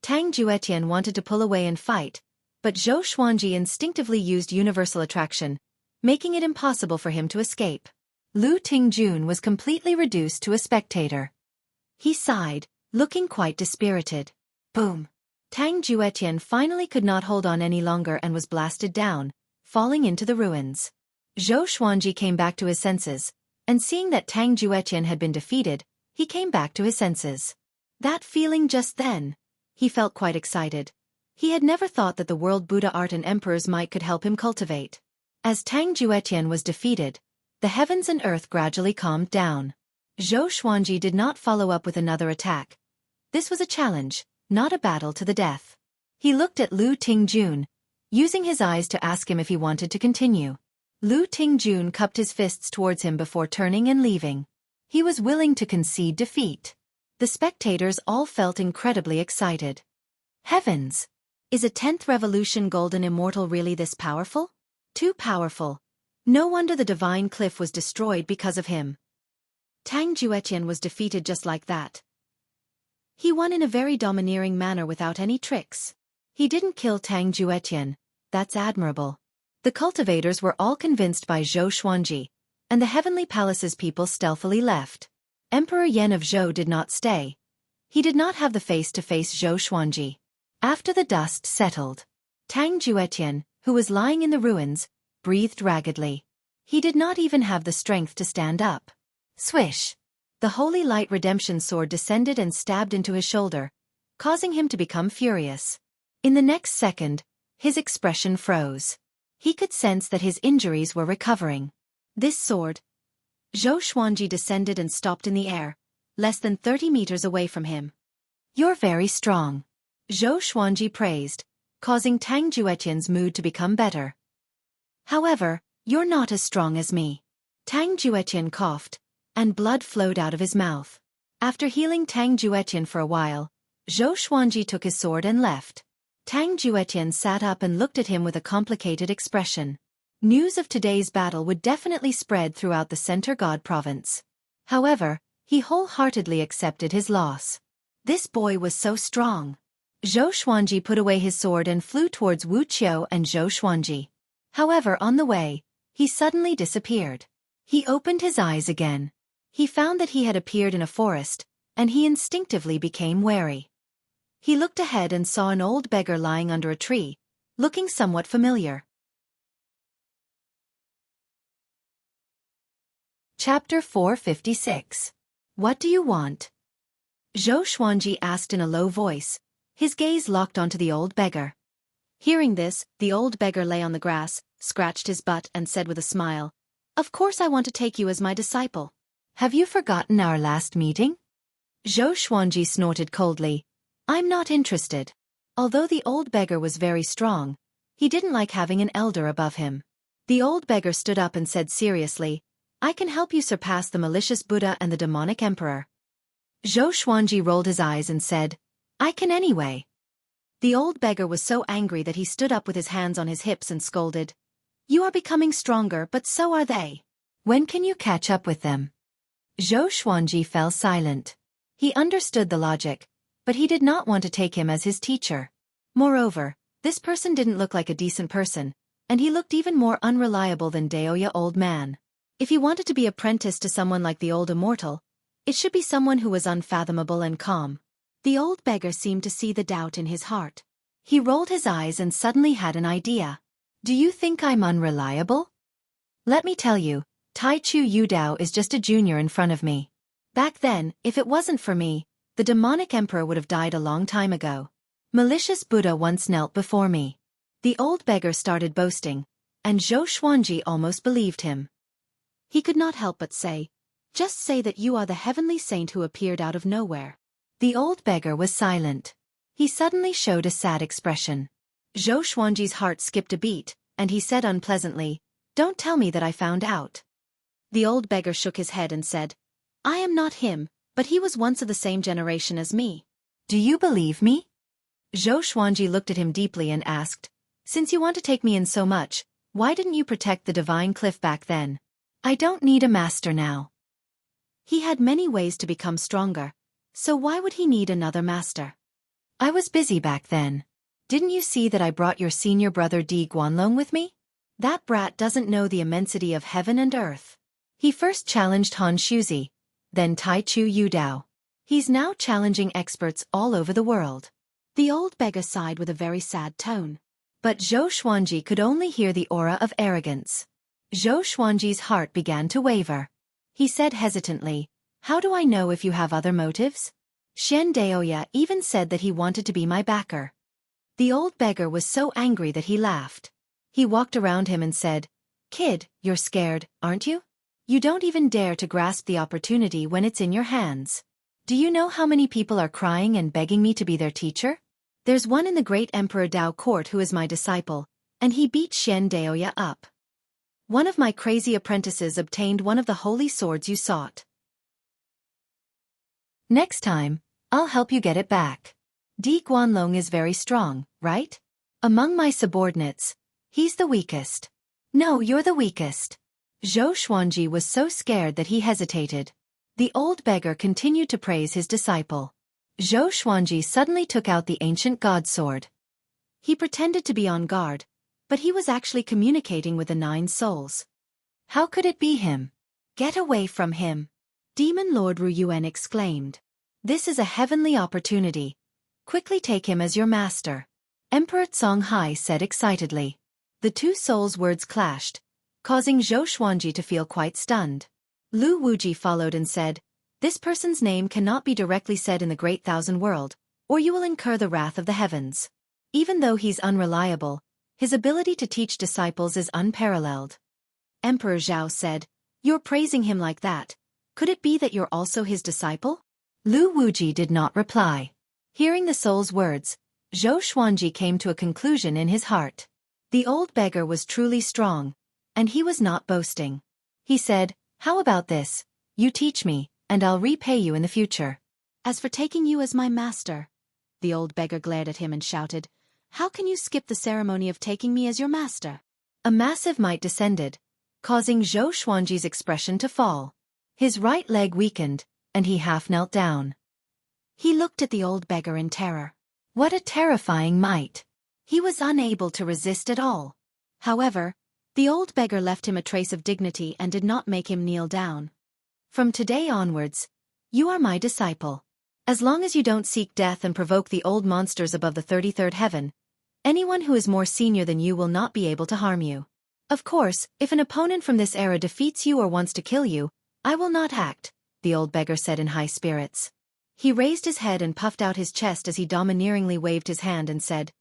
Tang Juetian wanted to pull away and fight, but Zhou Xuanji instinctively used universal attraction, making it impossible for him to escape. Lu Tingjun was completely reduced to a spectator. He sighed, looking quite dispirited. Boom! Tang Juetian finally could not hold on any longer and was blasted down, falling into the ruins. Zhou Xuanji came back to his senses, and seeing that Tang Juetian had been defeated, he came back to his senses. That feeling just then, he felt quite excited. He had never thought that the world Buddha art and emperor's might could help him cultivate. As Tang Juetian was defeated, the heavens and earth gradually calmed down. Zhou Xuanji did not follow up with another attack. This was a challenge, not a battle to the death. He looked at Lu Tingjun, using his eyes to ask him if he wanted to continue. Lu Tingjun cupped his fists towards him before turning and leaving. He was willing to concede defeat. The spectators all felt incredibly excited. Heavens! Is a 10th Revolution Golden Immortal really this powerful? Too powerful. No wonder the Divine Cliff was destroyed because of him. Tang Juetian was defeated just like that. He won in a very domineering manner without any tricks. He didn't kill Tang Juetian. That's admirable. The cultivators were all convinced by Zhou Xuanji, and the Heavenly Palace's people stealthily left. Emperor Yan of Zhou did not stay. He did not have the face to face Zhou Xuanji. After the dust settled, Tang Juetian, who was lying in the ruins, breathed raggedly. He did not even have the strength to stand up. Swish! The Holy Light Redemption sword descended and stabbed into his shoulder, causing him to become furious. In the next second, his expression froze. He could sense that his injuries were recovering. This sword. Xueqi descended and stopped in the air, less than 30 meters away from him. You're very strong. Xueqi praised, causing Tang Juetian's mood to become better. However, you're not as strong as me. Tang Juetian coughed, and blood flowed out of his mouth. After healing Tang Juetian for a while, Xueqi took his sword and left. Tang Juetian sat up and looked at him with a complicated expression. News of today's battle would definitely spread throughout the Center God province. However, he wholeheartedly accepted his loss. This boy was so strong. Xueqi put away his sword and flew towards Wu Qiu and Xueqi. However, on the way, he suddenly disappeared. He opened his eyes again. He found that he had appeared in a forest, and he instinctively became wary. He looked ahead and saw an old beggar lying under a tree, looking somewhat familiar. Chapter 456. What do you want? Xueqi asked in a low voice, his gaze locked onto the old beggar. Hearing this, the old beggar lay on the grass, scratched his butt and said with a smile, "Of course I want to take you as my disciple. Have you forgotten our last meeting?" Xueqi snorted coldly, "I'm not interested." Although the old beggar was very strong, he didn't like having an elder above him. The old beggar stood up and said seriously, "I can help you surpass the malicious Buddha and the demonic emperor." Xueqi rolled his eyes and said, "I can anyway." The old beggar was so angry that he stood up with his hands on his hips and scolded, "You are becoming stronger, but so are they. When can you catch up with them?" Xueqi fell silent. He understood the logic, but he did not want to take him as his teacher. Moreover, this person didn't look like a decent person, and he looked even more unreliable than Daoya old man. If he wanted to be apprenticed to someone like the old immortal, it should be someone who was unfathomable and calm. The old beggar seemed to see the doubt in his heart. He rolled his eyes and suddenly had an idea. "Do you think I'm unreliable? Let me tell you, Tai Chu Yudao is just a junior in front of me. Back then, if it wasn't for me, the demonic emperor would have died a long time ago. Malicious Buddha once knelt before me." The old beggar started boasting, and Xueqi almost believed him. He could not help but say, "Just say that you are the heavenly saint who appeared out of nowhere." The old beggar was silent. He suddenly showed a sad expression. Xueqi's heart skipped a beat, and he said unpleasantly, "Don't tell me that I found out." The old beggar shook his head and said, "I am not him, but he was once of the same generation as me. Do you believe me?" Xueqi looked at him deeply and asked, "Since you want to take me in so much, why didn't you protect the divine cliff back then? I don't need a master now." He had many ways to become stronger, so why would he need another master? "I was busy back then. Didn't you see that I brought your senior brother Di Guanlong with me? That brat doesn't know the immensity of heaven and earth. He first challenged Han Shuzi, then Tai Chu Yudao. He's now challenging experts all over the world." The old beggar sighed with a very sad tone. But Xueqi could only hear the aura of arrogance. Xueqi's heart began to waver. He said hesitantly, "How do I know if you have other motives? Shen Daoya even said that he wanted to be my backer." The old beggar was so angry that he laughed. He walked around him and said, "Kid, you're scared, aren't you? You don't even dare to grasp the opportunity when it's in your hands. Do you know how many people are crying and begging me to be their teacher? There's one in the great Emperor Dao court who is my disciple, and he beat Shen Daoya up. One of my crazy apprentices obtained one of the holy swords you sought. Next time, I'll help you get it back. Di Guanlong is very strong, right? Among my subordinates, he's the weakest." "No, you're the weakest." Xueqi was so scared that he hesitated. The old beggar continued to praise his disciple. Xueqi suddenly took out the ancient god sword. He pretended to be on guard, but he was actually communicating with the 9 souls. How could it be him? "Get away from him!" Demon Lord Ruyuan exclaimed. "This is a heavenly opportunity. Quickly take him as your master." Emperor Songhai said excitedly. The 2 souls' words clashed, causing Xueqi to feel quite stunned. Lu Wuji followed and said, "This person's name cannot be directly said in the Great Thousand World, or you will incur the wrath of the heavens. Even though he's unreliable, his ability to teach disciples is unparalleled. Emperor Zhao said, "You're praising him like that. Could it be that you're also his disciple?" Lu Wuji did not reply. Hearing the soul's words, Zhou Xuanji came to a conclusion in his heart. The old beggar was truly strong, and he was not boasting. He said, "How about this? You teach me, and I'll repay you in the future." "As for taking you as my master," the old beggar glared at him and shouted, "how can you skip the ceremony of taking me as your master?" A massive might descended, causing Zhou Xuanji's expression to fall. His right leg weakened, and he half knelt down. He looked at the old beggar in terror. What a terrifying might! He was unable to resist at all. However, the old beggar left him a trace of dignity and did not make him kneel down. "From today onwards, you are my disciple. As long as you don't seek death and provoke the old monsters above the 33rd heaven, anyone who is more senior than you will not be able to harm you. Of course, if an opponent from this era defeats you or wants to kill you, I will not act," the old beggar said in high spirits. He raised his head and puffed out his chest as he domineeringly waved his hand and said,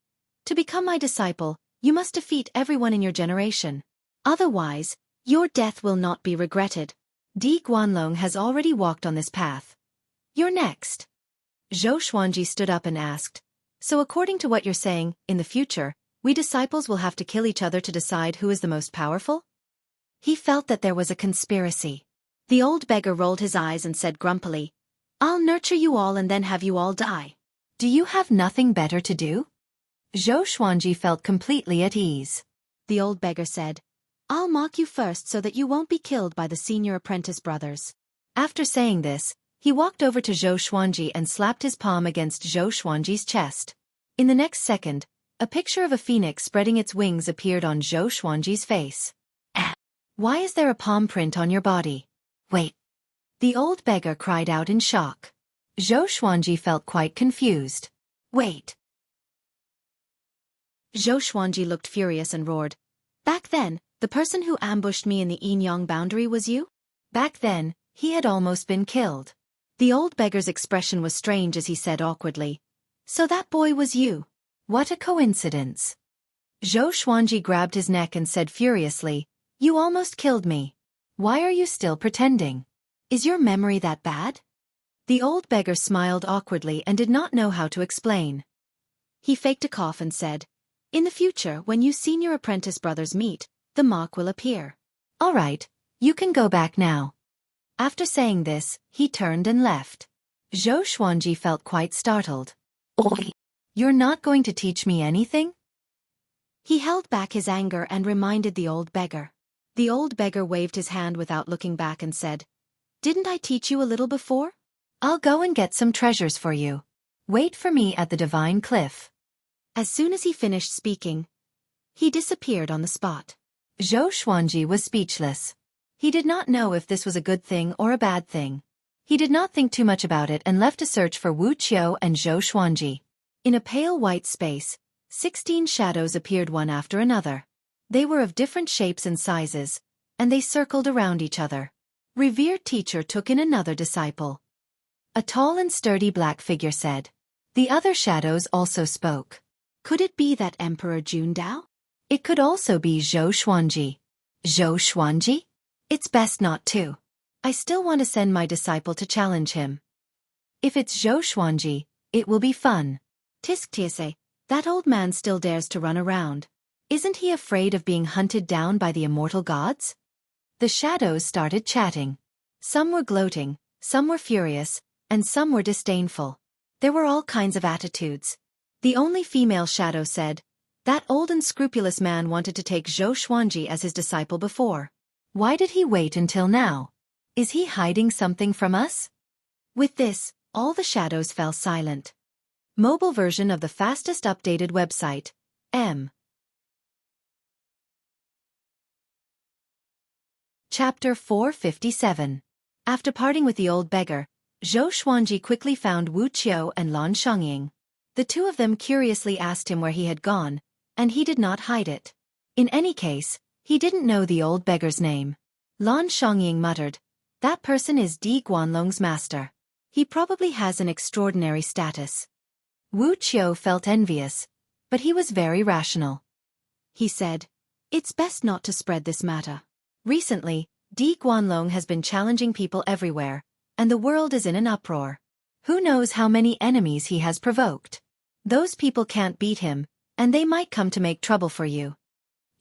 "To become my disciple, you must defeat everyone in your generation. Otherwise, your death will not be regretted. Di Guanlong has already walked on this path. You're next." Zhou Xuanji stood up and asked, "So according to what you're saying, in the future, we disciples will have to kill each other to decide who is the most powerful?" He felt that there was a conspiracy. The old beggar rolled his eyes and said grumpily, "I'll nurture you all and then have you all die. Do you have nothing better to do?" Zhou Xuanji felt completely at ease. The old beggar said, "I'll mock you first so that you won't be killed by the senior apprentice brothers." After saying this, he walked over to Zhou Xuanji and slapped his palm against Zhou Xuanji's chest. In the next second, a picture of a phoenix spreading its wings appeared on Zhou Xuanji's face. "Why is there a palm print on your body?" "Wait." The old beggar cried out in shock. Zhou Xuanji felt quite confused. "Wait." Zhou Xuanji looked furious and roared, "Back then, the person who ambushed me in the yin-yang boundary was you?" Back then, he had almost been killed. The old beggar's expression was strange as he said awkwardly, "So that boy was you? What a coincidence." Zhou Xuanji grabbed his neck and said furiously, "You almost killed me. Why are you still pretending? Is your memory that bad?" The old beggar smiled awkwardly and did not know how to explain. He faked a cough and said, "In the future, when you senior apprentice brothers meet, the mock will appear." "All right, you can go back now." After saying this, he turned and left. Zhou Xuanji felt quite startled. "Oi! You're not going to teach me anything?" He held back his anger and reminded the old beggar. The old beggar waved his hand without looking back and said, "Didn't I teach you a little before? I'll go and get some treasures for you. Wait for me at the Divine Cliff." As soon as he finished speaking, he disappeared on the spot. Zhou Xuanji was speechless. He did not know if this was a good thing or a bad thing. He did not think too much about it and left to search for Wu Qiu and Zhou Xuanji. In a pale white space, 16 shadows appeared one after another. They were of different shapes and sizes, and they circled around each other. Revered teacher took in another disciple. A tall and sturdy black figure said. The other shadows also spoke. Could it be that Emperor Jundao? It could also be Zhou Xuanji. Zhou Xuanji? It's best not to. I still want to send my disciple to challenge him. If it's Zhou Xuanji, it will be fun. Tisk Tiese, that old man still dares to run around. Isn't he afraid of being hunted down by the immortal gods? The shadows started chatting. Some were gloating, some were furious, and some were disdainful. There were all kinds of attitudes. The only female shadow said, that old and scrupulous man wanted to take Zhou Xuanji as his disciple before. Why did he wait until now? Is he hiding something from us? With this, all the shadows fell silent. Mobile version of the fastest updated website, M. Chapter 457. After parting with the old beggar, Zhou Xuanji quickly found Wu Qiu and Lan Shongying. The two of them curiously asked him where he had gone, and he did not hide it. In any case, he didn't know the old beggar's name. Lan Shongying muttered, that person is Di Guanlong's master. He probably has an extraordinary status. Wu Qiu felt envious, but he was very rational. He said, "It's best not to spread this matter. Recently, Di Guanlong has been challenging people everywhere, and the world is in an uproar. Who knows how many enemies he has provoked? Those people can't beat him, and they might come to make trouble for you."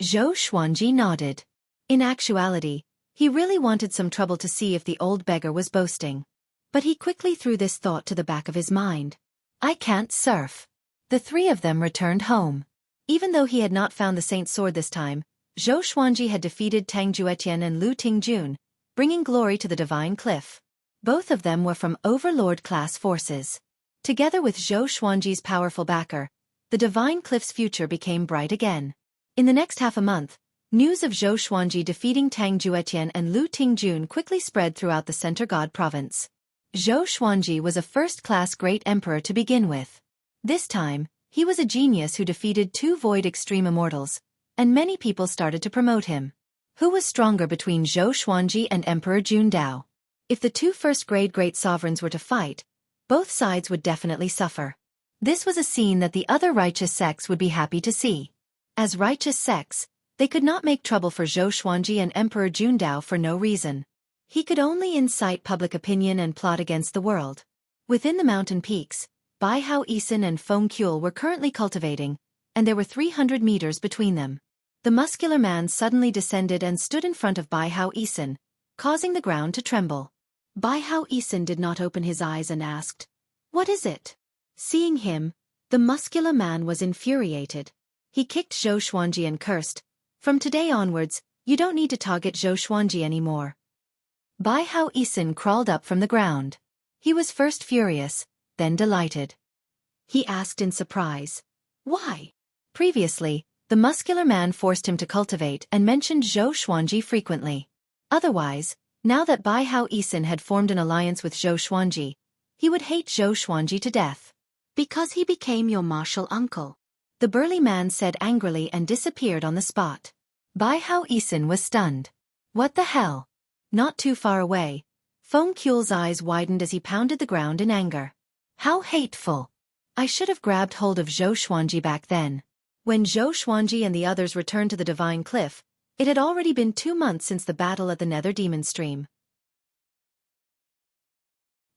Zhou Xuanji nodded. In actuality, he really wanted some trouble to see if the old beggar was boasting. But he quickly threw this thought to the back of his mind. "I can't surf." The three of them returned home. Even though he had not found the saint's sword this time, Zhou Xuanji had defeated Tang Juetian and Lu Tingjun, bringing glory to the Divine Cliff. Both of them were from Overlord-class forces. Together with Zhou Xuanji's powerful backer, the Divine Cliff's future became bright again. In the next half a month, news of Zhou Xuanji defeating Tang Juetian and Lu Tingjun quickly spread throughout the Center God province. Zhou Xuanji was a first-class great emperor to begin with. This time, he was a genius who defeated 2 Void Extreme Immortals, and many people started to promote him. Who was stronger between Zhou Xuanji and Emperor Jundao? If the 2 first-grade great sovereigns were to fight, both sides would definitely suffer. This was a scene that the other righteous sects would be happy to see. As righteous sects, they could not make trouble for Zhou Xuanji and Emperor Jundao for no reason. He could only incite public opinion and plot against the world. Within the mountain peaks, Baihao Isin and Feng Kuel were currently cultivating, and there were 300 meters between them. The muscular man suddenly descended and stood in front of Baihao Isin, causing the ground to tremble. Baihao Isin did not open his eyes and asked, "What is it?" Seeing him, the muscular man was infuriated. He kicked Zhou Xuanji and cursed, "From today onwards, you don't need to target Zhou Xuanji anymore." Baihao Isin crawled up from the ground. He was first furious, then delighted. He asked in surprise, "Why?" Previously, the muscular man forced him to cultivate and mentioned Zhou Xuanji frequently. Otherwise, now that Baihao Isin had formed an alliance with Zhou Xuanji, he would hate Zhou Xuanji to death. "Because he became your martial uncle," the burly man said angrily and disappeared on the spot. Baihao Isin was stunned. What the hell? Not too far away, Feng Kuel's eyes widened as he pounded the ground in anger. How hateful! I should have grabbed hold of Zhou Xuanji back then. When Zhou Xuanji and the others returned to the Divine Cliff, it had already been 2 months since the battle at the Nether Demon Stream.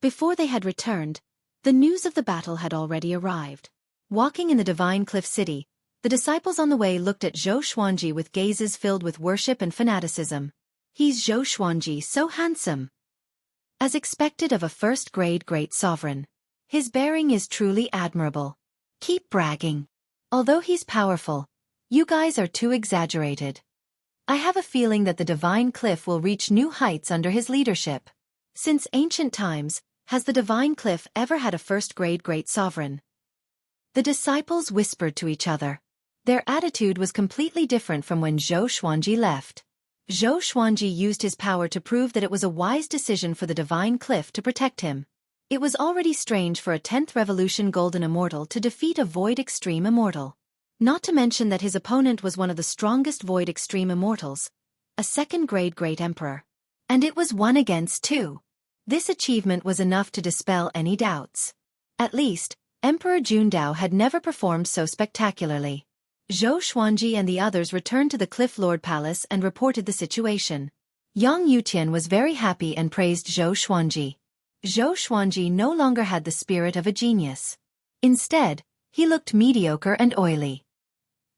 Before they had returned, the news of the battle had already arrived. Walking in the Divine Cliff City, the disciples on the way looked at Zhou Xuanji with gazes filled with worship and fanaticism. He's Zhou Xuanji, so handsome. As expected of a first-grade great sovereign. His bearing is truly admirable. Keep bragging. Although he's powerful, you guys are too exaggerated. I have a feeling that the Divine Cliff will reach new heights under his leadership. Since ancient times, has the Divine Cliff ever had a first-grade great sovereign? The disciples whispered to each other. Their attitude was completely different from when Zhou Xuanji left. Zhou Xuanji used his power to prove that it was a wise decision for the Divine Cliff to protect him. It was already strange for a 10th Revolution Golden Immortal to defeat a Void Extreme Immortal. Not to mention that his opponent was one of the strongest Void Extreme Immortals, a second-grade Great Emperor. And it was 1 against 2. This achievement was enough to dispel any doubts. At least, Emperor Jundao had never performed so spectacularly. Zhou Xuanji and the others returned to the Cliff Lord Palace and reported the situation. Yang Yutian was very happy and praised Zhou Xuanji. Zhou Xuanji no longer had the spirit of a genius. Instead, he looked mediocre and oily.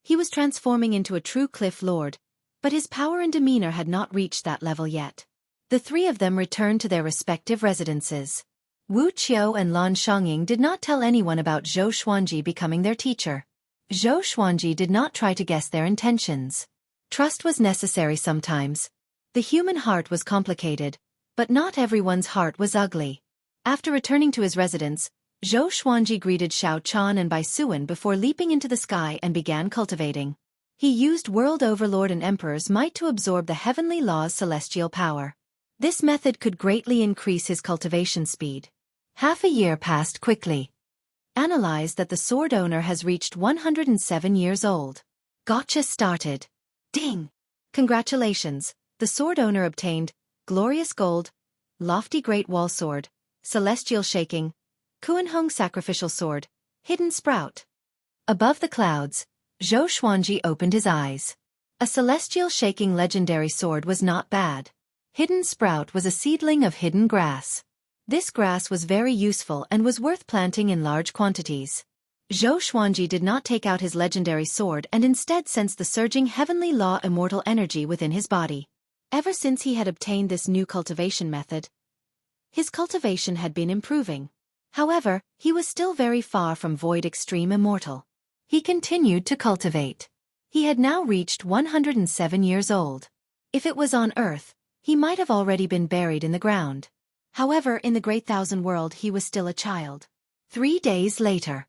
He was transforming into a true Cliff Lord, but his power and demeanor had not reached that level yet. The 3 of them returned to their respective residences. Wu Qiu and Lan Xiangying did not tell anyone about Zhou Xuanji becoming their teacher. Zhou Xuanji did not try to guess their intentions. Trust was necessary sometimes. The human heart was complicated, but not everyone's heart was ugly. After returning to his residence, Zhou Xuanji greeted Xiao Chan and Bai Suan before leaping into the sky and began cultivating. He used World Overlord and Emperor's might to absorb the heavenly law's celestial power. This method could greatly increase his cultivation speed. Half a year passed quickly. Analyze that the sword owner has reached 107 years old. Gotcha started. Ding! Congratulations, the sword owner obtained Glorious Gold, Lofty Great Wall Sword, Celestial Shaking, Kuanhong Sacrificial Sword, Hidden Sprout. Above the clouds, Xueqi opened his eyes. A celestial shaking legendary sword was not bad. Hidden Sprout was a seedling of hidden grass. This grass was very useful and was worth planting in large quantities. Xueqi did not take out his legendary sword and instead sensed the surging heavenly law immortal energy within his body. Ever since he had obtained this new cultivation method, his cultivation had been improving. However, he was still very far from Void Extreme Immortal. He continued to cultivate. He had now reached 107 years old. If it was on Earth, he might have already been buried in the ground. However, in the Great Thousand World he was still a child. 3 days later,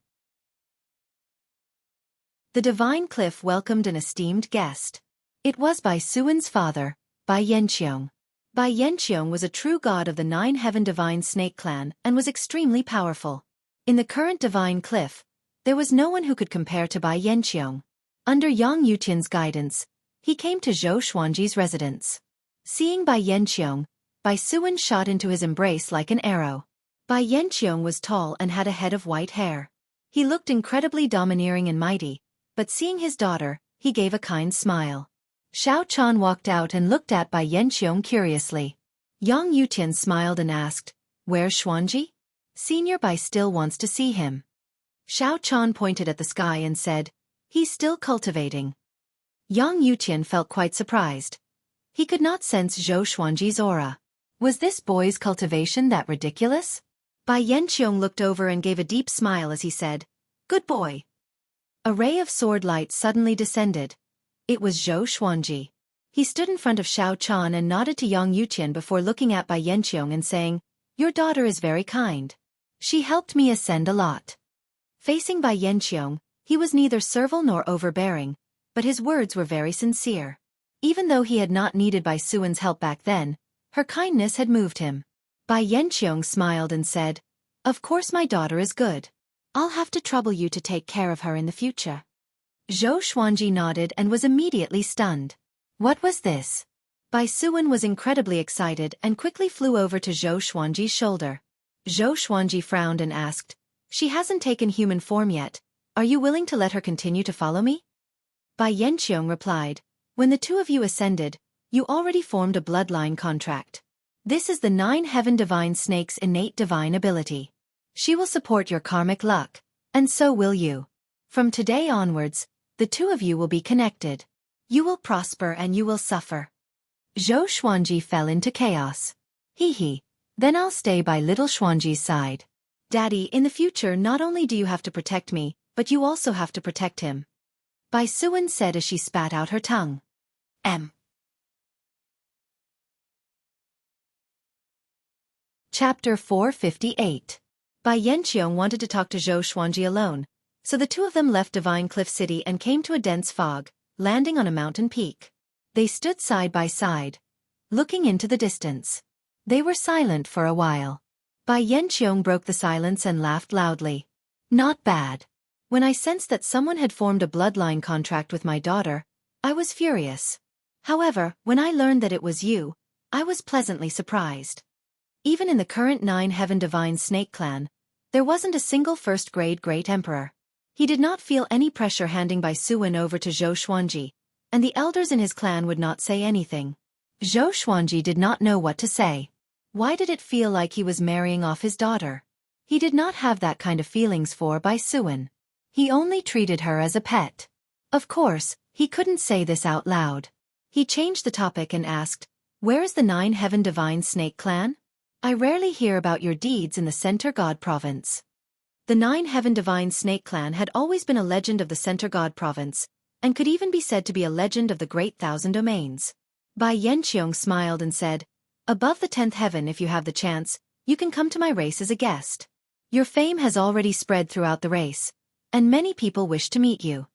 the Divine Cliff welcomed an esteemed guest. It was Bai Suwen's father, Bai Yanqiong. Bai Yanqiong was a true god of the 9 Heaven Divine Snake Clan and was extremely powerful. In the current Divine Cliff, there was no one who could compare to Bai Yanqiong. Under Yang Yutian's guidance, he came to Xueqi's residence. Seeing Bai Yanqiong, Bai Suwen shot into his embrace like an arrow. Bai Yanqiong was tall and had a head of white hair. He looked incredibly domineering and mighty, but seeing his daughter, he gave a kind smile. Xiao Chan walked out and looked at Bai Yanqiong curiously. Yang Yutian smiled and asked, "Where's Xuanji? Senior Bai still wants to see him." Xiao Chan pointed at the sky and said, "He's still cultivating." Yang Yutian felt quite surprised. He could not sense Zhou Xuanji's aura. Was this boy's cultivation that ridiculous? Bai Yanqiong looked over and gave a deep smile as he said, "Good boy." A ray of sword light suddenly descended. It was Zhou Xuanji. He stood in front of Xiao Chan and nodded to Yang Yutian before looking at Bai Yanqiong and saying, "Your daughter is very kind. She helped me ascend a lot." Facing Bai Yanqiong, he was neither servile nor overbearing, but his words were very sincere. Even though he had not needed Bai Suwen's help back then, her kindness had moved him. Bai Yanqiong smiled and said, "Of course my daughter is good. I'll have to trouble you to take care of her in the future." Zhou Xuanji nodded and was immediately stunned. What was this? Bai Suwen was incredibly excited and quickly flew over to Zhou Xuanji's shoulder. Zhou Xuanji frowned and asked, "She hasn't taken human form yet. Are you willing to let her continue to follow me?" Bai Yanqiong replied, "When the two of you ascended, you already formed a bloodline contract. This is the 9 Heaven Divine Snake's innate divine ability. She will support your karmic luck, and so will you. From today onwards, the two of you will be connected. You will prosper and you will suffer." Zhou Xuanji fell into chaos. Hee, then I'll stay by little Xuanji's side. Daddy, in the future not only do you have to protect me, but you also have to protect him. Bai Suwen said as she spat out her tongue. Chapter 458. Bai Yanqiong wanted to talk to Zhou Xuanji alone, so the two of them left Divine Cliff City and came to a dense fog, landing on a mountain peak. They stood side by side, looking into the distance. They were silent for a while. Bai Yanqiong broke the silence and laughed loudly. "Not bad. When I sensed that someone had formed a bloodline contract with my daughter, I was furious. However, when I learned that it was you, I was pleasantly surprised. Even in the current 9 Heaven Divine Snake Clan, there wasn't a single first-grade Great Emperor. He did not feel any pressure handing Bai Suwen over to Zhou Xuanji, and the elders in his clan would not say anything. Zhou Xuanji did not know what to say. Why did it feel like he was marrying off his daughter? He did not have that kind of feelings for Bai Suwen. He only treated her as a pet. Of course, he couldn't say this out loud. He changed the topic and asked, "Where is the 9 Heaven Divine Snake Clan? I rarely hear about your deeds in the Center God Province." The 9 Heaven Divine Snake Clan had always been a legend of the Center God Province, and could even be said to be a legend of the Great Thousand Domains. Bai Yanqiong smiled and said, "Above the 10th heaven, if you have the chance, you can come to my race as a guest. Your fame has already spread throughout the race, and many people wish to meet you."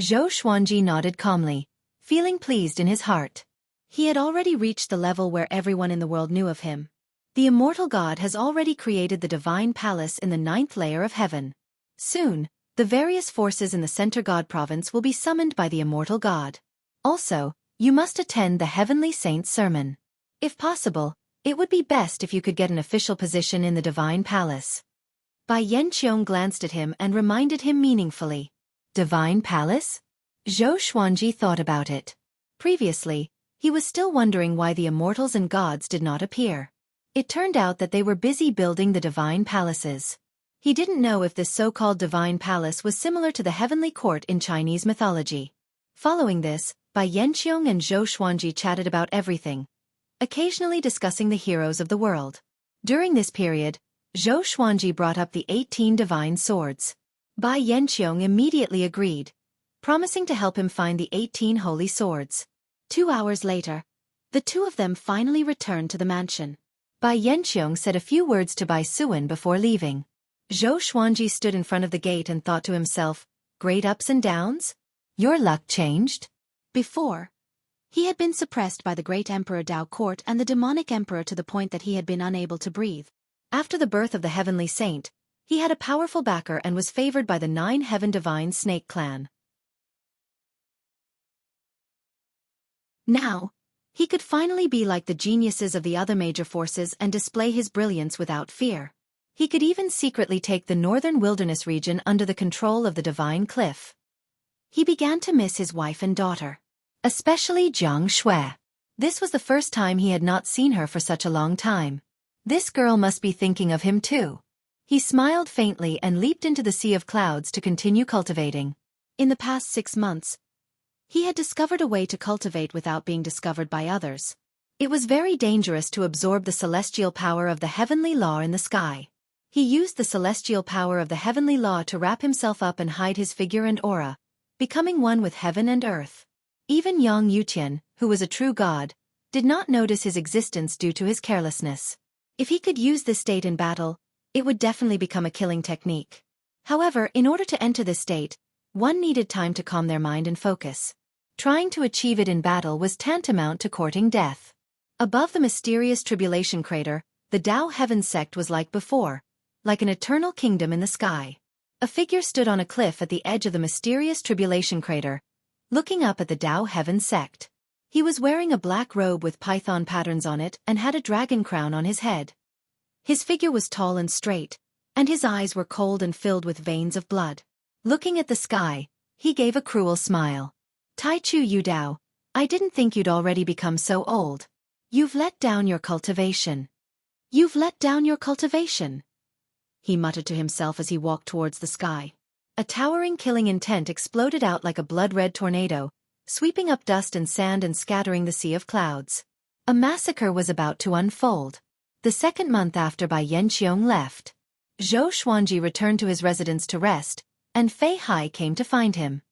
Zhou Xuanji nodded calmly, feeling pleased in his heart. He had already reached the level where everyone in the world knew of him. The immortal god has already created the divine palace in the 9th layer of heaven. Soon, the various forces in the Center God Province will be summoned by the immortal god. Also, you must attend the Heavenly Saint's sermon. If possible, it would be best if you could get an official position in the divine palace. Bai Yanqiong glanced at him and reminded him meaningfully. Divine Palace? Zhou Xuanji thought about it. Previously, he was still wondering why the immortals and gods did not appear. It turned out that they were busy building the divine palaces. He didn't know if this so-called divine palace was similar to the heavenly court in Chinese mythology. Following this, Bai Yanqiong and Zhou Xuanji chatted about everything, occasionally discussing the heroes of the world. During this period, Zhou Xuanji brought up the 18 divine swords. Bai Yanqiong immediately agreed, promising to help him find the 18 holy swords. 2 hours later, the two of them finally returned to the mansion. Bai Yanqiong said a few words to Bai Suan before leaving. Zhou Xuanji stood in front of the gate and thought to himself, great ups and downs? Your luck changed? Before, he had been suppressed by the great Emperor Dao Court and the demonic emperor to the point that he had been unable to breathe. After the birth of the heavenly saint, he had a powerful backer and was favored by the 9 heaven divine snake clan. Now, he could finally be like the geniuses of the other major forces and display his brilliance without fear. He could even secretly take the northern wilderness region under the control of the divine cliff. He began to miss his wife and daughter, especially Jiang Shui. This was the first time he had not seen her for such a long time. This girl must be thinking of him too. He smiled faintly and leaped into the sea of clouds to continue cultivating. In the past 6 months, he had discovered a way to cultivate without being discovered by others. It was very dangerous to absorb the celestial power of the heavenly law in the sky. He used the celestial power of the heavenly law to wrap himself up and hide his figure and aura, becoming one with heaven and earth. Even Yang Yutian, who was a true god, did not notice his existence due to his carelessness. If he could use this state in battle, it would definitely become a killing technique. However, in order to enter this state, one needed time to calm their mind and focus. Trying to achieve it in battle was tantamount to courting death. Above the mysterious tribulation crater, the Tao Heaven sect was like before, like an eternal kingdom in the sky. A figure stood on a cliff at the edge of the mysterious tribulation crater, looking up at the Tao Heaven sect. He was wearing a black robe with python patterns on it and had a dragon crown on his head. His figure was tall and straight, and his eyes were cold and filled with veins of blood. Looking at the sky, he gave a cruel smile. Tai Chu Yudao, I didn't think you'd already become so old. You've let down your cultivation. You've let down your cultivation, he muttered to himself as he walked towards the sky. A towering killing intent exploded out like a blood-red tornado, sweeping up dust and sand and scattering the sea of clouds. A massacre was about to unfold. The second month after Bai Yanqiong left, Zhou Xuanji returned to his residence to rest, and Fei Hai came to find him.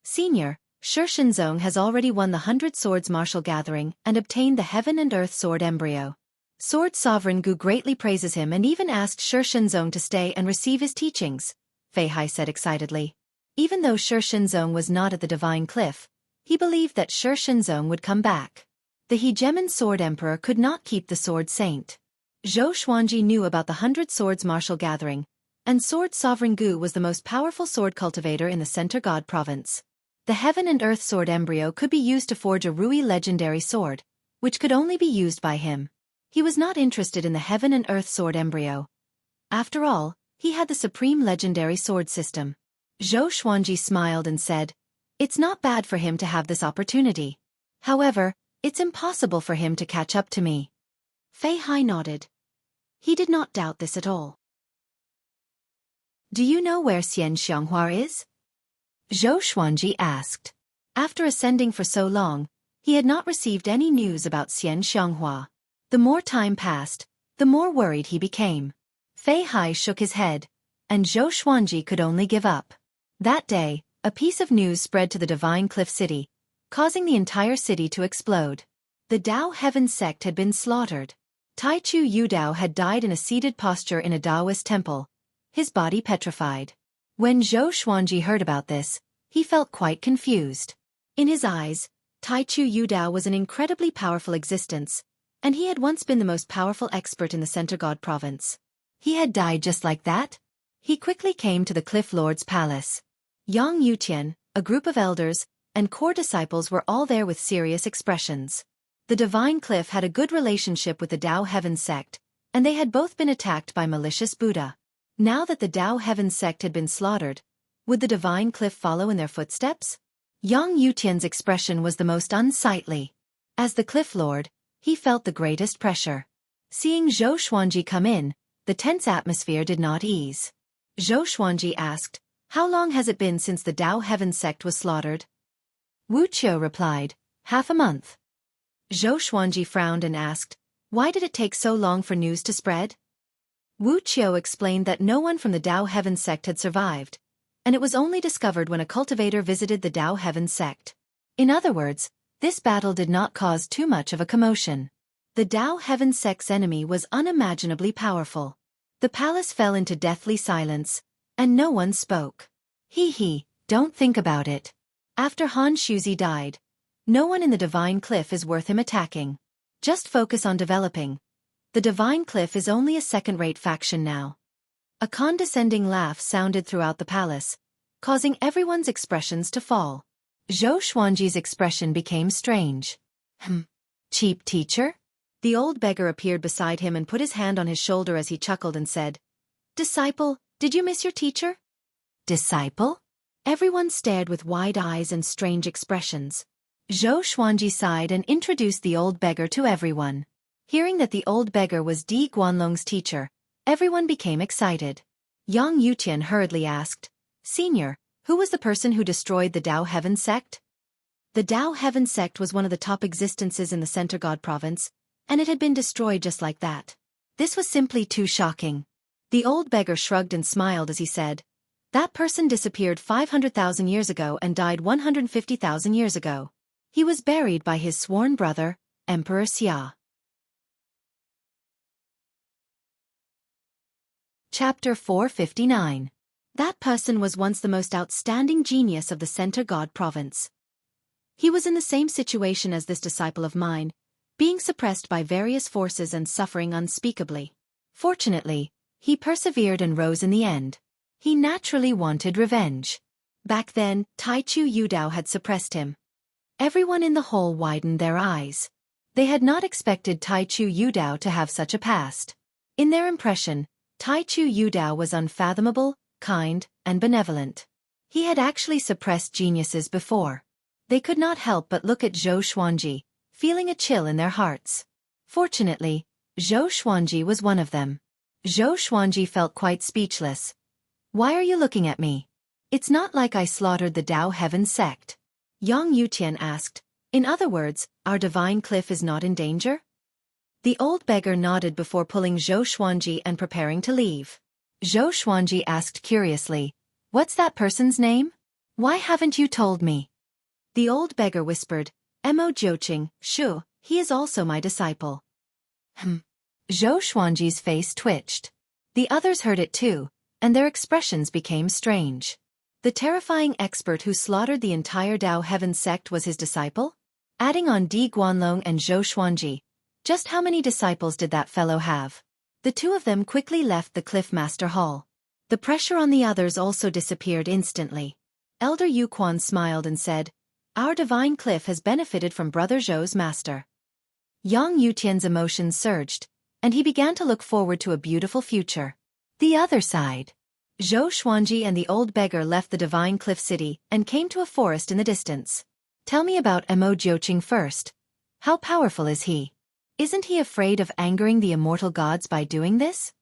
Senior, Shi Shenzong has already won the 100 Swords Martial Gathering and obtained the Heaven and Earth Sword Embryo. Sword Sovereign Gu greatly praises him and even asked Shi Shenzong to stay and receive his teachings, Fei Hai said excitedly. Even though Shi Shenzong was not at the Divine Cliff, he believed that Shi Shenzong would come back. The Hegemon Sword Emperor could not keep the Sword Saint. Zhou Xuanji knew about the 100 Swords Martial Gathering, and Sword Sovereign Gu was the most powerful sword cultivator in the Center God Province. The Heaven and Earth Sword Embryo could be used to forge a Rui legendary sword, which could only be used by him. He was not interested in the Heaven and Earth Sword Embryo. After all, he had the supreme legendary sword system. Zhou Xuanji smiled and said, "It's not bad for him to have this opportunity. However, it's impossible for him to catch up to me." Fei Hai nodded. He did not doubt this at all. "Do you know where Xian Xianghua is?" Zhou Xuanji asked. After ascending for so long, he had not received any news about Xian Xianghua. The more time passed, the more worried he became. Fei Hai shook his head, and Zhou Xuanji could only give up. That day, a piece of news spread to the Divine Cliff City, causing the entire city to explode. The Tao Heaven sect had been slaughtered. Tai Chu Yudao had died in a seated posture in a Taoist temple, his body petrified. When Zhou Xuanji heard about this, he felt quite confused. In his eyes, Tai Chu Yudao was an incredibly powerful existence, and he had once been the most powerful expert in the Center God Province. He had died just like that? He quickly came to the Cliff Lord's palace. Yang Yutian, a group of elders, and core disciples were all there with serious expressions. The Divine Cliff had a good relationship with the Tao Heaven sect, and they had both been attacked by malicious Buddha. Now that the Tao Heaven sect had been slaughtered, would the divine cliff follow in their footsteps? Yang Yutian's expression was the most unsightly. As the cliff lord, he felt the greatest pressure. Seeing Zhou Xuanji come in, the tense atmosphere did not ease. Zhou Xuanji asked, "How long has it been since the Tao Heaven sect was slaughtered?" Wu Qiu replied, "Half a month." Zhou Xuanji frowned and asked, "Why did it take so long for news to spread?" Wu Qiu explained that no one from the Tao Heaven sect had survived, and it was only discovered when a cultivator visited the Tao Heaven sect. In other words, this battle did not cause too much of a commotion. The Tao Heaven sect's enemy was unimaginably powerful. The palace fell into deathly silence, and no one spoke. Don't think about it. After Han Shuzi died, no one in the Divine Cliff is worth him attacking. Just focus on developing. The Divine Cliff is only a second-rate faction now. A condescending laugh sounded throughout the palace, causing everyone's expressions to fall. Zhou Xuanji's expression became strange. Cheap teacher? The old beggar appeared beside him and put his hand on his shoulder as he chuckled and said, "Disciple, did you miss your teacher?" Disciple? Everyone stared with wide eyes and strange expressions. Zhou Xuanji sighed and introduced the old beggar to everyone. Hearing that the old beggar was Di Guanlong's teacher, everyone became excited. Yang Yutian hurriedly asked, "Senior, who was the person who destroyed the Tao Heaven sect?" The Tao Heaven sect was one of the top existences in the Center God province, and it had been destroyed just like that. This was simply too shocking. The old beggar shrugged and smiled as he said, "That person disappeared 500,000 years ago and died 150,000 years ago. He was buried by his sworn brother, Emperor Xia." Chapter 459. That person was once the most outstanding genius of the Center God province. He was in the same situation as this disciple of mine, being suppressed by various forces and suffering unspeakably. Fortunately, he persevered and rose in the end. He naturally wanted revenge. Back then, Taichu Yudao had suppressed him. Everyone in the hall widened their eyes. They had not expected Taichu Yudao to have such a past. In their impression, Taichu Yudao was unfathomable, kind, and benevolent. He had actually suppressed geniuses before. They could not help but look at Zhou Xuanji, feeling a chill in their hearts. Fortunately, Zhou Xuanji was one of them. Zhou Xuanji felt quite speechless. "Why are you looking at me? It's not like I slaughtered the Tao Heaven sect." Yang Yutian asked, "In other words, our divine cliff is not in danger?" The old beggar nodded before pulling Zhou Xuanji and preparing to leave. Zhou Xuanji asked curiously, "What's that person's name? Why haven't you told me?" The old beggar whispered, "Mo Jiuqing, Shu, he is also my disciple." Zhou Xuanji's face twitched. The others heard it too, and their expressions became strange. The terrifying expert who slaughtered the entire Tao Heaven sect was his disciple? Adding on Di Guanlong and Zhou Xuanji, just how many disciples did that fellow have? The two of them quickly left the Cliff Master Hall. The pressure on the others also disappeared instantly. Elder Yu Quan smiled and said, "Our divine cliff has benefited from Brother Zhou's master." Yang Yutian's emotions surged, and he began to look forward to a beautiful future. The other side. Zhou Xuanji and the old beggar left the divine cliff city and came to a forest in the distance. "Tell me about Mo Jiuqing first. How powerful is he? Isn't he afraid of angering the immortal gods by doing this?"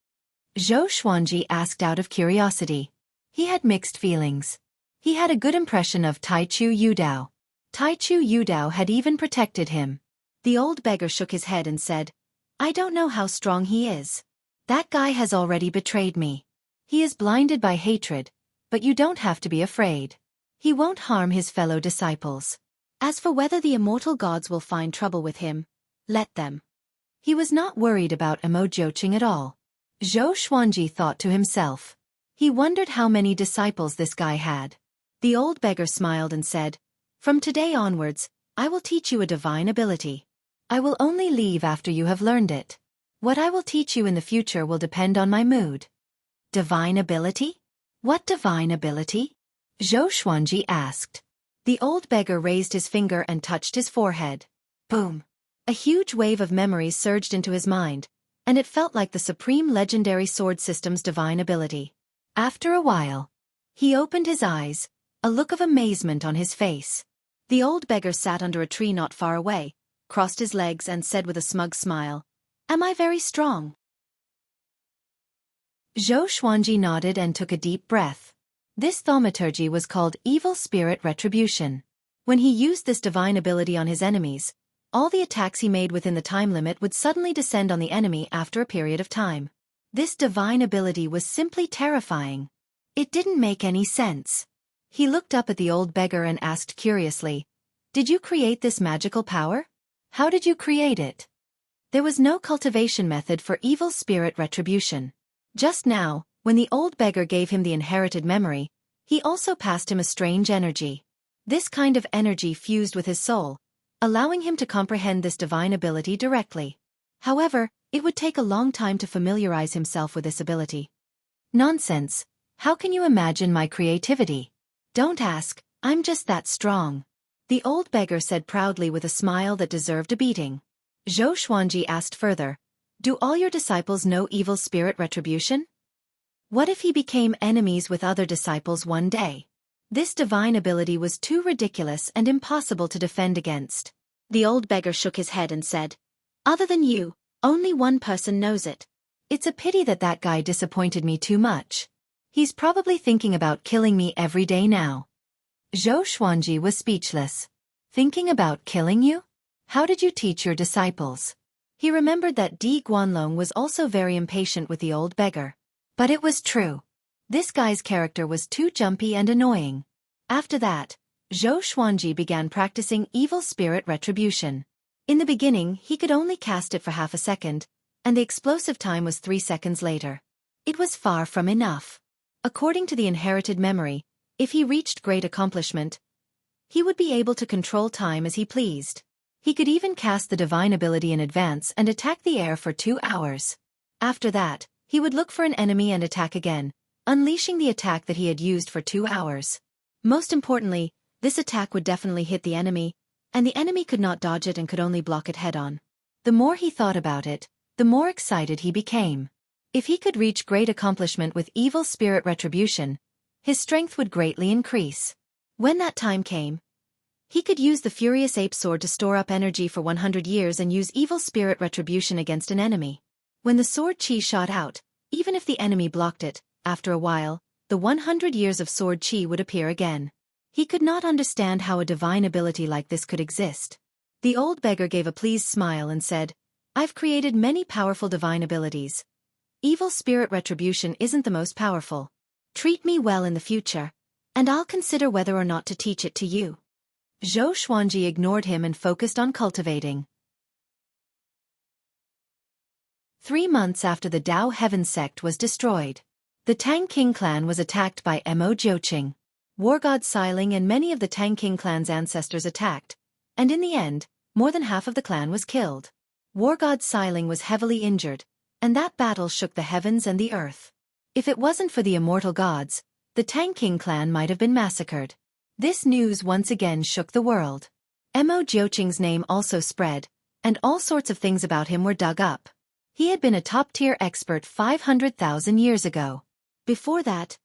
Zhou Xuanji asked out of curiosity. He had mixed feelings. He had a good impression of Taichu Yudao. Taichu Yudao had even protected him. The old beggar shook his head and said, "I don't know how strong he is. That guy has already betrayed me. He is blinded by hatred, but you don't have to be afraid. He won't harm his fellow disciples. As for whether the immortal gods will find trouble with him, let them." He was not worried about Mo Jiuqing at all. Zhou Xuanji thought to himself. He wondered how many disciples this guy had. The old beggar smiled and said, "From today onwards, I will teach you a divine ability. I will only leave after you have learned it. What I will teach you in the future will depend on my mood." "Divine ability? What divine ability?" Zhou Xuanji asked. The old beggar raised his finger and touched his forehead. Boom! A huge wave of memories surged into his mind, and it felt like the supreme legendary sword system's divine ability. After a while, he opened his eyes, a look of amazement on his face. The old beggar sat under a tree not far away, crossed his legs and said with a smug smile, "Am I very strong?" Xueqi nodded and took a deep breath. This thaumaturgy was called Evil Spirit Retribution. When he used this divine ability on his enemies, all the attacks he made within the time limit would suddenly descend on the enemy after a period of time. This divine ability was simply terrifying. It didn't make any sense. He looked up at the old beggar and asked curiously, "Did you create this magical power? How did you create it?" There was no cultivation method for evil spirit retribution. Just now, when the old beggar gave him the inherited memory, he also passed him a strange energy. This kind of energy fused with his soul, allowing him to comprehend this divine ability directly. However, it would take a long time to familiarize himself with this ability. "Nonsense. How can you imagine my creativity? Don't ask, I'm just that strong," the old beggar said proudly with a smile that deserved a beating. Xueqi asked further, "Do all your disciples know evil spirit retribution? What if he became enemies with other disciples one day?" This divine ability was too ridiculous and impossible to defend against. The old beggar shook his head and said, "Other than you, only one person knows it. It's a pity that that guy disappointed me too much. He's probably thinking about killing me every day now." Xueqi was speechless. "Thinking about killing you? How did you teach your disciples?" He remembered that Di Guanlong was also very impatient with the old beggar. But it was true. This guy's character was too jumpy and annoying. After that, Xueqi began practicing evil spirit retribution. In the beginning, he could only cast it for half a second, and the explosive time was 3 seconds later. It was far from enough. According to the inherited memory, if he reached great accomplishment, he would be able to control time as he pleased. He could even cast the divine ability in advance and attack the air for 2 hours. After that, he would look for an enemy and attack again, unleashing the attack that he had used for 2 hours. Most importantly, this attack would definitely hit the enemy, and the enemy could not dodge it and could only block it head-on. The more he thought about it, the more excited he became. If he could reach great accomplishment with evil spirit retribution, his strength would greatly increase. When that time came, he could use the Furious Ape Sword to store up energy for 100 years and use evil spirit retribution against an enemy. When the sword chi shot out, even if the enemy blocked it, after a while, the 100 years of sword chi would appear again. He could not understand how a divine ability like this could exist. The old beggar gave a pleased smile and said, "I've created many powerful divine abilities. Evil spirit retribution isn't the most powerful. Treat me well in the future, and I'll consider whether or not to teach it to you." Xueqi ignored him and focused on cultivating. 3 months after the Dao Heaven sect was destroyed, the Tang King clan was attacked by Mo Jiuqing. War god Xiling and many of the Tang King clan's ancestors attacked, and in the end, more than half of the clan was killed. War god Xiling was heavily injured, and that battle shook the heavens and the earth. If it wasn't for the immortal gods, the Tang King clan might have been massacred. This news once again shook the world. Mo Jiuqing's name also spread, and all sorts of things about him were dug up. He had been a top-tier expert 500,000 years ago. Before that,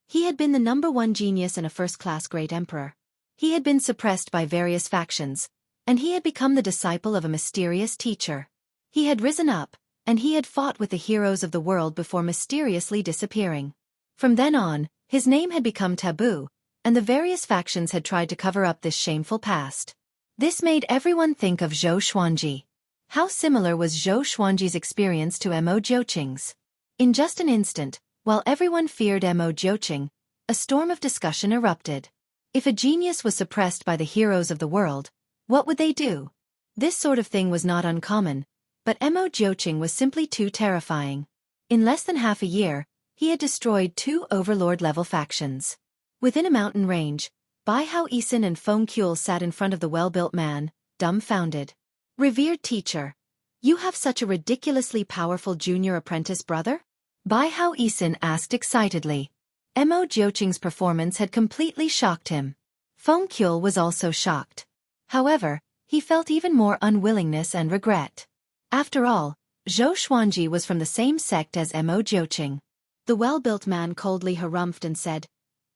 he had been the #1 genius and a first-class great emperor. He had been suppressed by various factions, and he had become the disciple of a mysterious teacher. He had risen up, and he had fought with the heroes of the world before mysteriously disappearing. From then on, his name had become taboo, and the various factions had tried to cover up this shameful past. This made everyone think of Xueqi. How similar was Xueqi's experience to Mo Jiuqing's? In just an instant, while everyone feared Mo Jiuqing, a storm of discussion erupted. If a genius was suppressed by the heroes of the world, what would they do? This sort of thing was not uncommon, but Mo Jiuqing was simply too terrifying. In less than half a year, he had destroyed 2 overlord-level factions. Within a mountain range, Bai Hao Isin and Feng Kuel sat in front of the well-built man, dumbfounded. "Revered teacher, you have such a ridiculously powerful junior apprentice brother?" Bai Hao Isin asked excitedly. Mo Jiuqing's performance had completely shocked him. Feng Kuel was also shocked. However, he felt even more unwillingness and regret. After all, Zhou Xuanji was from the same sect as Mo Jiuqing. The well-built man coldly harumphed and said,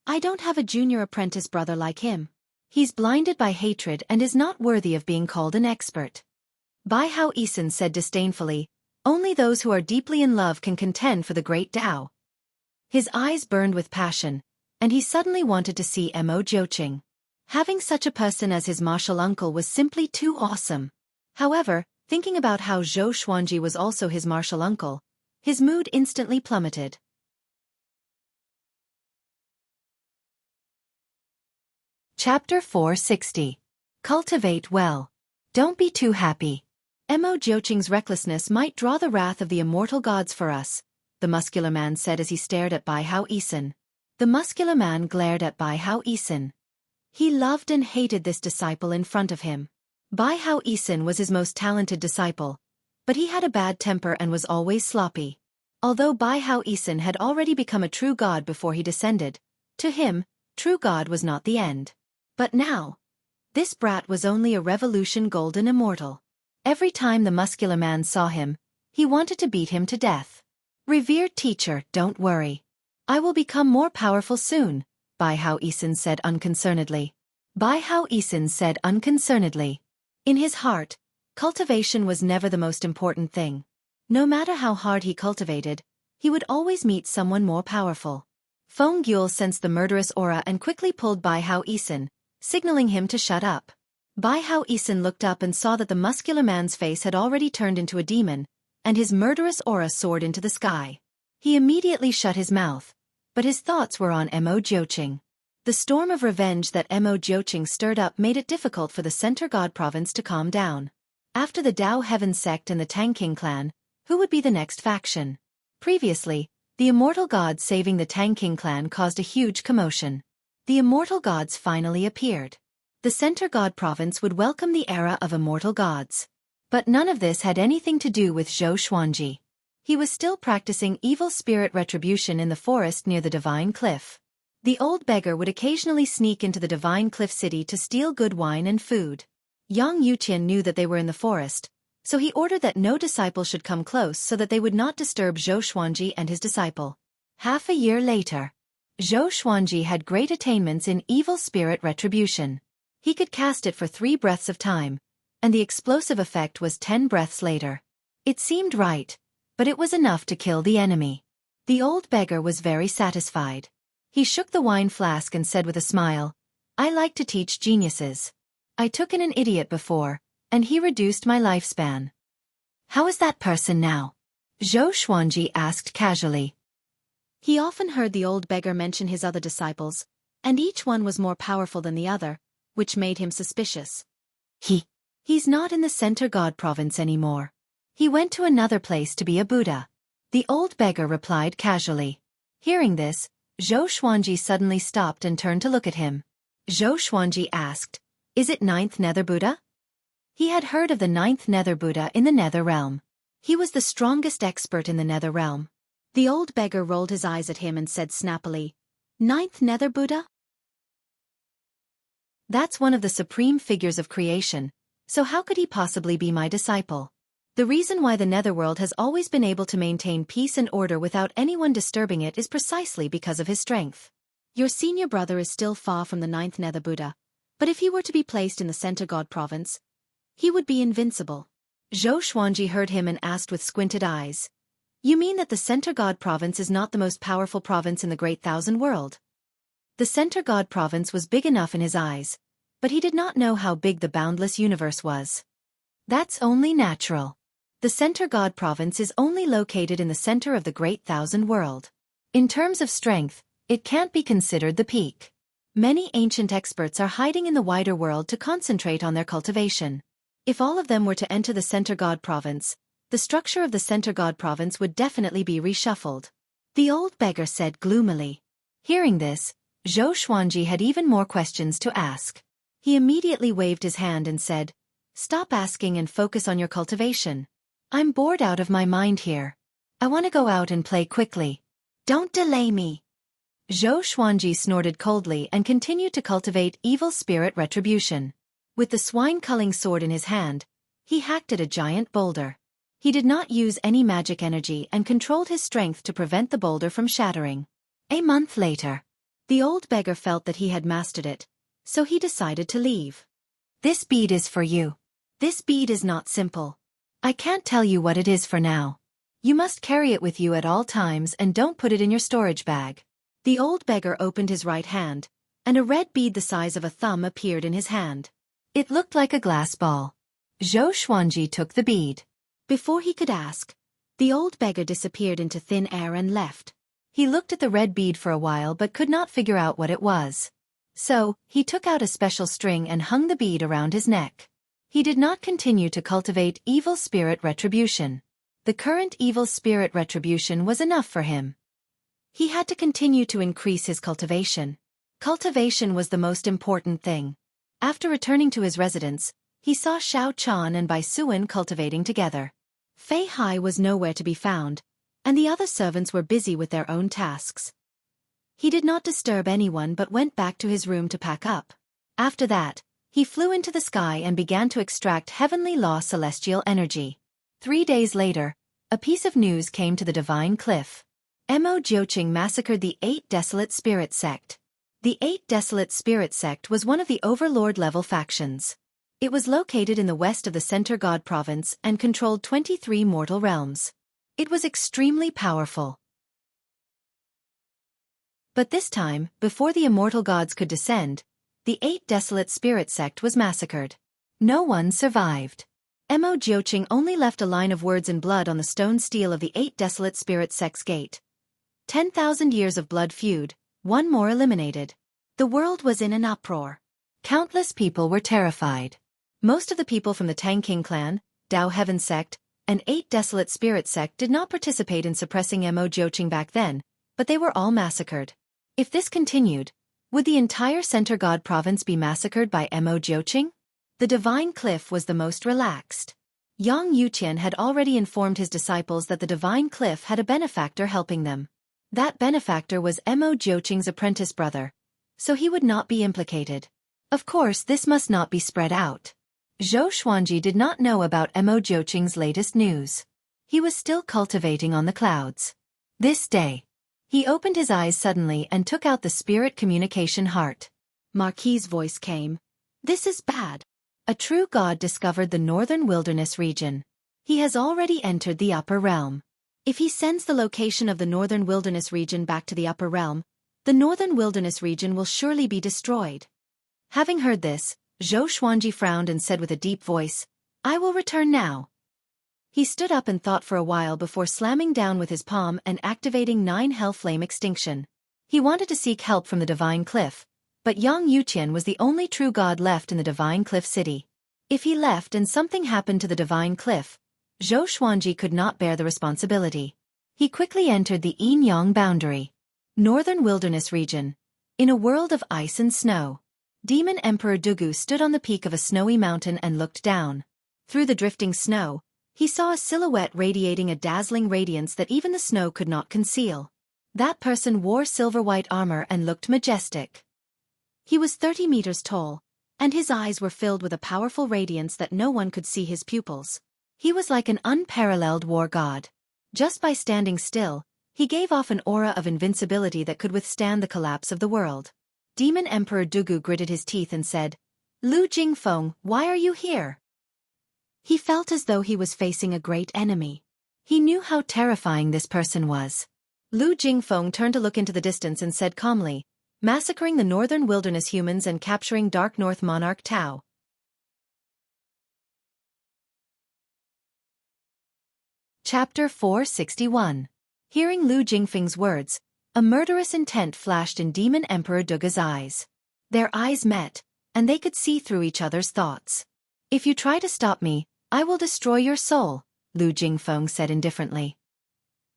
I don't have a junior apprentice brother like him. He's blinded by hatred and is not worthy of being called an expert. Bai Hao Isin said disdainfully, only those who are deeply in love can contend for the great Tao. His eyes burned with passion, and he suddenly wanted to see Mo Jiuqing. Having such a person as his martial uncle was simply too awesome. However, thinking about how Zhou Xuanji was also his martial uncle, his mood instantly plummeted. Chapter 460. Cultivate well. Don't be too happy. Mo Jiuqing's recklessness might draw the wrath of the immortal gods for us, the muscular man said as he stared at Bai Hao Isin. The muscular man glared at Bai Hao Isin. He loved and hated this disciple in front of him. Bai Hao Isin was his most talented disciple, but he had a bad temper and was always sloppy. Although Bai Hao Isin had already become a true god before he descended, to him, true god was not the end. But now, this brat was only a revolution golden immortal. Every time the muscular man saw him, he wanted to beat him to death. Revered teacher, don't worry. I will become more powerful soon, Bai Hao Isin said unconcernedly. Bai Hao Isin said unconcernedly. In his heart, cultivation was never the most important thing. No matter how hard he cultivated, he would always meet someone more powerful. Feng Gyul sensed the murderous aura and quickly pulled Bai Hao Isin, signaling him to shut up. Bai Hao Isin looked up and saw that the muscular man's face had already turned into a demon, and his murderous aura soared into the sky. He immediately shut his mouth, but his thoughts were on Mo Jiuqing. The storm of revenge that Mo Jiuqing stirred up made it difficult for the Center God Province to calm down. After the Dao Heaven sect and the Tang King clan, who would be the next faction? Previously, the immortal gods saving the Tang King clan caused a huge commotion. The immortal gods finally appeared. The Center God Province would welcome the era of immortal gods. But none of this had anything to do with Zhou Xuanji. He was still practicing evil spirit retribution in the forest near the Divine Cliff. The old beggar would occasionally sneak into the Divine Cliff City to steal good wine and food. Yang Yuqian knew that they were in the forest, so he ordered that no disciple should come close so that they would not disturb Zhou Xuanji and his disciple. Half a year later, Zhou Xuanji had great attainments in evil spirit retribution. He could cast it for 3 breaths of time, and the explosive effect was 10 breaths later. It seemed right, but it was enough to kill the enemy. The old beggar was very satisfied. He shook the wine flask and said with a smile, I like to teach geniuses. I took in an idiot before, and he reduced my lifespan. How is that person now? Zhou Xuanji asked casually. He often heard the old beggar mention his other disciples, and each one was more powerful than the other, which made him suspicious. He's not in the Center God Province anymore. He went to another place to be a Buddha. The old beggar replied casually. Hearing this, Zhou Xuanji suddenly stopped and turned to look at him. Zhou Xuanji asked, Is it 9th Nether Buddha? He had heard of the 9th Nether Buddha in the Nether Realm. He was the strongest expert in the Nether Realm. The old beggar rolled his eyes at him and said snappily, 9th Nether Buddha? That's one of the supreme figures of creation, so how could he possibly be my disciple? The reason why the Netherworld has always been able to maintain peace and order without anyone disturbing it is precisely because of his strength. Your senior brother is still far from the 9th Nether Buddha, but if he were to be placed in the Center God Province, he would be invincible. Zhou Xuanji heard him and asked with squinted eyes. You mean that the Center God Province is not the most powerful province in the Great Thousand World? The Center God Province was big enough in his eyes, but he did not know how big the boundless universe was. That's only natural. The Center God Province is only located in the center of the Great Thousand World. In terms of strength, it can't be considered the peak. Many ancient experts are hiding in the wider world to concentrate on their cultivation. If all of them were to enter the Center God Province, the structure of the Center God Province would definitely be reshuffled. The old beggar said gloomily. Hearing this, Zhou Xuanji had even more questions to ask. He immediately waved his hand and said, Stop asking and focus on your cultivation. I'm bored out of my mind here. I want to go out and play quickly. Don't delay me. Zhou Xuanji snorted coldly and continued to cultivate evil spirit retribution. With the swine-culling sword in his hand, he hacked at a giant boulder. He did not use any magic energy and controlled his strength to prevent the boulder from shattering. A month later, the old beggar felt that he had mastered it, so he decided to leave. This bead is for you. This bead is not simple. I can't tell you what it is for now. You must carry it with you at all times and don't put it in your storage bag. The old beggar opened his right hand, and a red bead the size of a thumb appeared in his hand. It looked like a glass ball. Xueqi took the bead. Before he could ask, the old beggar disappeared into thin air and left. He looked at the red bead for a while but could not figure out what it was. So, he took out a special string and hung the bead around his neck. He did not continue to cultivate evil spirit retribution. The current evil spirit retribution was enough for him. He had to continue to increase his cultivation. Cultivation was the most important thing. After returning to his residence, he saw Xiao Chan and Bai Suan cultivating together. Fei Hai was nowhere to be found, and the other servants were busy with their own tasks. He did not disturb anyone but went back to his room to pack up. After that, he flew into the sky and began to extract heavenly law celestial energy. 3 days later, a piece of news came to the Divine Cliff. Mo Jiuqing massacred the 8 Desolate Spirit Sect. The 8 Desolate Spirit Sect was one of the Overlord-level factions. It was located in the west of the Center God Province and controlled 23 mortal realms. It was extremely powerful. But this time, before the immortal gods could descend, the 8 Desolate Spirit Sect was massacred. No one survived. Mo Jiuqing only left a line of words in blood on the stone steel of the 8 Desolate Spirit Sect's gate. 10,000 years of blood feud, one more eliminated. The world was in an uproar. Countless people were terrified. Most of the people from the Tang King clan, Dao Heaven Sect, and 8 Desolate Spirit Sect did not participate in suppressing Mo Jiuqing back then, but they were all massacred. If this continued, would the entire Center God Province be massacred by Mo Jiuqing? The Divine Cliff was the most relaxed. Yang Yuqian had already informed his disciples that the Divine Cliff had a benefactor helping them. That benefactor was Mo Jiuqing's apprentice brother, so he would not be implicated. Of course, this must not be spread out. Xueqi did not know about Mo Jiuqing's latest news. He was still cultivating on the clouds. This day, he opened his eyes suddenly and took out the spirit communication heart. Marquis's voice came. This is bad. A true god discovered the northern wilderness region. He has already entered the upper realm. If he sends the location of the northern wilderness region back to the upper realm, the northern wilderness region will surely be destroyed. Having heard this, Xueqi frowned and said with a deep voice, I will return now. He stood up and thought for a while before slamming down with his palm and activating 9 Hell Flame Extinction. He wanted to seek help from the Divine Cliff, but Yang Yuqian was the only true god left in the Divine Cliff City. If he left and something happened to the Divine Cliff, Xueqi could not bear the responsibility. He quickly entered the Yin-Yang boundary. Northern Wilderness Region. In a world of ice and snow. Demon Emperor Dugu stood on the peak of a snowy mountain and looked down. Through the drifting snow, he saw a silhouette radiating a dazzling radiance that even the snow could not conceal. That person wore silver-white armor and looked majestic. He was 30 meters tall, and his eyes were filled with a powerful radiance that no one could see his pupils. He was like an unparalleled war god. Just by standing still, he gave off an aura of invincibility that could withstand the collapse of the world. Demon Emperor Dugu gritted his teeth and said, Lu Jingfeng, why are you here? He felt as though he was facing a great enemy. He knew how terrifying this person was. Lu Jingfeng turned to look into the distance and said calmly, massacring the northern wilderness humans and capturing Dark North Monarch Tao. Chapter 461. Hearing Lu Jingfeng's words, a murderous intent flashed in Demon Emperor Dugu's eyes. Their eyes met, and they could see through each other's thoughts. If you try to stop me, I will destroy your soul, Lu Jingfeng said indifferently.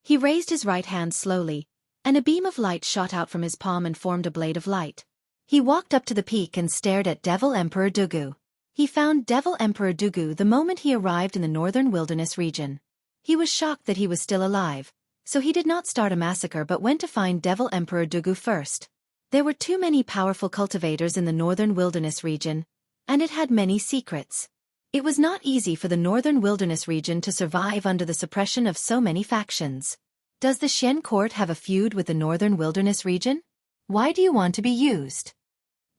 He raised his right hand slowly, and a beam of light shot out from his palm and formed a blade of light. He walked up to the peak and stared at Devil Emperor Dugu. He found Devil Emperor Dugu the moment he arrived in the northern wilderness region. He was shocked that he was still alive, so he did not start a massacre but went to find Devil Emperor Dugu first. There were too many powerful cultivators in the northern wilderness region, and it had many secrets. It was not easy for the northern wilderness region to survive under the suppression of so many factions. Does the Xian court have a feud with the northern wilderness region? Why do you want to be used?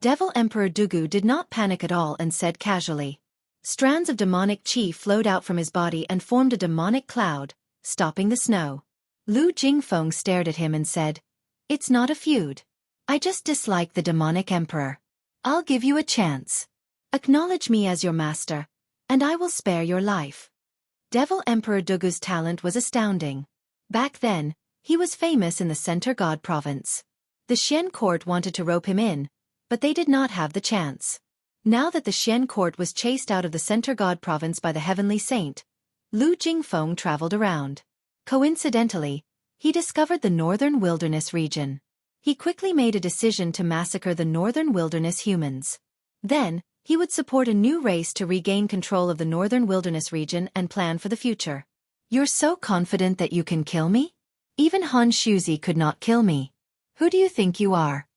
Devil Emperor Dugu did not panic at all and said casually. Strands of demonic chi flowed out from his body and formed a demonic cloud, stopping the snow. Lu Jingfeng stared at him and said, "It's not a feud. I just dislike the demonic emperor. I'll give you a chance. Acknowledge me as your master, and I will spare your life." Devil Emperor Dugu's talent was astounding. Back then, he was famous in the Center God province. The Xian court wanted to rope him in, but they did not have the chance. Now that the Xian court was chased out of the Center God province by the heavenly saint, Lu Jingfeng traveled around. Coincidentally, he discovered the northern wilderness region. He quickly made a decision to massacre the northern wilderness humans. Then, he would support a new race to regain control of the northern wilderness region and plan for the future. You're so confident that you can kill me? Even Han Xueqi could not kill me. Who do you think you are?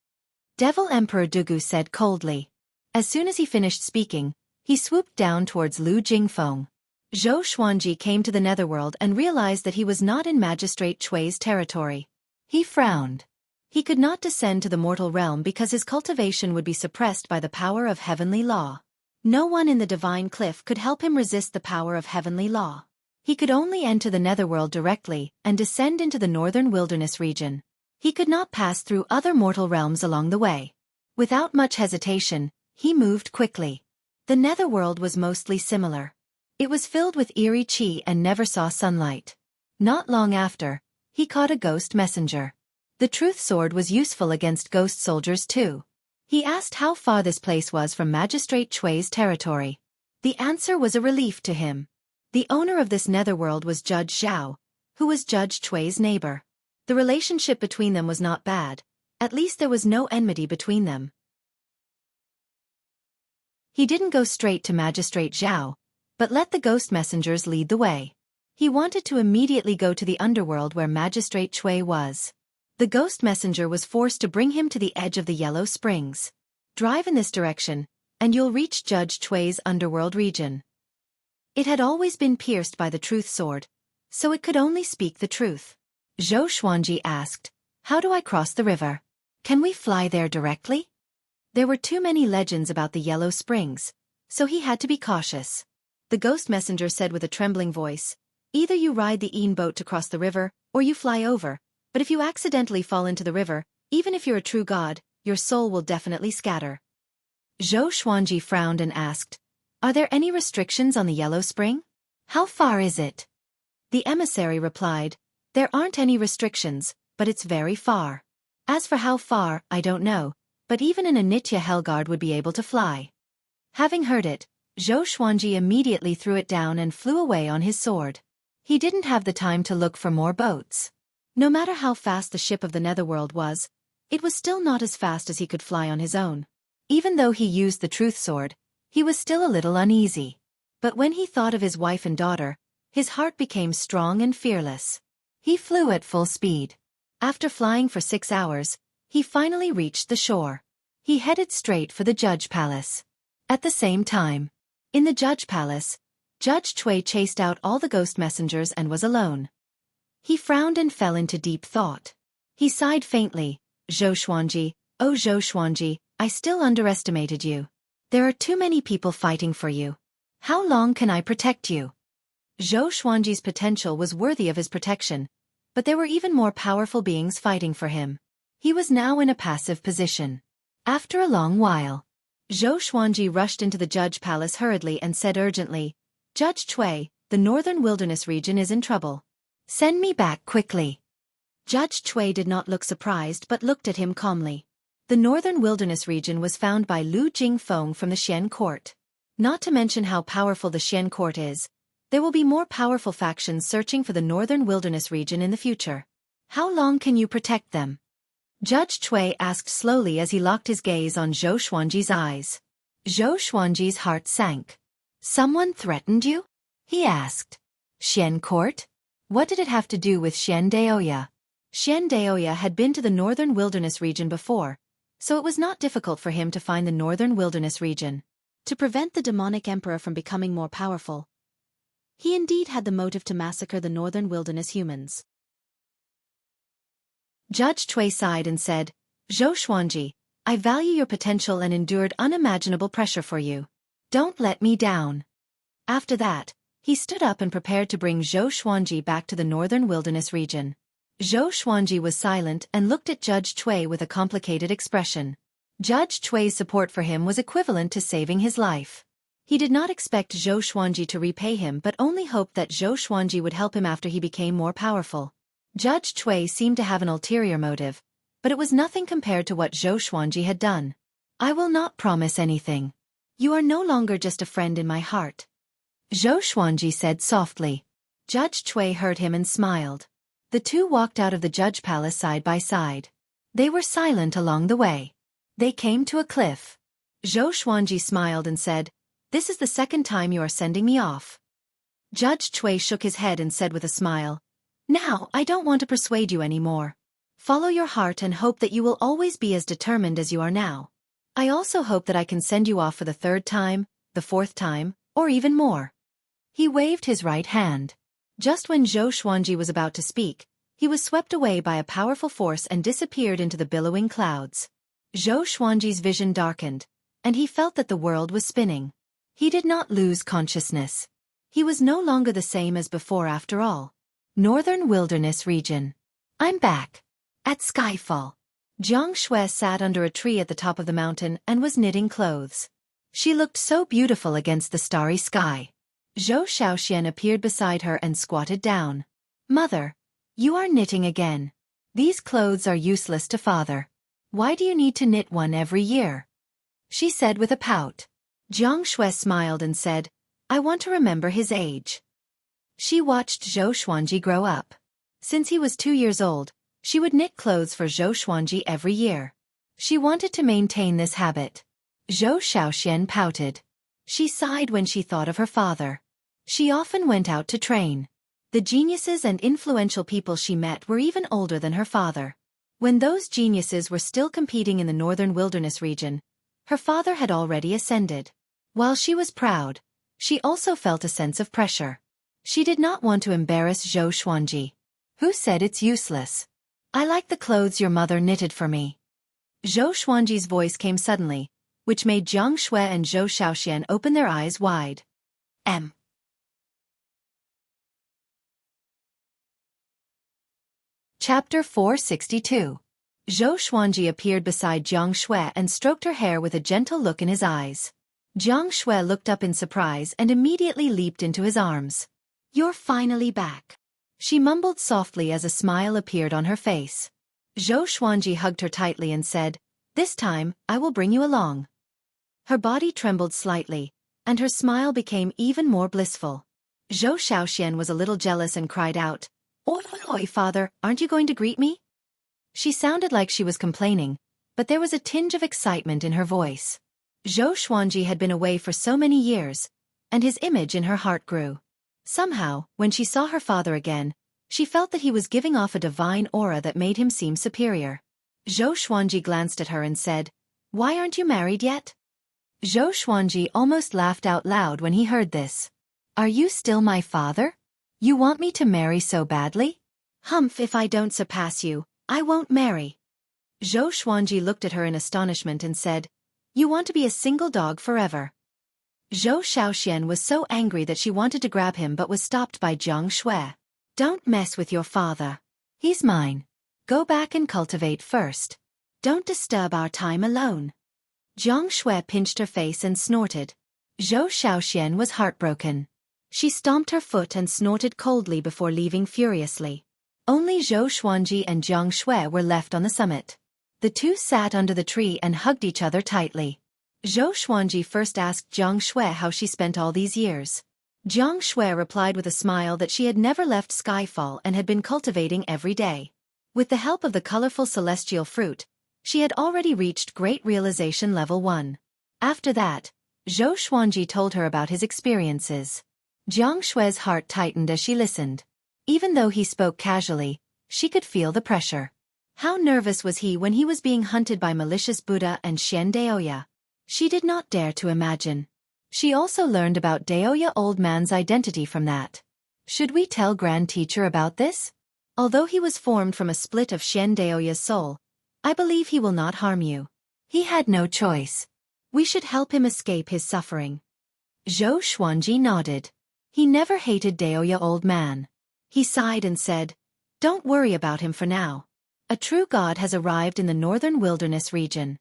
Devil Emperor Dugu said coldly. As soon as he finished speaking, he swooped down towards Lu Jingfeng. Zhou Xuanji came to the netherworld and realized that he was not in Magistrate Xue's territory. He frowned. He could not descend to the mortal realm because his cultivation would be suppressed by the power of heavenly law. No one in the divine cliff could help him resist the power of heavenly law. He could only enter the netherworld directly and descend into the northern wilderness region. He could not pass through other mortal realms along the way. Without much hesitation, he moved quickly. The netherworld was mostly similar. It was filled with eerie chi and never saw sunlight. Not long after, he caught a ghost messenger. The truth sword was useful against ghost soldiers too. He asked how far this place was from Magistrate Xue's territory. The answer was a relief to him. The owner of this netherworld was Judge Zhao, who was Judge Xue's neighbor. The relationship between them was not bad, at least there was no enmity between them. He didn't go straight to Magistrate Zhao, but let the ghost messengers lead the way. He wanted to immediately go to the underworld where Magistrate Xue was. The ghost messenger was forced to bring him to the edge of the Yellow Springs. Drive in this direction, and you'll reach Judge Xue's underworld region. It had always been pierced by the truth sword, so it could only speak the truth. Zhou Xuanji asked, "How do I cross the river? Can we fly there directly?" There were too many legends about the Yellow Springs, so he had to be cautious. The ghost messenger said with a trembling voice, "Either you ride the Een boat to cross the river, or you fly over, but if you accidentally fall into the river, even if you're a true god, your soul will definitely scatter." Zhou Xuanji frowned and asked, "Are there any restrictions on the Yellow Spring? How far is it?" The emissary replied, "There aren't any restrictions, but it's very far. As for how far, I don't know, but even an Anitya Hellguard would be able to fly." Having heard it, Zhou Xuanji immediately threw it down and flew away on his sword. He didn't have the time to look for more boats. No matter how fast the ship of the netherworld was, it was still not as fast as he could fly on his own. Even though he used the truth sword, he was still a little uneasy. But when he thought of his wife and daughter, his heart became strong and fearless. He flew at full speed. After flying for 6 hours, he finally reached the shore. He headed straight for the Judge Palace. At the same time, in the Judge Palace, Judge Xue chased out all the ghost messengers and was alone. He frowned and fell into deep thought. He sighed faintly, "Zhou Xuanji, oh Zhou Xuanji, I still underestimated you. There are too many people fighting for you. How long can I protect you?" Zhou Xuanji's potential was worthy of his protection, but there were even more powerful beings fighting for him. He was now in a passive position. After a long while, Zhou Xuanji rushed into the Judge Palace hurriedly and said urgently, "Judge Xue, the northern wilderness region is in trouble. Send me back quickly." Judge Xue did not look surprised but looked at him calmly. The northern wilderness region was found by Lu Jingfeng from the Xian court. Not to mention how powerful the Xian court is, there will be more powerful factions searching for the northern wilderness region in the future. How long can you protect them? Judge Xue asked slowly as he locked his gaze on Zhou Xuanji's eyes. Zhou Xuanji's heart sank. "Someone threatened you?" he asked. "Xian court? What did it have to do with Xian Daoya?" Xian Daoya had been to the northern wilderness region before, so it was not difficult for him to find the northern wilderness region. to prevent the demonic emperor from becoming more powerful. He indeed had the motive to massacre the northern wilderness humans. Judge Xueqi sighed and said, Xueqi, I value your potential and endured unimaginable pressure for you. Don't let me down. After that, he stood up and prepared to bring Xueqi back to the northern wilderness region. Xueqi was silent and looked at Judge Xueqi with a complicated expression. Judge Xueqi's support for him was equivalent to saving his life. He did not expect Xueqi to repay him but only hoped that Xueqi would help him after he became more powerful. Judge Xueqi seemed to have an ulterior motive, but it was nothing compared to what Xueqi had done. I will not promise anything. You are no longer just a friend in my heart. Xueqi said softly. Judge Xueqi heard him and smiled. The two walked out of the judge palace side by side. They were silent along the way. They came to a cliff. Xueqi smiled and said, This is the second time you are sending me off. Judge Xueqi shook his head and said with a smile, Now I don't want to persuade you anymore. Follow your heart and hope that you will always be as determined as you are now. I also hope that I can send you off for the third time, the fourth time, or even more. He waved his right hand. Just when Xueqi was about to speak, he was swept away by a powerful force and disappeared into the billowing clouds. Xueqi's vision darkened, and he felt that the world was spinning. He did not lose consciousness. He was no longer the same as before after all. Northern Wilderness Region. I'm back. At Skyfall. Jiang Shui sat under a tree at the top of the mountain and was knitting clothes. She looked so beautiful against the starry sky. Zhou Shaoxian appeared beside her and squatted down. Mother, you are knitting again. These clothes are useless to father. Why do you need to knit one every year? She said with a pout. Jiang Shui smiled and said, I want to remember his age. She watched Xueqi grow up. Since he was 2 years old, she would knit clothes for Xueqi every year. She wanted to maintain this habit. Zhou Shaoxian pouted. She sighed when she thought of her father. She often went out to train. The geniuses and influential people she met were even older than her father. When those geniuses were still competing in the northern wilderness region, her father had already ascended. While she was proud, she also felt a sense of pressure. She did not want to embarrass Xueqi. Who said it's useless? I like the clothes your mother knitted for me. Xueqi's voice came suddenly, which made Jiang Shui and Zhou Shaoxian open their eyes wide. Chapter 462. Xueqi appeared beside Jiang Shui and stroked her hair with a gentle look in his eyes. Jiang Shui looked up in surprise and immediately leaped into his arms. You're finally back. She mumbled softly as a smile appeared on her face. Xueqi hugged her tightly and said, This time, I will bring you along. Her body trembled slightly, and her smile became even more blissful. Zhou Shaoxian was a little jealous and cried out, Oi, father, aren't you going to greet me? She sounded like she was complaining, but there was a tinge of excitement in her voice. Xueqi had been away for so many years, and his image in her heart grew. Somehow, when she saw her father again, she felt that he was giving off a divine aura that made him seem superior. Xueqi glanced at her and said, Why aren't you married yet? Xueqi almost laughed out loud when he heard this. Are you still my father? You want me to marry so badly? Humph, if I don't surpass you, I won't marry. Xueqi looked at her in astonishment and said, You want to be a single dog forever. Zhou Shaoxian was so angry that she wanted to grab him but was stopped by Jiang Shui. Don't mess with your father. He's mine. Go back and cultivate first. Don't disturb our time alone. Jiang Shui pinched her face and snorted. Zhou Shaoxian was heartbroken. She stomped her foot and snorted coldly before leaving furiously. Only Xueqi and Jiang Shui were left on the summit. The two sat under the tree and hugged each other tightly. Xueqi first asked Jiang Shui how she spent all these years. Jiang Shui replied with a smile that she had never left Skyfall and had been cultivating every day. With the help of the colorful celestial fruit, she had already reached Great Realization Level 1. After that, Xueqi told her about his experiences. Jiang Shui's heart tightened as she listened. Even though he spoke casually, she could feel the pressure. How nervous was he when he was being hunted by malicious Buddha and Xian Daoya? She did not dare to imagine. She also learned about Daoya old man's identity from that. Should we tell Grand Teacher about this? Although he was formed from a split of Shen Daoya's soul, I believe he will not harm you. He had no choice. We should help him escape his suffering. Zhou Xuanji nodded. He never hated Daoya old man. He sighed and said, "Don't worry about him for now. A true god has arrived in the northern wilderness region."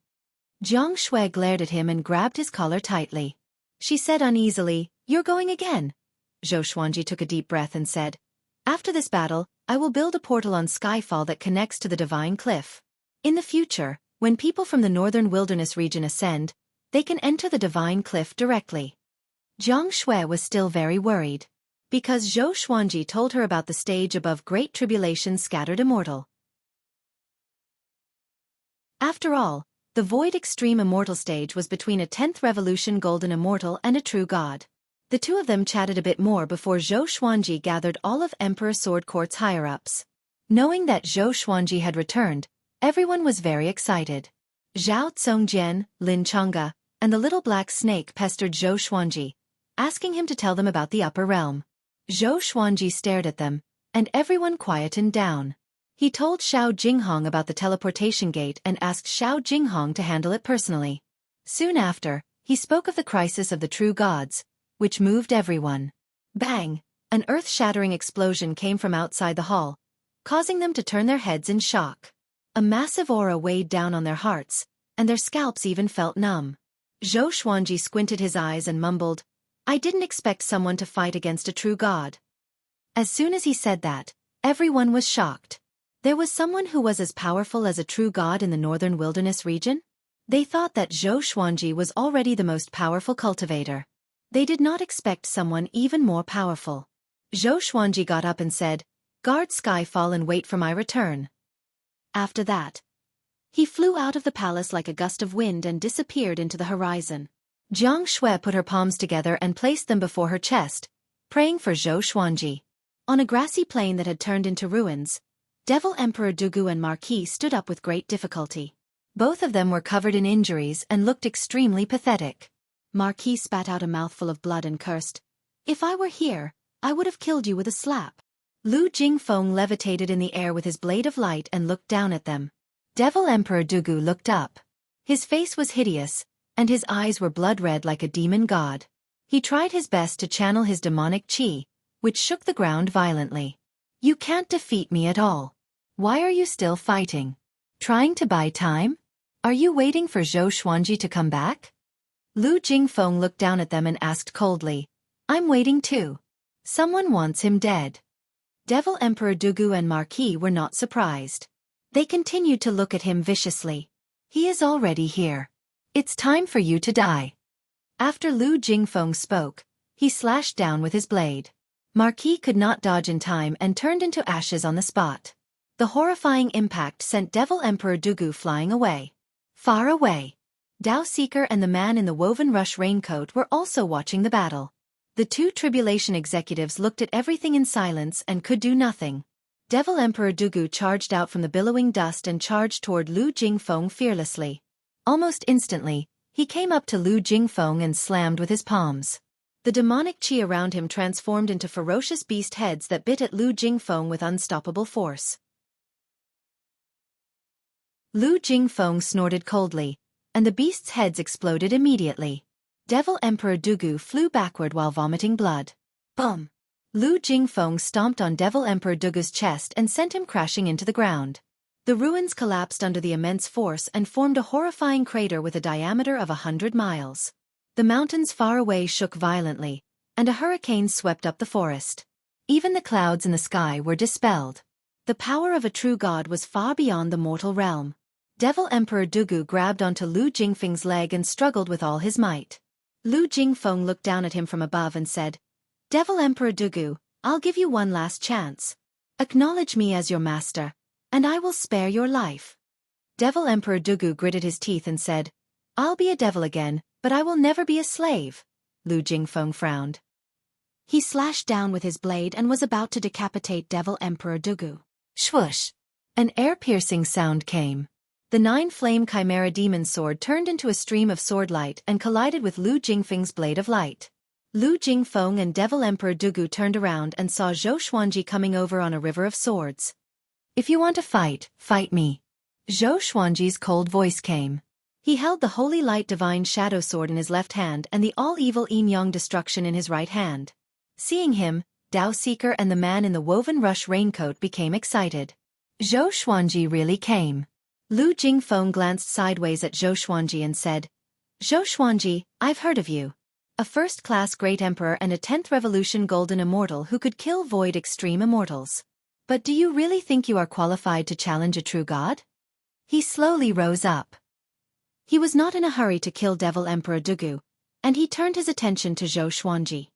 Jiang Shui glared at him and grabbed his collar tightly. She said uneasily, "You're going again." Zhou Xuanji took a deep breath and said, "After this battle, I will build a portal on Skyfall that connects to the Divine Cliff. In the future, when people from the northern wilderness region ascend, they can enter the Divine Cliff directly." Jiang Shui was still very worried. Because Zhou Xuanji told her about the stage above Great Tribulation's scattered immortal. After all, the Void Extreme Immortal stage was between a 10th Revolution Golden Immortal and a true god. The two of them chatted a bit more before Zhou Xuanji gathered all of Emperor Sword Court's higher-ups. Knowing that Zhou Xuanji had returned, everyone was very excited. Zhao Tsongjian, Lin Changge, and the little black snake pestered Zhou Xuanji, asking him to tell them about the upper realm. Zhou Xuanji stared at them, and everyone quietened down. He told Xiao Jinghong about the teleportation gate and asked Xiao Jinghong to handle it personally. Soon after, he spoke of the crisis of the true gods, which moved everyone. Bang! An earth-shattering explosion came from outside the hall, causing them to turn their heads in shock. A massive aura weighed down on their hearts, and their scalps even felt numb. Zhou Xuanji squinted his eyes and mumbled, "I didn't expect someone to fight against a true god." As soon as he said that, everyone was shocked. There was someone who was as powerful as a true god in the northern wilderness region? They thought that Zhou Xuanji was already the most powerful cultivator. They did not expect someone even more powerful. Zhou Xuanji got up and said, "Guard Skyfall and wait for my return." After that, he flew out of the palace like a gust of wind and disappeared into the horizon. Jiang Shui put her palms together and placed them before her chest, praying for Zhou Xuanji. On a grassy plain that had turned into ruins, Devil Emperor Dugu and Marquis stood up with great difficulty. Both of them were covered in injuries and looked extremely pathetic. Marquis spat out a mouthful of blood and cursed, "If I were here, I would have killed you with a slap." Lu Jingfeng levitated in the air with his blade of light and looked down at them. Devil Emperor Dugu looked up. His face was hideous, and his eyes were blood-red like a demon god. He tried his best to channel his demonic qi, which shook the ground violently. "You can't defeat me at all. Why are you still fighting? Trying to buy time? Are you waiting for Zhou Xuanji to come back?" Lu Jingfeng looked down at them and asked coldly, "I'm waiting too. Someone wants him dead." Devil Emperor Dugu and Marquis were not surprised. They continued to look at him viciously. "He is already here. It's time for you to die." After Lu Jingfeng spoke, he slashed down with his blade. Marquis could not dodge in time and turned into ashes on the spot. The horrifying impact sent Devil Emperor Dugu flying away. Far away. Dao Seeker and the man in the woven rush raincoat were also watching the battle. The two tribulation executives looked at everything in silence and could do nothing. Devil Emperor Dugu charged out from the billowing dust and charged toward Lu Jingfeng fearlessly. Almost instantly, he came up to Lu Jingfeng and slammed with his palms. The demonic qi around him transformed into ferocious beast heads that bit at Lu Jingfeng with unstoppable force. Lu Jingfeng snorted coldly, and the beasts' heads exploded immediately. Devil Emperor Dugu flew backward while vomiting blood. Boom! Lu Jingfeng stomped on Devil Emperor Dugu's chest and sent him crashing into the ground. The ruins collapsed under the immense force and formed a horrifying crater with a diameter of 100 miles. The mountains far away shook violently, and a hurricane swept up the forest. Even the clouds in the sky were dispelled. The power of a true god was far beyond the mortal realm. Devil Emperor Dugu grabbed onto Lu Jingfeng's leg and struggled with all his might. Lu Jingfeng looked down at him from above and said, "Devil Emperor Dugu, I'll give you one last chance. Acknowledge me as your master, and I will spare your life." Devil Emperor Dugu gritted his teeth and said, "I'll be a devil again, but I will never be a slave." Lu Jingfeng frowned. He slashed down with his blade and was about to decapitate Devil Emperor Dugu. Swoosh! An air-piercing sound came. The 9-flame chimera demon sword turned into a stream of sword light and collided with Lu Jingfeng's blade of light. Lu Jingfeng and Devil Emperor Dugu turned around and saw Zhou Xuanji coming over on a river of swords. "If you want to fight, fight me." Zhou Xuanji's cold voice came. He held the holy light divine shadow sword in his left hand and the all-evil yin-yang destruction in his right hand. Seeing him, Dao Seeker and the man in the woven rush raincoat became excited. Zhou Xuanji really came. Lu Jingfeng glanced sideways at Zhou Xuanji and said, "Zhou Xuanji, I've heard of you. A first-class great emperor and a 10th revolution golden immortal who could kill void extreme immortals. But do you really think you are qualified to challenge a true god?" He slowly rose up. He was not in a hurry to kill Devil Emperor Dugu, and he turned his attention to Zhou Xuanji.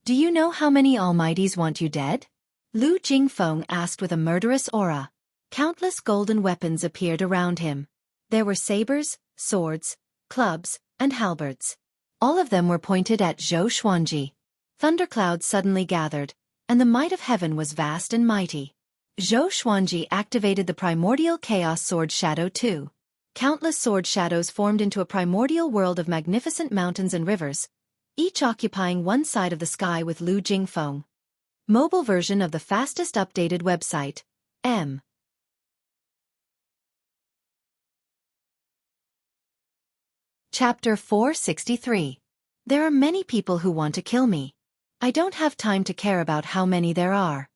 "Do you know how many almighties want you dead?" Lu Jingfeng asked with a murderous aura. Countless golden weapons appeared around him. There were sabers, swords, clubs, and halberds. All of them were pointed at Zhou Xuanji. Thunderclouds suddenly gathered, and the might of heaven was vast and mighty. Zhou Xuanji activated the primordial chaos sword shadow too. Countless sword shadows formed into a primordial world of magnificent mountains and rivers, each occupying one side of the sky with Lu Jingfeng. Mobile version of the fastest updated website, M. Chapter 463. There are many people who want to kill me. I don't have time to care about how many there are.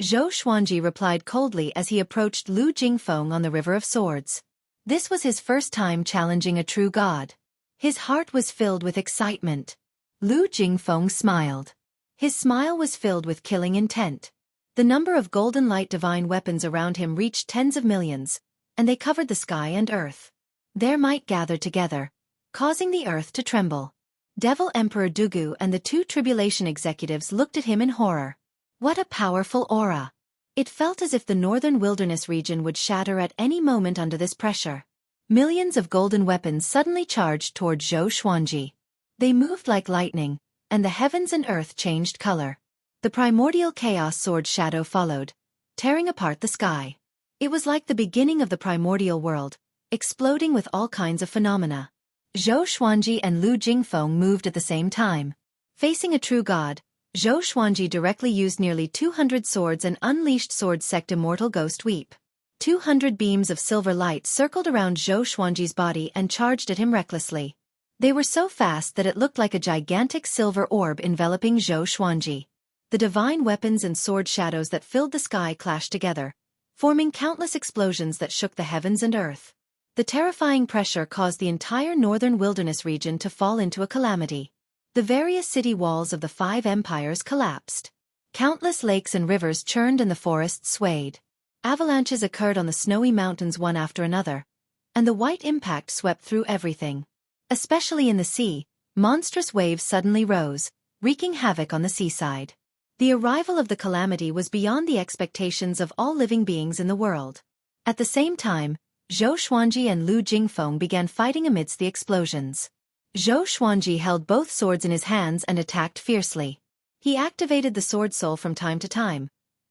Zhou Xuanji replied coldly as he approached Lu Jingfeng on the River of Swords. This was his first time challenging a true god. His heart was filled with excitement. Lu Jingfeng smiled. His smile was filled with killing intent. The number of golden light divine weapons around him reached tens of millions, and they covered the sky and earth. Their might gathered together, causing the earth to tremble. Devil Emperor Dugu and the 2 tribulation executives looked at him in horror. What a powerful aura! It felt as if the northern wilderness region would shatter at any moment under this pressure. Millions of golden weapons suddenly charged toward Zhou Xuanji. They moved like lightning, and the heavens and earth changed color. The primordial chaos sword shadow followed, tearing apart the sky. It was like the beginning of the primordial world, exploding with all kinds of phenomena. Zhou Xuanji and Lu Jingfeng moved at the same time. Facing a true god, Zhou Xuanji directly used nearly 200 swords and unleashed sword sect immortal ghost weep. 200 beams of silver light circled around Zhou Xuanji's body and charged at him recklessly. They were so fast that it looked like a gigantic silver orb enveloping Zhou Xuanji. The divine weapons and sword shadows that filled the sky clashed together, forming countless explosions that shook the heavens and earth. The terrifying pressure caused the entire northern wilderness region to fall into a calamity. The various city walls of the 5 empires collapsed. Countless lakes and rivers churned and the forests swayed. Avalanches occurred on the snowy mountains one after another, and the white impact swept through everything. Especially in the sea, monstrous waves suddenly rose, wreaking havoc on the seaside. The arrival of the calamity was beyond the expectations of all living beings in the world. At the same time, Zhou Xuanji and Lu Jingfeng began fighting amidst the explosions. Zhou Xuanji held both swords in his hands and attacked fiercely. He activated the sword soul from time to time,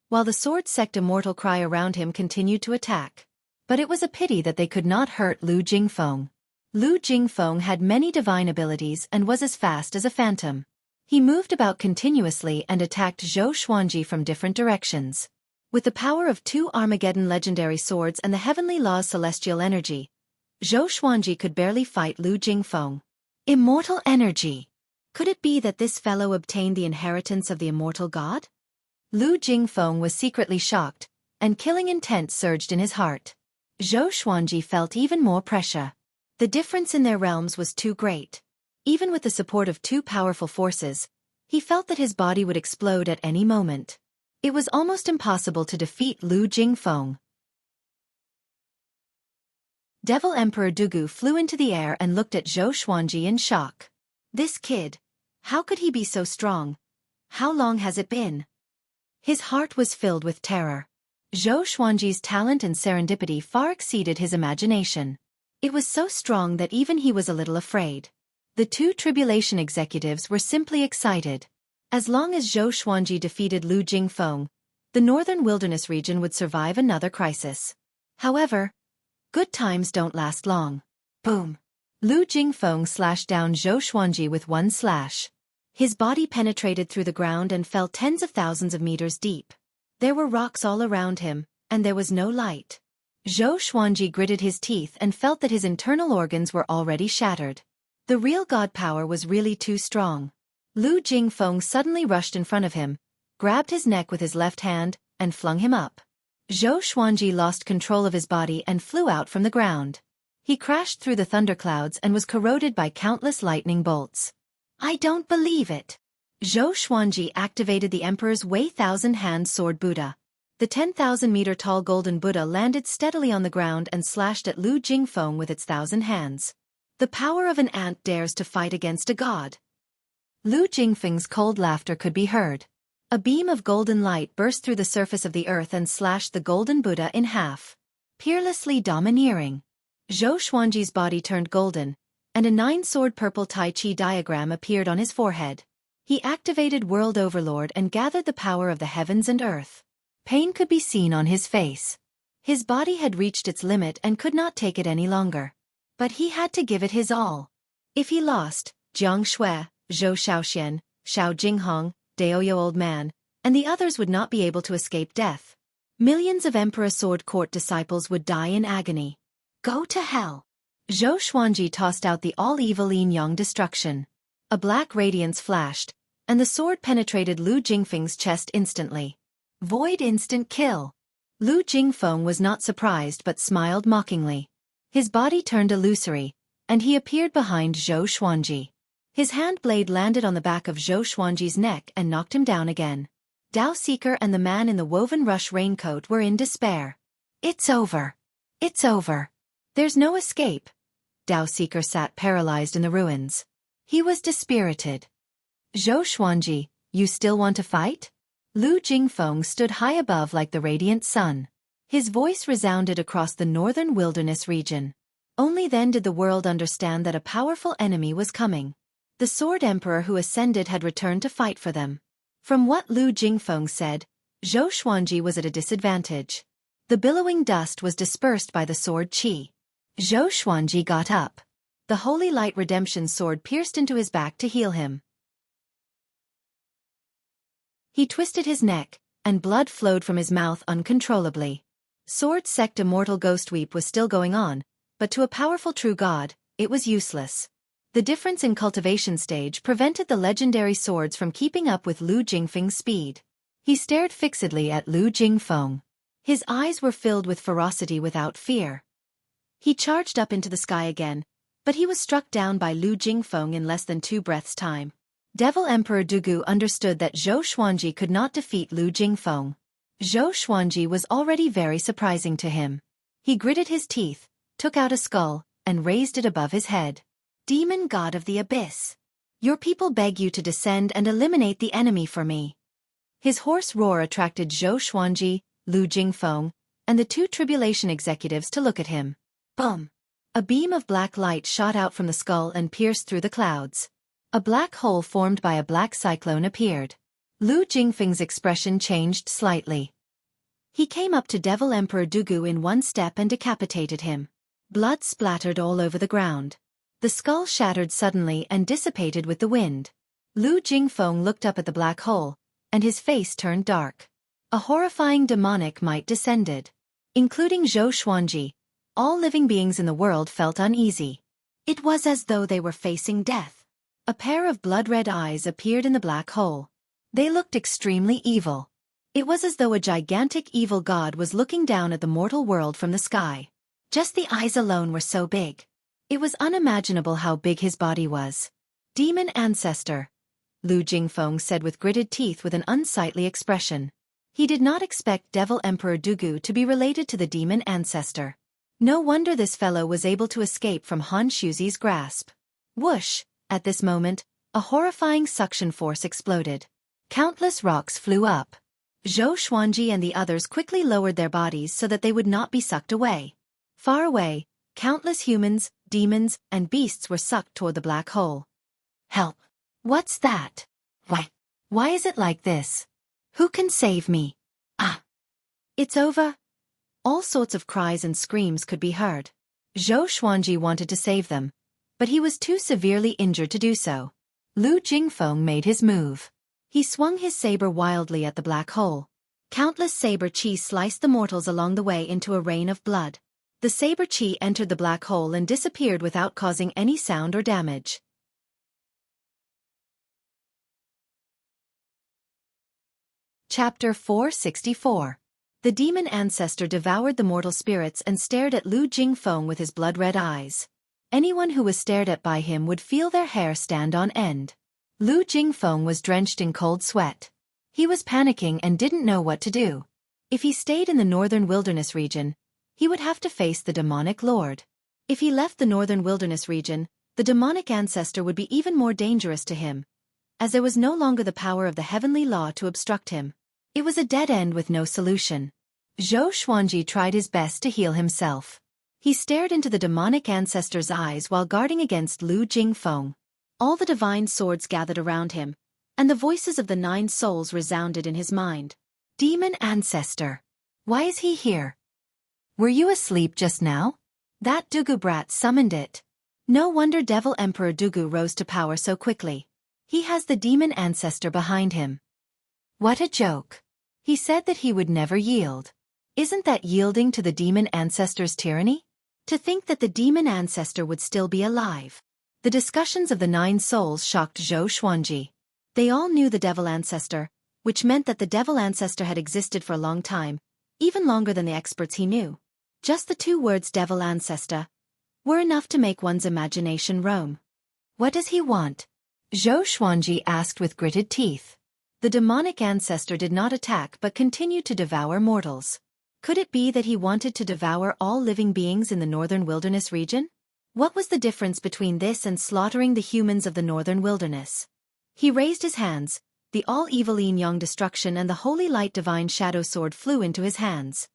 while the sword sect immortal cry around him continued to attack. But it was a pity that they could not hurt Lu Jingfeng. Lu Jingfeng had many divine abilities and was as fast as a phantom. He moved about continuously and attacked Zhou Xuanji from different directions. With the power of 2 Armageddon legendary swords and the heavenly law's celestial energy, Zhou Xuanji could barely fight Lu Jingfeng. Immortal energy! Could it be that this fellow obtained the inheritance of the immortal god? Lu Jingfeng was secretly shocked, and killing intent surged in his heart. Zhou Xuanji felt even more pressure. The difference in their realms was too great. Even with the support of 2 powerful forces, he felt that his body would explode at any moment. It was almost impossible to defeat Lu Jingfeng. Devil Emperor Dugu flew into the air and looked at Zhou Xuanji in shock. This kid, how could he be so strong? How long has it been? His heart was filled with terror. Zhou Xuanji's talent and serendipity far exceeded his imagination. It was so strong that even he was a little afraid. The 2 tribulation executives were simply excited. As long as Zhou Xuanji defeated Lu Jingfeng, the northern wilderness region would survive another crisis. However, Good times don't last long. Boom. Lu Jingfeng slashed down Zhou Xuanji with one slash. His body penetrated through the ground and fell tens of thousands of meters deep. There were rocks all around him, and there was no light. Zhou Xuanji gritted his teeth and felt that his internal organs were already shattered. The real god power was really too strong. Lu Jingfeng suddenly rushed in front of him, grabbed his neck with his left hand, and flung him up. Zhou Xuanji lost control of his body and flew out from the ground. He crashed through the thunderclouds and was corroded by countless lightning bolts. I don't believe it. Zhou Xuanji activated the Emperor's Wei Thousand-Hand Sword Buddha. The 10,000-meter-tall golden Buddha landed steadily on the ground and slashed at Lu Jingfeng with its 1,000 hands. The power of an ant dares to fight against a god. Lu Jingfeng's cold laughter could be heard. A beam of golden light burst through the surface of the earth and slashed the golden Buddha in half. Peerlessly domineering. Zhou Xuanji's body turned golden, and a 9-sword purple Tai Chi diagram appeared on his forehead. He activated World Overlord and gathered the power of the heavens and earth. Pain could be seen on his face. His body had reached its limit and could not take it any longer. But he had to give it his all. If he lost, Jiang Shui, Zhou Shaoxian, Xiao Jinghong, Daoyo Old Man, and the others would not be able to escape death. Millions of Emperor Sword Court disciples would die in agony. Go to hell. Zhou Xuanji tossed out the all-evil yin-yang destruction. A black radiance flashed, and the sword penetrated Lu Jingfeng's chest instantly. Void instant kill. Lu Jingfeng was not surprised but smiled mockingly. His body turned illusory, and he appeared behind Zhou Xuanji. His hand blade landed on the back of Zhou Xuanji's neck and knocked him down again. Dao Seeker and the man in the woven rush raincoat were in despair. It's over. It's over. There's no escape. Dao Seeker sat paralyzed in the ruins. He was dispirited. Zhou Xuanji, you still want to fight? Lu Jingfeng stood high above like the radiant sun. His voice resounded across the northern wilderness region. Only then did the world understand that a powerful enemy was coming. The Sword Emperor who ascended had returned to fight for them. From what Lu Jingfeng said, Zhou Xuanji was at a disadvantage. The billowing dust was dispersed by the sword qi. Zhou Xuanji got up. The Holy Light Redemption sword pierced into his back to heal him. He twisted his neck, and blood flowed from his mouth uncontrollably. Sword Sect Immortal Ghost Weep was still going on, but to a powerful true god, it was useless. The difference in cultivation stage prevented the legendary swords from keeping up with Lu Jingfeng's speed. He stared fixedly at Lu Jingfeng. His eyes were filled with ferocity without fear. He charged up into the sky again, but he was struck down by Lu Jingfeng in less than 2 breaths' time. Devil Emperor Dugu understood that Zhou Xuanji could not defeat Lu Jingfeng. Zhou Xuanji was already very surprising to him. He gritted his teeth, took out a skull, and raised it above his head. Demon God of the Abyss. Your people beg you to descend and eliminate the enemy for me. His hoarse roar attracted Zhou Xuanji, Lu Jingfeng, and the 2 tribulation executives to look at him. Bum! A beam of black light shot out from the skull and pierced through the clouds. A black hole formed by a black cyclone appeared. Lu Jingfeng's expression changed slightly. He came up to Devil Emperor Dugu in one step and decapitated him. Blood splattered all over the ground. The skull shattered suddenly and dissipated with the wind. Lu Jingfeng looked up at the black hole, and his face turned dark. A horrifying demonic might descended. Including Zhou Xuanji, all living beings in the world felt uneasy. It was as though they were facing death. A pair of blood-red eyes appeared in the black hole. They looked extremely evil. It was as though a gigantic evil god was looking down at the mortal world from the sky. Just the eyes alone were so big. It was unimaginable how big his body was. Demon Ancestor, Lu Jingfeng said with gritted teeth with an unsightly expression. He did not expect Devil Emperor Dugu to be related to the Demon Ancestor. No wonder this fellow was able to escape from Han Shuzi's grasp. Whoosh! At this moment, a horrifying suction force exploded. Countless rocks flew up. Zhou Xuanji and the others quickly lowered their bodies so that they would not be sucked away. Far away, countless humans, demons, and beasts were sucked toward the black hole. Help! What's that? Why is it like this? Who can save me? Ah! It's over? All sorts of cries and screams could be heard. Xueqi wanted to save them, but he was too severely injured to do so. Lu Jingfeng made his move. He swung his saber wildly at the black hole. Countless saber chi sliced the mortals along the way into a rain of blood. The saber chi entered the black hole and disappeared without causing any sound or damage. Chapter 464. The demon ancestor devoured the mortal spirits and stared at Lu Jingfeng with his blood-red eyes. Anyone who was stared at by him would feel their hair stand on end. Lu Jingfeng was drenched in cold sweat. He was panicking and didn't know what to do. If he stayed in the northern wilderness region, he would have to face the demonic lord. If he left the northern wilderness region, the demonic ancestor would be even more dangerous to him, as there was no longer the power of the heavenly law to obstruct him. It was a dead end with no solution. Xueqi tried his best to heal himself. He stared into the demonic ancestor's eyes while guarding against Lu Jingfeng. All the divine swords gathered around him, and the voices of the 9 souls resounded in his mind. Demon ancestor. Why is he here? Were you asleep just now? That Dugu brat summoned it. No wonder Devil Emperor Dugu rose to power so quickly. He has the demon ancestor behind him. What a joke. He said that he would never yield. Isn't that yielding to the demon ancestor's tyranny? To think that the demon ancestor would still be alive. The discussions of the 9 souls shocked Xueqi. They all knew the devil ancestor, which meant that the devil ancestor had existed for a long time, even longer than the experts he knew. Just the 2 words devil ancestor were enough to make one's imagination roam. What does he want? Xueqi asked with gritted teeth. The demonic ancestor did not attack but continued to devour mortals. Could it be that he wanted to devour all living beings in the northern wilderness region? What was the difference between this and slaughtering the humans of the northern wilderness? He raised his hands, the all-evil yin-yang destruction and the holy light divine shadow sword flew into his hands.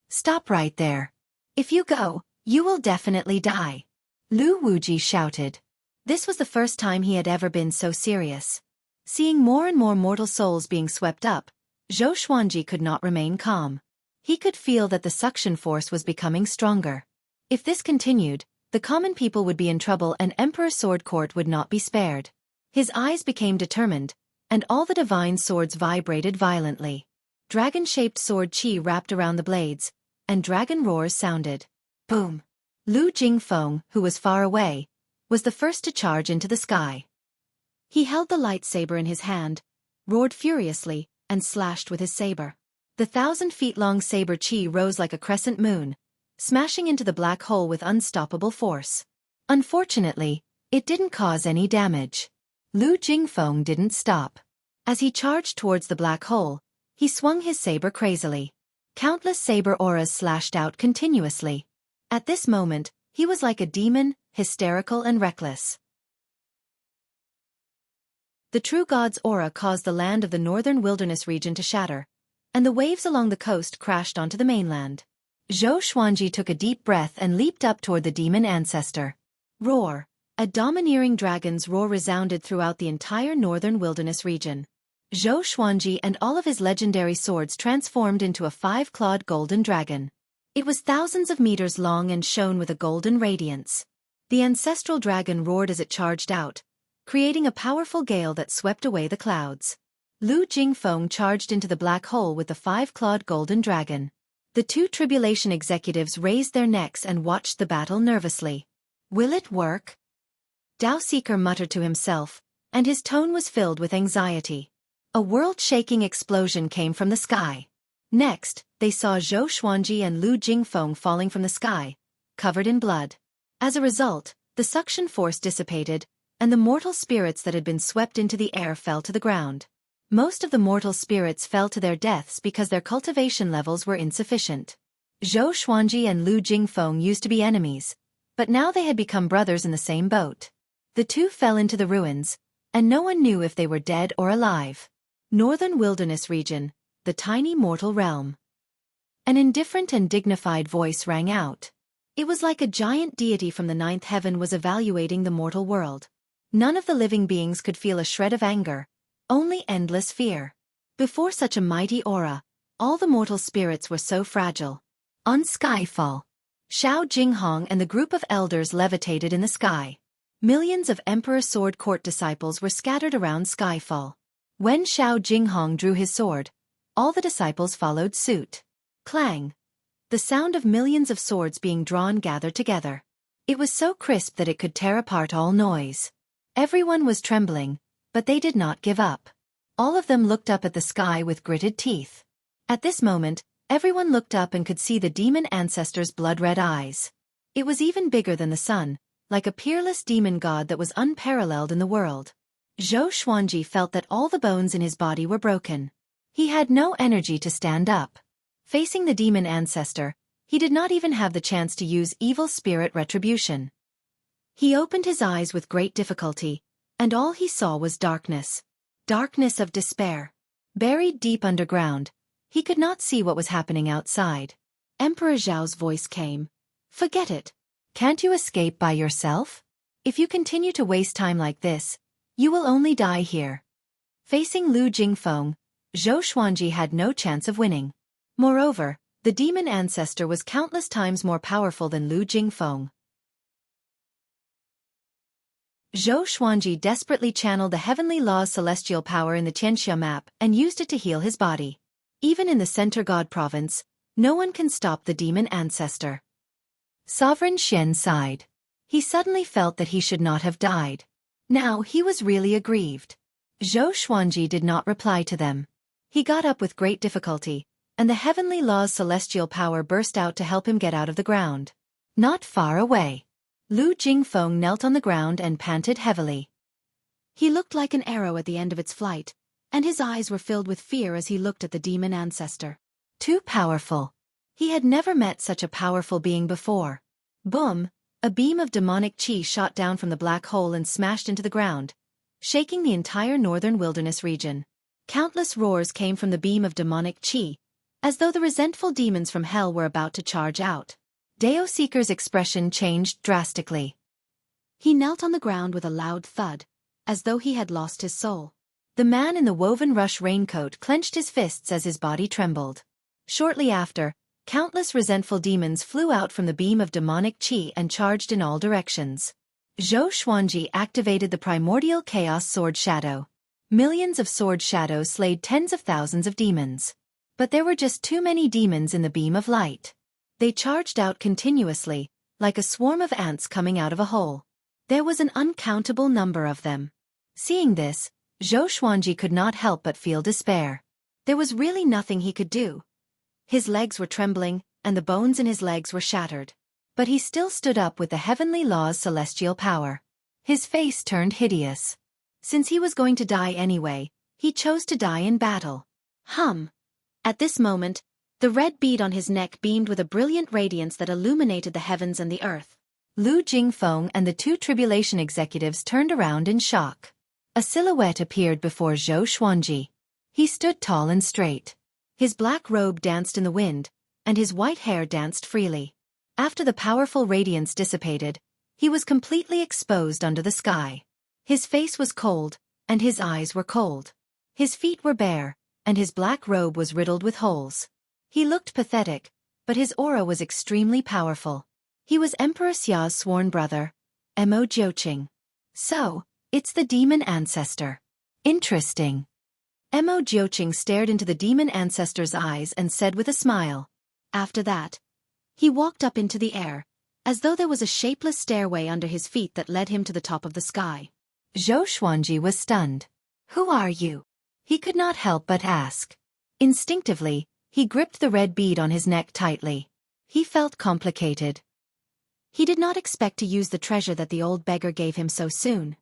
Stop right there. If you go, you will definitely die. Lu Wuji shouted. This was the first time he had ever been so serious. Seeing more and more mortal souls being swept up, Xueqi could not remain calm. He could feel that the suction force was becoming stronger. If this continued, the common people would be in trouble and Emperor Sword Court would not be spared. His eyes became determined, and all the divine swords vibrated violently. Dragon-shaped sword chi wrapped around the blades, and dragon roars sounded. Boom! Lu Jingfeng, who was far away, was the first to charge into the sky. He held the lightsaber in his hand, roared furiously, and slashed with his saber. The 1,000-feet-long saber chi rose like a crescent moon, smashing into the black hole with unstoppable force. Unfortunately, it didn't cause any damage. Lu Jingfeng didn't stop. As he charged towards the black hole, he swung his saber crazily. Countless saber auras slashed out continuously. At this moment, he was like a demon, hysterical and reckless. The true god's aura caused the land of the northern wilderness region to shatter, and the waves along the coast crashed onto the mainland. Xueqi took a deep breath and leaped up toward the demon ancestor. Roar! A domineering dragon's roar resounded throughout the entire northern wilderness region. Xueqi and all of his legendary swords transformed into a 5-clawed golden dragon. It was thousands of meters long and shone with a golden radiance. The ancestral dragon roared as it charged out, creating a powerful gale that swept away the clouds. Lu Jingfeng charged into the black hole with the 5-clawed golden dragon. The 2 tribulation executives raised their necks and watched the battle nervously. Will it work? Dao Seeker muttered to himself, and his tone was filled with anxiety. A world-shaking explosion came from the sky. Next, they saw Xueqi and Lu Jingfeng falling from the sky, covered in blood. As a result, the suction force dissipated, and the mortal spirits that had been swept into the air fell to the ground. Most of the mortal spirits fell to their deaths because their cultivation levels were insufficient. Xueqi and Lu Jingfeng used to be enemies, but now they had become brothers in the same boat. The 2 fell into the ruins, and no one knew if they were dead or alive. Northern Wilderness Region, the tiny mortal realm. An indifferent and dignified voice rang out. It was like a giant deity from the 9th heaven was evaluating the mortal world. None of the living beings could feel a shred of anger, only endless fear. Before such a mighty aura, all the mortal spirits were so fragile. On Skyfall, Xiao Jinghong and the group of elders levitated in the sky. Millions of Emperor Sword Court disciples were scattered around Skyfall. When Xiao Jinghong drew his sword, all the disciples followed suit. Clang! The sound of millions of swords being drawn gathered together. It was so crisp that it could tear apart all noise. Everyone was trembling, but they did not give up. All of them looked up at the sky with gritted teeth. At this moment, everyone looked up and could see the demon ancestor's blood-red eyes. It was even bigger than the sun, like a peerless demon god that was unparalleled in the world. Zhou Xuanji felt that all the bones in his body were broken. He had no energy to stand up. Facing the demon ancestor, he did not even have the chance to use evil spirit retribution. He opened his eyes with great difficulty, and all he saw was darkness. Darkness of despair. Buried deep underground, he could not see what was happening outside. Emperor Zhao's voice came. Forget it. Can't you escape by yourself? If you continue to waste time like this, you will only die here. Facing Lu Jingfeng, Zhou Xuanji had no chance of winning. Moreover, the demon ancestor was countless times more powerful than Lu Jingfeng. Zhou Xuanji desperately channeled the heavenly law's celestial power in the Tianxia map and used it to heal his body. Even in the Center God province, no one can stop the demon ancestor. Sovereign Xian sighed. He suddenly felt that he should not have died. Now he was really aggrieved. Zhou Xuanji did not reply to them. He got up with great difficulty, and the heavenly law's celestial power burst out to help him get out of the ground. Not far away, Lu Jingfeng knelt on the ground and panted heavily. He looked like an arrow at the end of its flight, and his eyes were filled with fear as he looked at the demon ancestor. Too powerful. He had never met such a powerful being before. Boom! A beam of demonic qi shot down from the black hole and smashed into the ground, shaking the entire northern wilderness region. Countless roars came from the beam of demonic qi, as though the resentful demons from hell were about to charge out. Dao Seeker's expression changed drastically. He knelt on the ground with a loud thud, as though he had lost his soul. The man in the woven rush raincoat clenched his fists as his body trembled. Shortly after, countless resentful demons flew out from the beam of demonic qi and charged in all directions. Zhou Xuanji activated the primordial chaos sword shadow. Millions of sword shadows slayed tens of thousands of demons. But there were just too many demons in the beam of light. They charged out continuously, like a swarm of ants coming out of a hole. There was an uncountable number of them. Seeing this, Zhou Xuanji could not help but feel despair. There was really nothing he could do. His legs were trembling, and the bones in his legs were shattered. But he still stood up with the heavenly law's celestial power. His face turned hideous. Since he was going to die anyway, he chose to die in battle. At this moment, the red bead on his neck beamed with a brilliant radiance that illuminated the heavens and the earth. Lu Jingfeng and the two tribulation executives turned around in shock. A silhouette appeared before Zhou Xuanji. He stood tall and straight. His black robe danced in the wind, and his white hair danced freely. After the powerful radiance dissipated, he was completely exposed under the sky. His face was cold, and his eyes were cold. His feet were bare, and his black robe was riddled with holes. He looked pathetic, but his aura was extremely powerful. He was Emperor Xia's sworn brother, Mo Jiuqing. So, it's the demon ancestor. Interesting. Mo Jiuqing stared into the demon ancestor's eyes and said with a smile. After that, he walked up into the air, as though there was a shapeless stairway under his feet that led him to the top of the sky. Zhou Xuanji was stunned. Who are you? He could not help but ask. Instinctively, he gripped the red bead on his neck tightly. He felt complicated. He did not expect to use the treasure that the old beggar gave him so soon.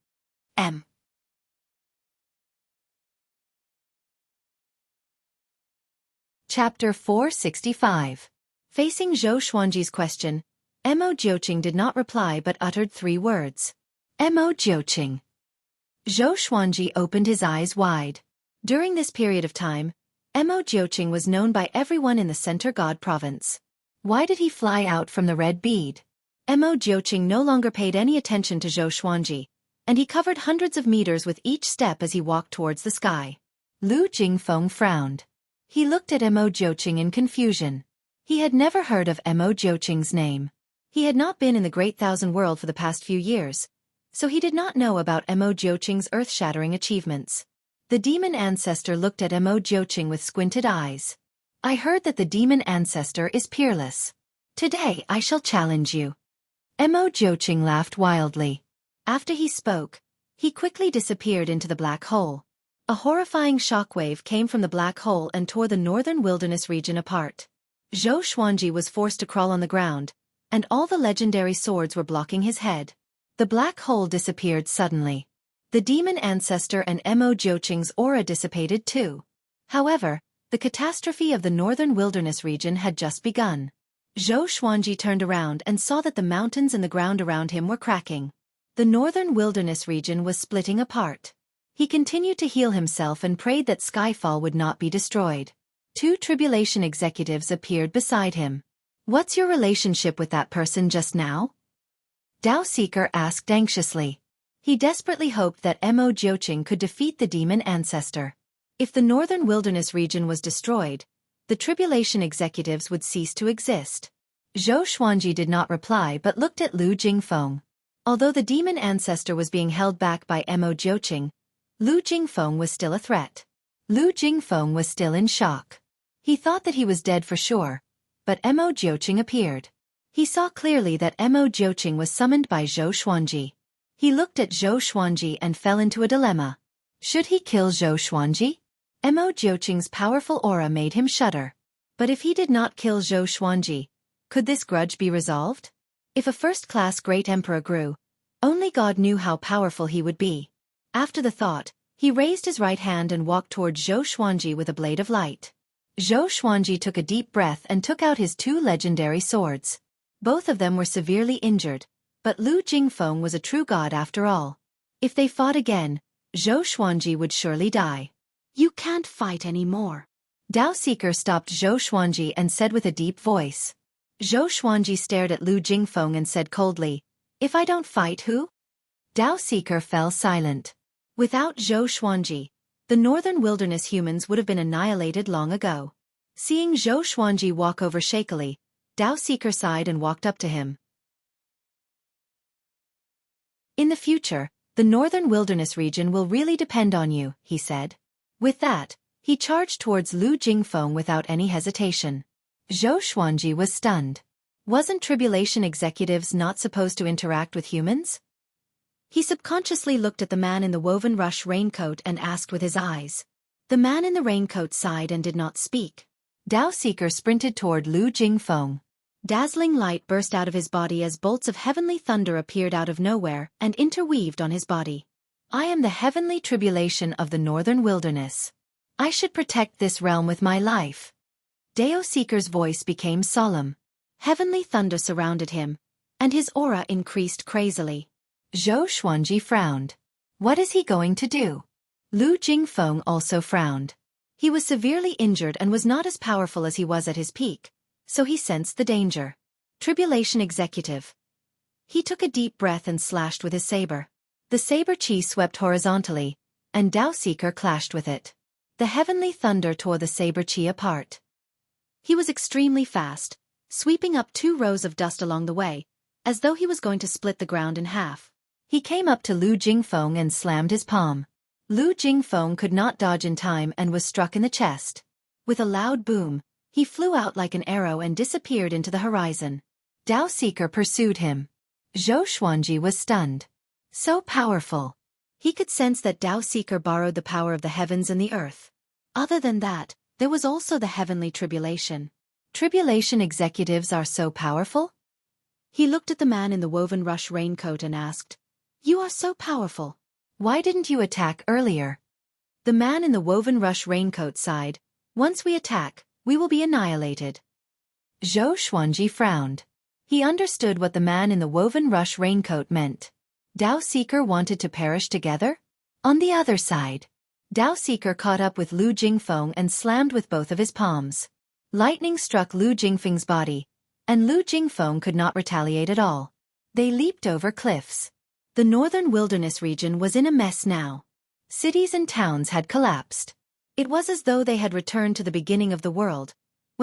Chapter 465. Facing Zhou Xuanji's question, Mo Jiuqing did not reply but uttered 3 words. Mo Jiuqing. Zhou Xuanji opened his eyes wide. During this period of time, Mo Jiuqing was known by everyone in the Center God province. Why did he fly out from the red bead? Mo Jiuqing no longer paid any attention to Zhou Xuanji, and he covered hundreds of meters with each step as he walked towards the sky. Lu Jingfeng frowned. He looked at Mo Jiuqing in confusion. He had never heard of Mo Jiuqing's name. He had not been in the Great Thousand World for the past few years, so he did not know about Mo Jiuqing's earth-shattering achievements. The demon ancestor looked at Mo Jiuqing with squinted eyes. I heard that the demon ancestor is peerless. Today I shall challenge you. Mo Jiuqing laughed wildly. After he spoke, he quickly disappeared into the black hole. A horrifying shockwave came from the black hole and tore the northern wilderness region apart. Xueqi was forced to crawl on the ground, and all the legendary swords were blocking his head. The black hole disappeared suddenly. The demon ancestor and Mo Jiuqing's aura dissipated too. However, the catastrophe of the northern wilderness region had just begun. Xueqi turned around and saw that the mountains and the ground around him were cracking. The northern wilderness region was splitting apart. He continued to heal himself and prayed that Skyfall would not be destroyed. 2 tribulation executives appeared beside him. What's your relationship with that person just now? Dao Seeker asked anxiously. He desperately hoped that Mo Jiuqing could defeat the demon ancestor. If the northern wilderness region was destroyed, the tribulation executives would cease to exist. Xueqi did not reply but looked at Lu Jingfeng. Although the demon ancestor was being held back by Mo Jiuqing, Lu Jingfeng was still a threat. Lu Jingfeng was still in shock. He thought that he was dead for sure, but Mo Jiuqing appeared. He saw clearly that Mo Jiuqing was summoned by Xueqi. He looked at Xueqi and fell into a dilemma. Should he kill Xueqi? Mo Jiuqing's powerful aura made him shudder. But if he did not kill Xueqi, could this grudge be resolved? If a first-class great emperor grew, only God knew how powerful he would be. After the thought, he raised his right hand and walked toward Xueqi with a blade of light. Xueqi took a deep breath and took out his 2 legendary swords. Both of them were severely injured, but Lu Jingfeng was a true god after all. If they fought again, Xueqi would surely die. You can't fight anymore. Dao Seeker stopped Xueqi and said with a deep voice. Xueqi stared at Lu Jingfeng and said coldly, If I don't fight, who? Dao Seeker fell silent. Without Xueqi, the northern wilderness humans would have been annihilated long ago. Seeing Xueqi walk over shakily, Dao Seeker sighed and walked up to him. In the future, the northern wilderness region will really depend on you, he said. With that, he charged towards Lu Jingfeng without any hesitation. Xueqi was stunned. Wasn't tribulation executives not supposed to interact with humans? He subconsciously looked at the man in the woven rush raincoat and asked with his eyes. The man in the raincoat sighed and did not speak. Dao Seeker sprinted toward Lu Jingfeng. Dazzling light burst out of his body as bolts of heavenly thunder appeared out of nowhere and interweaved on his body. I am the heavenly tribulation of the northern wilderness. I should protect this realm with my life. Dao Seeker's voice became solemn. Heavenly thunder surrounded him, and his aura increased crazily. Xueqi frowned. What is he going to do? Lu Jingfeng also frowned. He was severely injured and was not as powerful as he was at his peak, so he sensed the danger. Tribulation executive. He took a deep breath and slashed with his saber. The saber chi swept horizontally, and Dao Seeker clashed with it. The heavenly thunder tore the saber chi apart. He was extremely fast, sweeping up 2 rows of dust along the way, as though he was going to split the ground in half. He came up to Lu Jingfeng and slammed his palm. Lu Jingfeng could not dodge in time and was struck in the chest. With a loud boom, he flew out like an arrow and disappeared into the horizon. Dao Seeker pursued him. Xueqi was stunned. So powerful. He could sense that Dao Seeker borrowed the power of the heavens and the earth. Other than that, there was also the heavenly tribulation. Tribulation executives are so powerful? He looked at the man in the woven rush raincoat and asked, You are so powerful. Why didn't you attack earlier? The man in the woven rush raincoat sighed. Once we attack, we will be annihilated. Xueqi frowned. He understood what the man in the woven rush raincoat meant. Dao Seeker wanted to perish together? On the other side, Dao Seeker caught up with Lu Jingfeng and slammed with both of his palms. Lightning struck Lu Jingfeng's body, and Lu Jingfeng could not retaliate at all. They leaped over cliffs. The northern wilderness region was in a mess now. Cities and towns had collapsed. It was as though they had returned to the beginning of the world,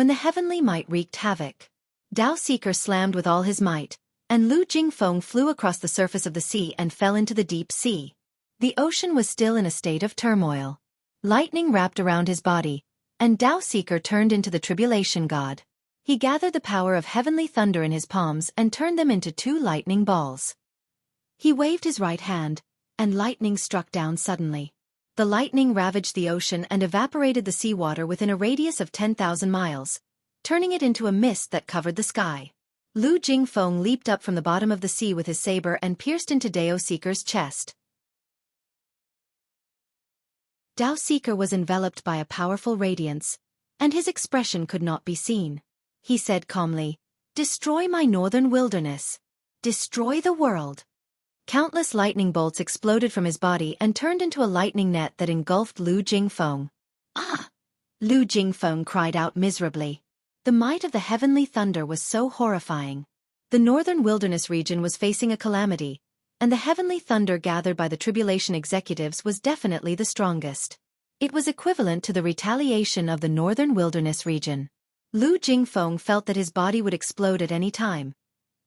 when the heavenly might wreaked havoc. Dao Seeker slammed with all his might, and Lu Jingfeng flew across the surface of the sea and fell into the deep sea. The ocean was still in a state of turmoil. Lightning wrapped around his body, and Dao Seeker turned into the tribulation god. He gathered the power of heavenly thunder in his palms and turned them into 2 lightning balls. He waved his right hand, and lightning struck down suddenly. The lightning ravaged the ocean and evaporated the seawater within a radius of 10,000 miles, turning it into a mist that covered the sky. Lu Jingfeng leaped up from the bottom of the sea with his saber and pierced into Dao Seeker's chest. Dao Seeker was enveloped by a powerful radiance, and his expression could not be seen. He said calmly, "Destroy my northern wilderness. Destroy the world." Countless lightning bolts exploded from his body and turned into a lightning net that engulfed Lu Jingfeng. "Ah!" Lu Jingfeng cried out miserably. The might of the heavenly thunder was so horrifying. The northern wilderness region was facing a calamity, and the heavenly thunder gathered by the tribulation executives was definitely the strongest. It was equivalent to the retaliation of the northern wilderness region. Lu Jingfeng felt that his body would explode at any time,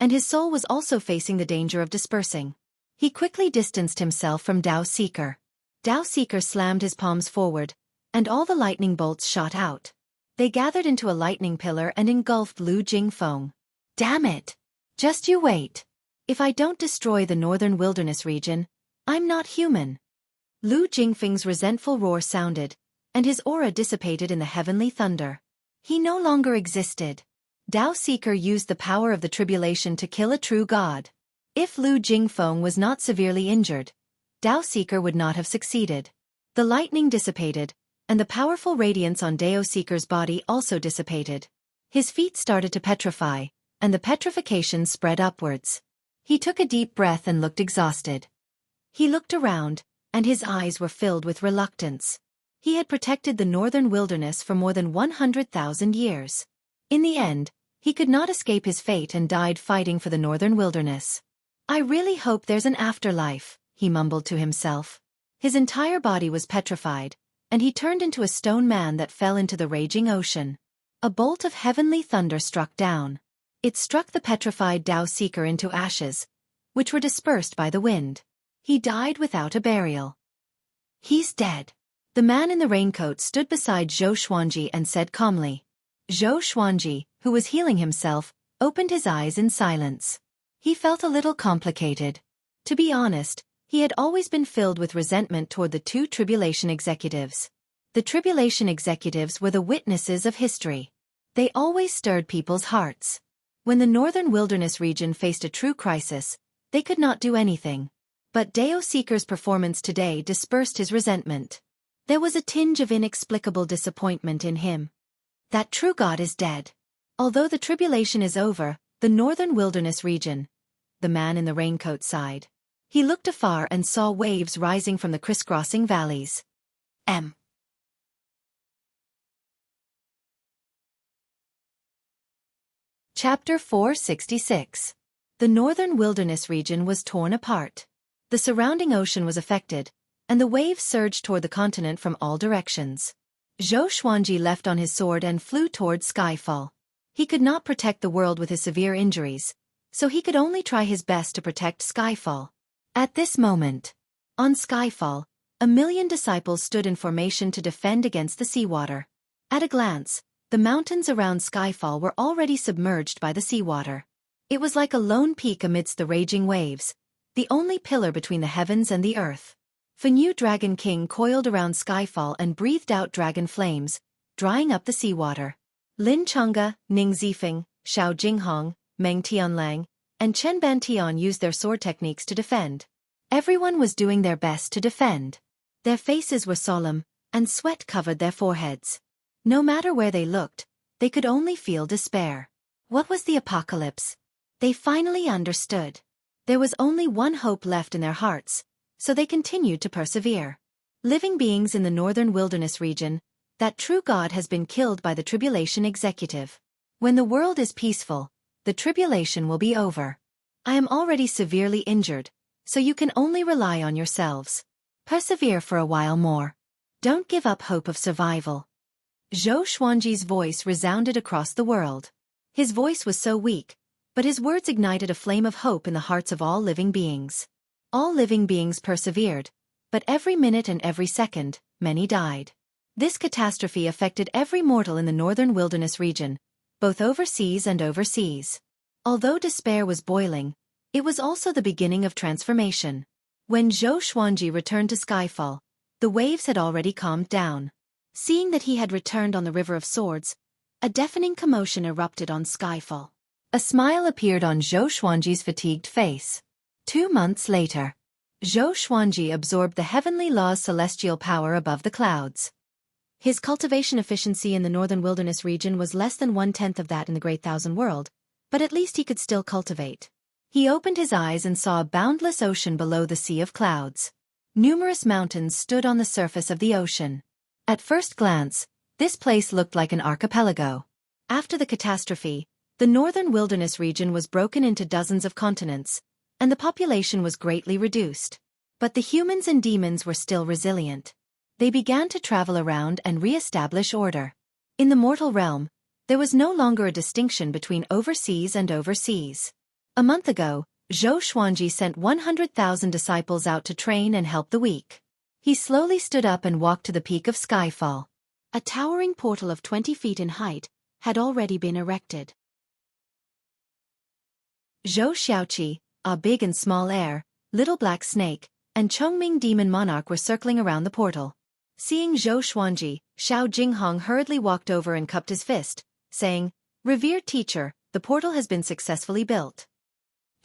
and his soul was also facing the danger of dispersing. He quickly distanced himself from Dao Seeker. Dao Seeker slammed his palms forward, and all the lightning bolts shot out. They gathered into a lightning pillar and engulfed Lu Jingfeng. "Damn it! Just you wait. If I don't destroy the northern wilderness region, I'm not human." Lu Jingfeng's resentful roar sounded, and his aura dissipated in the heavenly thunder. He no longer existed. Dao Seeker used the power of the tribulation to kill a true god. If Lu Jingfeng was not severely injured, Dao Seeker would not have succeeded. The lightning dissipated, and the powerful radiance on Dao Seeker's body also dissipated. His feet started to petrify, and the petrification spread upwards. He took a deep breath and looked exhausted. He looked around, and his eyes were filled with reluctance. He had protected the northern wilderness for more than 100,000 years. In the end, he could not escape his fate and died fighting for the northern wilderness. "I really hope there's an afterlife," he mumbled to himself. His entire body was petrified, and he turned into a stone man that fell into the raging ocean. A bolt of heavenly thunder struck down. It struck the petrified Dao Seeker into ashes, which were dispersed by the wind. He died without a burial. "He's dead." The man in the raincoat stood beside Xueqi and said calmly. Xueqi, who was healing himself, opened his eyes in silence. He felt a little complicated. To be honest, he had always been filled with resentment toward the 2 tribulation executives. The tribulation executives were the witnesses of history. They always stirred people's hearts. When the northern wilderness region faced a true crisis, they could not do anything. But Dao Seeker's performance today dispersed his resentment. There was a tinge of inexplicable disappointment in him. That true God is dead. Although the tribulation is over, the northern wilderness region. The man in the raincoat sighed. He looked afar and saw waves rising from the crisscrossing valleys. Chapter 466. The northern wilderness region was torn apart. The surrounding ocean was affected, and the waves surged toward the continent from all directions. Xueqi left on his sword and flew toward Skyfall. He could not protect the world with his severe injuries, so he could only try his best to protect Skyfall. At this moment, on Skyfall, 1,000,000 disciples stood in formation to defend against the seawater. At a glance, the mountains around Skyfall were already submerged by the seawater. It was like a lone peak amidst the raging waves, the only pillar between the heavens and the earth. Fenyu Dragon King coiled around Skyfall and breathed out dragon flames, drying up the seawater. Lin Changge, Ning Zifeng, Xiao Jinghong, Meng Tianlang, and Chen Bantian used their sword techniques to defend. Everyone was doing their best to defend. Their faces were solemn, and sweat covered their foreheads. No matter where they looked, they could only feel despair. What was the apocalypse? They finally understood. There was only one hope left in their hearts, so they continued to persevere. Living beings in the northern wilderness region, that true God has been killed by the tribulation executive. When the world is peaceful, the tribulation will be over. I am already severely injured, so you can only rely on yourselves. Persevere for a while more. Don't give up hope of survival. Zhou Xuanji's voice resounded across the world. His voice was so weak, but his words ignited a flame of hope in the hearts of all living beings. All living beings persevered, but every minute and every second, many died. This catastrophe affected every mortal in the northern wilderness region, both overseas and overseas. Although despair was boiling, it was also the beginning of transformation. When Zhou Xuanji returned to Skyfall, the waves had already calmed down. Seeing that he had returned on the River of Swords, a deafening commotion erupted on Skyfall. A smile appeared on Zhou Xuanji's fatigued face. 2 months later, Zhou Xuanji absorbed the heavenly law's celestial power above the clouds. His cultivation efficiency in the northern wilderness region was less than 1/10 of that in the Great Thousand World, but at least he could still cultivate. He opened his eyes and saw a boundless ocean below the sea of clouds. Numerous mountains stood on the surface of the ocean. At first glance, this place looked like an archipelago. After the catastrophe, the northern wilderness region was broken into dozens of continents, and the population was greatly reduced. But the humans and demons were still resilient. They began to travel around and re-establish order. In the mortal realm, there was no longer a distinction between overseas and overseas. A month ago, Zhou Xuanji sent 100,000 disciples out to train and help the weak. He slowly stood up and walked to the peak of Skyfall. A towering portal of 20 feet in height had already been erected. Zhou Xueqi, a big and small heir, little black snake, and Chongming demon monarch were circling around the portal. Seeing Zhou Xuanji, Xiao Jinghong hurriedly walked over and cupped his fist, saying, "Revered teacher, the portal has been successfully built."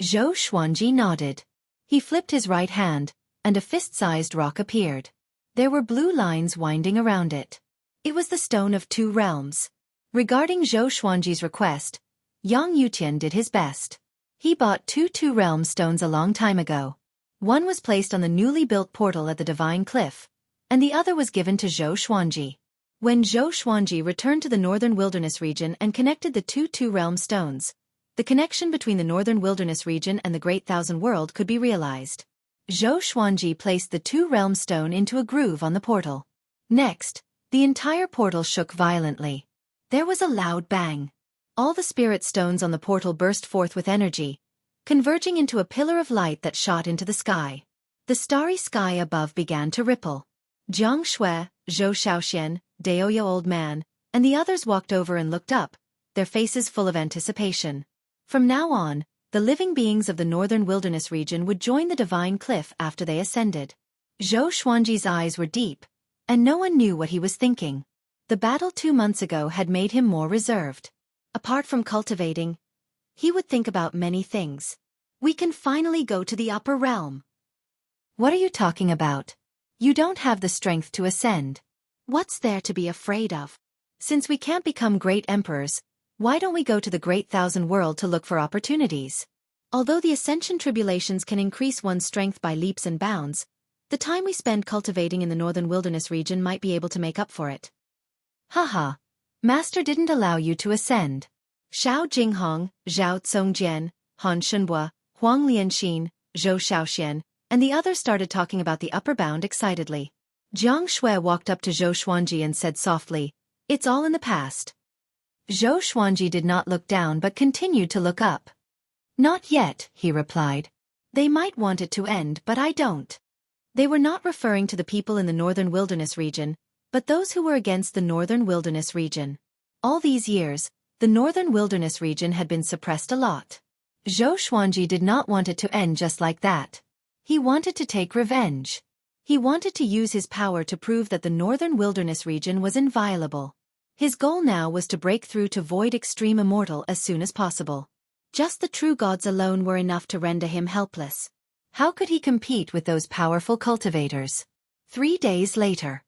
Zhou Xuanji nodded. He flipped his right hand, and a fist-sized rock appeared. There were blue lines winding around it. It was the Stone of Two Realms. Regarding Zhou Xuanji's request, Yang Yutian did his best. He bought two realm stones a long time ago. One was placed on the newly built portal at the Divine Cliff, and the other was given to Zhou Xuanji. When Zhou Xuanji returned to the northern wilderness region and connected the two realm stones, the connection between the northern wilderness region and the Great Thousand World could be realized. Zhou Xuanji placed the two-realm stone into a groove on the portal. Next, the entire portal shook violently. There was a loud bang. All the spirit stones on the portal burst forth with energy, converging into a pillar of light that shot into the sky. The starry sky above began to ripple. Jiang Shui, Zhou Shaoxian, Daoya Old Man, and the others walked over and looked up, their faces full of anticipation. From now on, the living beings of the northern wilderness region would join the Divine Cliff after they ascended. Zhou Xuanji's eyes were deep, and no one knew what he was thinking. The battle 2 months ago had made him more reserved. Apart from cultivating, he would think about many things. We can finally go to the upper realm. What are you talking about? You don't have the strength to ascend. What's there to be afraid of? Since we can't become great emperors, why don't we go to the Great Thousand World to look for opportunities? Although the ascension tribulations can increase one's strength by leaps and bounds, the time we spend cultivating in the northern wilderness region might be able to make up for it. Haha. Master didn't allow you to ascend. Xiao Jinghong, Zhao Tsongjian, Han Shenhua, Huang Lianxin, Zhou Shaoxian, and the others started talking about the upper bound excitedly. Jiang Shui walked up to Zhou Xuanji and said softly, "It's all in the past." Zhou Xuanji did not look down but continued to look up. "Not yet," he replied. "They might want it to end, but I don't." They were not referring to the people in the northern wilderness region, but those who were against the northern wilderness region. All these years, the northern wilderness region had been suppressed a lot. Zhou Xuanji did not want it to end just like that. He wanted to take revenge. He wanted to use his power to prove that the northern wilderness region was inviolable. His goal now was to break through to Void Extreme Immortal as soon as possible. Just the true gods alone were enough to render him helpless. How could he compete with those powerful cultivators? 3 days later.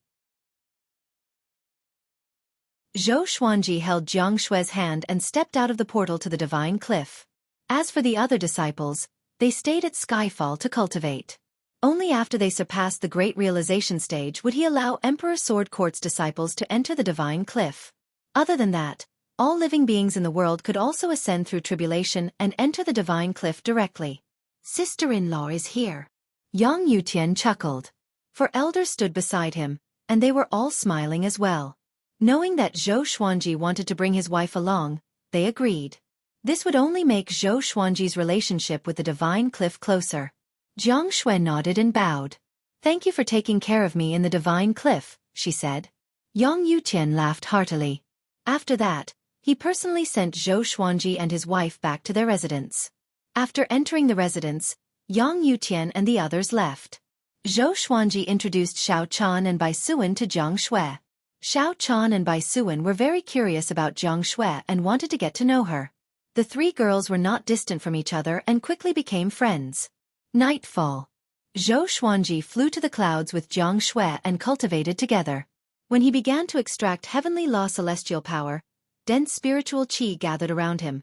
Zhou Xuanji held Jiang Shui's hand and stepped out of the portal to the Divine Cliff. As for the other disciples, they stayed at Skyfall to cultivate. Only after they surpassed the Great Realization stage would he allow Emperor Sword Court's disciples to enter the Divine Cliff. Other than that, all living beings in the world could also ascend through tribulation and enter the Divine Cliff directly. Sister-in-law is here. Yang Yutian chuckled. 4 elders stood beside him, and they were all smiling as well. Knowing that Zhou Xuanji wanted to bring his wife along, they agreed. This would only make Zhou Xuanji's relationship with the divine cliff closer. Jiang Shui nodded and bowed. "Thank you for taking care of me in the divine cliff," she said. Yang Yuqian laughed heartily. After that, he personally sent Zhou Xuanji and his wife back to their residence. After entering the residence, Yang Yuqian and the others left. Zhou Xuanji introduced Xiao Chan and Bai Suan to Jiang Shui. Xiao Chan and Bai Suan were very curious about Jiang Shui and wanted to get to know her. The three girls were not distant from each other and quickly became friends. Nightfall. Zhou Xuanji flew to the clouds with Jiang Shui and cultivated together. When he began to extract heavenly law celestial power, dense spiritual qi gathered around him,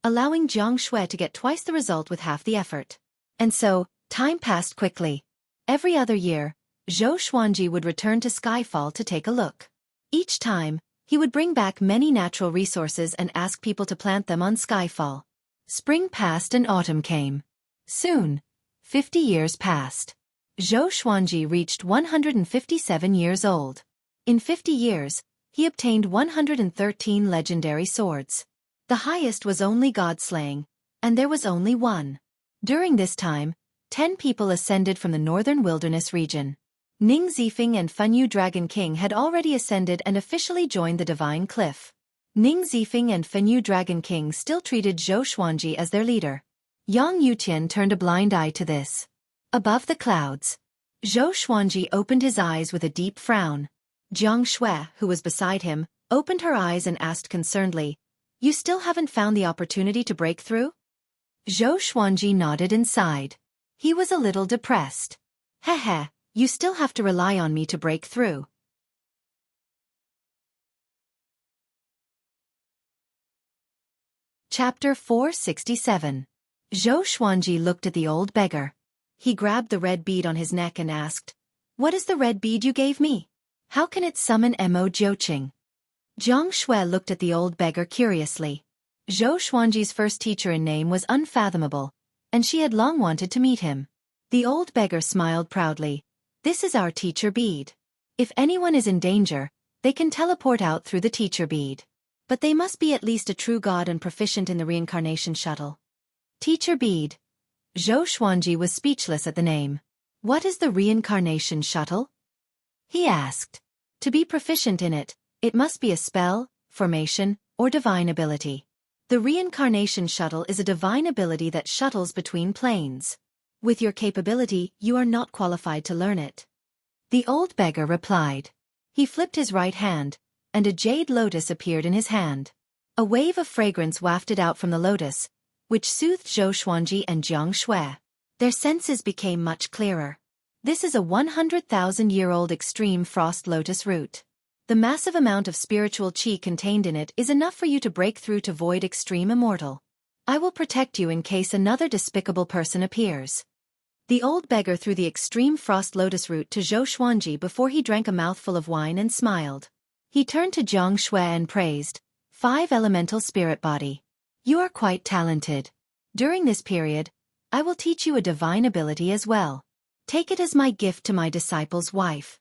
allowing Jiang Shui to get twice the result with half the effort. And so, time passed quickly. Every other year, Zhou Xuanji would return to Skyfall to take a look. Each time, he would bring back many natural resources and ask people to plant them on Skyfall. Spring passed and autumn came. Soon, 50 years passed. Zhou Xuanji reached 157 years old. In 50 years, he obtained 113 legendary swords. The highest was only God-slaying, and there was only one. During this time, 10 people ascended from the northern wilderness region. Ning Zifeng and Fenyu Dragon King had already ascended and officially joined the Divine Cliff. Ning Zifeng and Fenyu Dragon King still treated Zhou Xuanji as their leader. Yang Yuqian turned a blind eye to this. Above the clouds, Zhou Xuanji opened his eyes with a deep frown. Jiang Shui, who was beside him, opened her eyes and asked concernedly, "You still haven't found the opportunity to break through?" Zhou Xuanji nodded and sighed. He was a little depressed. "Heh, you still have to rely on me to break through." Chapter 467. Zhou Xuanji looked at the old beggar. He grabbed the red bead on his neck and asked, "What is the red bead you gave me? How can it summon Mo Jiuqing?" Jiang Shui looked at the old beggar curiously. Zhou Xuanji's first teacher in name was unfathomable, and she had long wanted to meet him. The old beggar smiled proudly. "This is our teacher bead. If anyone is in danger, they can teleport out through the teacher bead. But they must be at least a true god and proficient in the reincarnation shuttle." Teacher bead. Zhou Xuanji was speechless at the name. "What is the reincarnation shuttle?" he asked. To be proficient in it, it must be a spell, formation, or divine ability. The reincarnation shuttle is a divine ability that shuttles between planes. With your capability, you are not qualified to learn it. The old beggar replied. He flipped his right hand, and a jade lotus appeared in his hand. A wave of fragrance wafted out from the lotus, which soothed Zhou Xuanji and Jiang Shui. Their senses became much clearer. This is a 100,000-year-old extreme frost lotus root. The massive amount of spiritual qi contained in it is enough for you to break through to void extreme immortal. I will protect you in case another despicable person appears. The old beggar threw the extreme frost lotus root to Zhou Xuanji before he drank a mouthful of wine and smiled. He turned to Jiang Shui and praised, "5 elemental spirit body. You are quite talented. During this period, I will teach you a divine ability as well. Take it as my gift to my disciple's wife."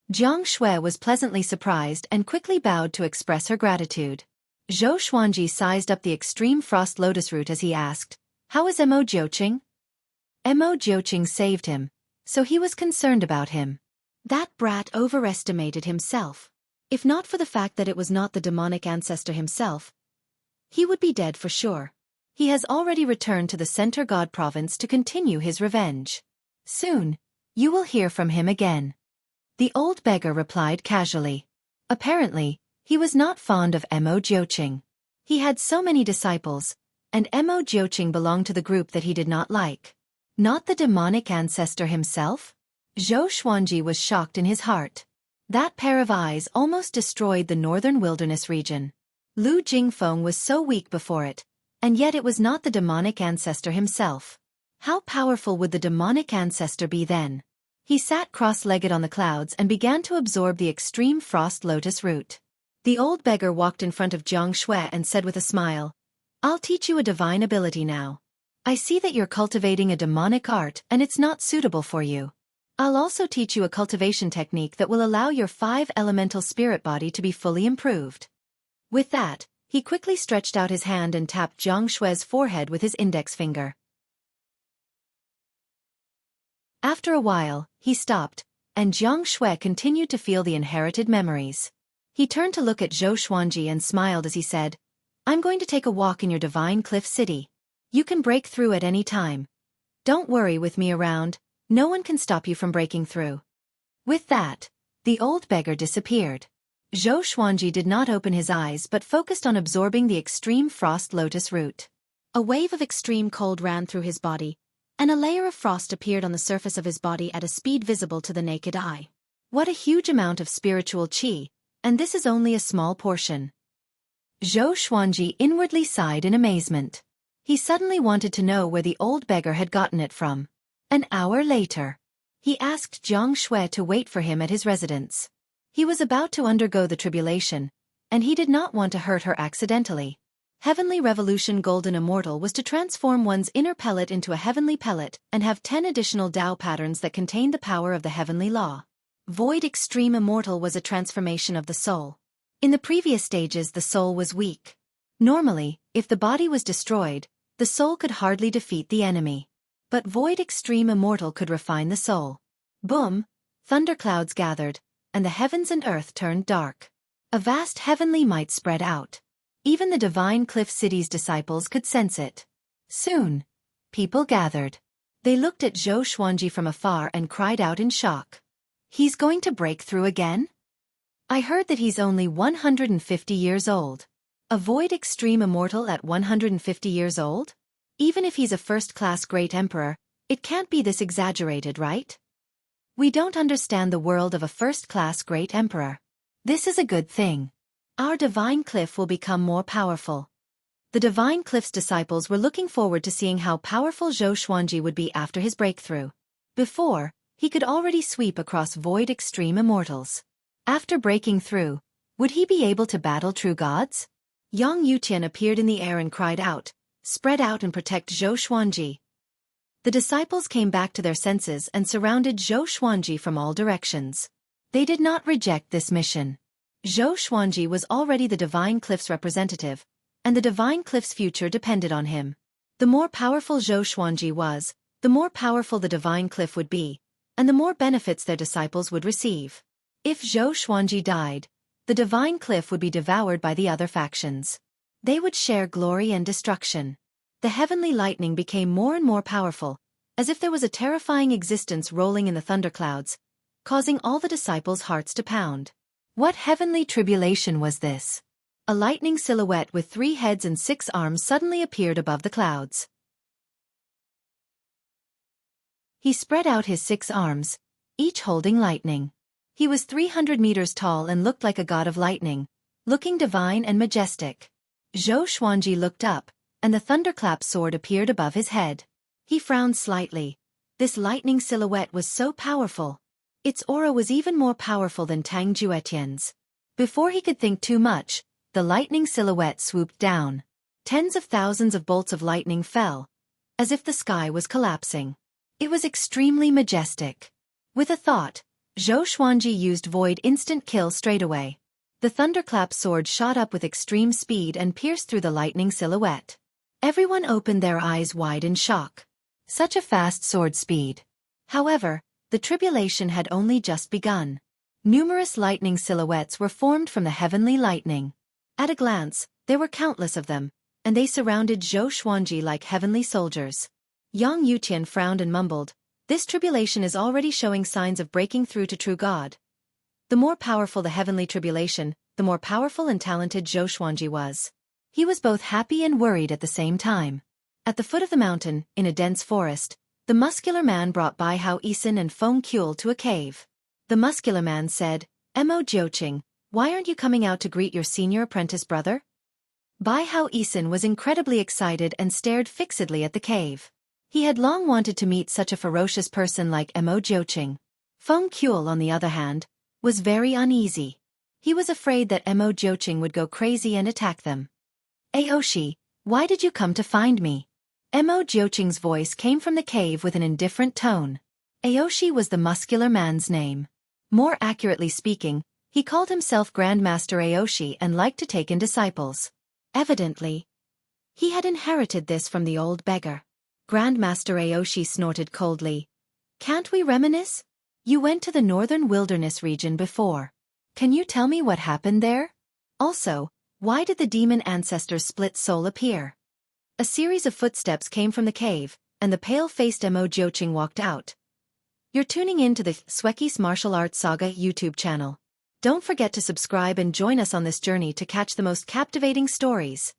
Jiang Shui was pleasantly surprised and quickly bowed to express her gratitude. Zhou Xuanji sized up the extreme frost lotus root as he asked, "How is Mo Jiuqing?" Mo Jiuqing saved him, so he was concerned about him. That brat overestimated himself. If not for the fact that it was not the demonic ancestor himself, he would be dead for sure. He has already returned to the Center God Province to continue his revenge. Soon, you will hear from him again. The old beggar replied casually. Apparently, he was not fond of Mo Jiuqing. He had so many disciples, and Mo Jiuqing belonged to the group that he did not like. Not the demonic ancestor himself? Zhou Xuanji was shocked in his heart. That pair of eyes almost destroyed the northern wilderness region. Lu Jingfeng was so weak before it, and yet it was not the demonic ancestor himself. How powerful would the demonic ancestor be then? He sat cross-legged on the clouds and began to absorb the extreme frost lotus root. The old beggar walked in front of Jiang Shui and said with a smile, "I'll teach you a divine ability now. I see that you're cultivating a demonic art and it's not suitable for you. I'll also teach you a cultivation technique that will allow your 5 elemental spirit body to be fully improved. With that, he quickly stretched out his hand and tapped Jiang Shui's forehead with his index finger. After a while, he stopped, and Jiang Shui continued to feel the inherited memories. He turned to look at Zhou Xuanji and smiled as he said, I'm going to take a walk in your divine cliff city. You can break through at any time. Don't worry with me around, no one can stop you from breaking through. With that, the old beggar disappeared. Zhou Xuanji did not open his eyes but focused on absorbing the extreme frost lotus root. A wave of extreme cold ran through his body, and a layer of frost appeared on the surface of his body at a speed visible to the naked eye. What a huge amount of spiritual qi, and this is only a small portion. Zhou Xuanji inwardly sighed in amazement. He suddenly wanted to know where the old beggar had gotten it from. An hour later, he asked Jiang Shui to wait for him at his residence. He was about to undergo the tribulation, and he did not want to hurt her accidentally. Heavenly Revolution Golden Immortal was to transform one's inner pellet into a heavenly pellet and have 10 additional Tao patterns that contained the power of the heavenly law. Void Extreme Immortal was a transformation of the soul. In the previous stages the soul was weak. Normally, if the body was destroyed, the soul could hardly defeat the enemy. But Void Extreme Immortal could refine the soul. Boom! Thunderclouds gathered, and the heavens and earth turned dark. A vast heavenly might spread out. Even the Divine Cliff City's disciples could sense it. Soon, people gathered. They looked at Zhou Xuanji from afar and cried out in shock. He's going to break through again? I heard that he's only 150 years old. A Void Extreme Immortal at 150 years old? Even if he's a first-class great emperor, it can't be this exaggerated, right? We don't understand the world of a first-class great emperor. This is a good thing. Our Divine Cliff will become more powerful. The Divine Cliff's disciples were looking forward to seeing how powerful Zhou Xuanji would be after his breakthrough. Before, he could already sweep across Void Extreme Immortals. After breaking through, would he be able to battle true gods? Yang Yutian appeared in the air and cried out, spread out and protect Zhou Xuanji. The disciples came back to their senses and surrounded Zhou Xuanji from all directions. They did not reject this mission. Zhou Xuanji was already the Divine Cliff's representative, and the Divine Cliff's future depended on him. The more powerful Zhou Xuanji was, the more powerful the Divine Cliff would be, and the more benefits their disciples would receive. If Zhou Xuanji died, the Divine Cliff would be devoured by the other factions. They would share glory and destruction. The heavenly lightning became more and more powerful, as if there was a terrifying existence rolling in the thunderclouds, causing all the disciples' hearts to pound. What heavenly tribulation was this? A lightning silhouette with 3 heads and 6 arms suddenly appeared above the clouds. He spread out his 6 arms, each holding lightning. He was 300 meters tall and looked like a god of lightning, looking divine and majestic. Zhou Xuanji looked up, and the thunderclap sword appeared above his head. He frowned slightly. This lightning silhouette was so powerful. Its aura was even more powerful than Tang Juetian's. Before he could think too much, the lightning silhouette swooped down. Tens of thousands of bolts of lightning fell, as if the sky was collapsing. It was extremely majestic. With a thought, Zhou Xuanji used Void Instant Kill straight away. The thunderclap sword shot up with extreme speed and pierced through the lightning silhouette. Everyone opened their eyes wide in shock. Such a fast sword speed. However, the tribulation had only just begun. Numerous lightning silhouettes were formed from the heavenly lightning. At a glance, there were countless of them, and they surrounded Zhou Xuanji like heavenly soldiers. Yang Yutian frowned and mumbled, this tribulation is already showing signs of breaking through to true God. The more powerful the heavenly tribulation, the more powerful and talented Zhou Xuanji was. He was both happy and worried at the same time. At the foot of the mountain, in a dense forest, the muscular man brought Bai Hao Isin and Feng Kuel to a cave. The muscular man said, Mo Jiuqing, why aren't you coming out to greet your senior apprentice brother? Bai Hao Isin was incredibly excited and stared fixedly at the cave. He had long wanted to meet such a ferocious person like Mo Jiuqing. Feng Kuel, on the other hand, was very uneasy. He was afraid that Mo Jiuqing would go crazy and attack them. Aoshi, why did you come to find me? Mo Jiuqing's voice came from the cave with an indifferent tone. Aoshi was the muscular man's name. More accurately speaking, he called himself Grandmaster Aoshi and liked to take in disciples. Evidently, he had inherited this from the old beggar. Grandmaster Aoshi snorted coldly. Can't we reminisce? You went to the northern wilderness region before. Can you tell me what happened there? Also, why did the demon ancestor's split soul appear? A series of footsteps came from the cave, and the pale-faced Mo Jiuqing walked out. You're tuning in to the Xueqi's Martial Arts Saga YouTube channel. Don't forget to subscribe and join us on this journey to catch the most captivating stories.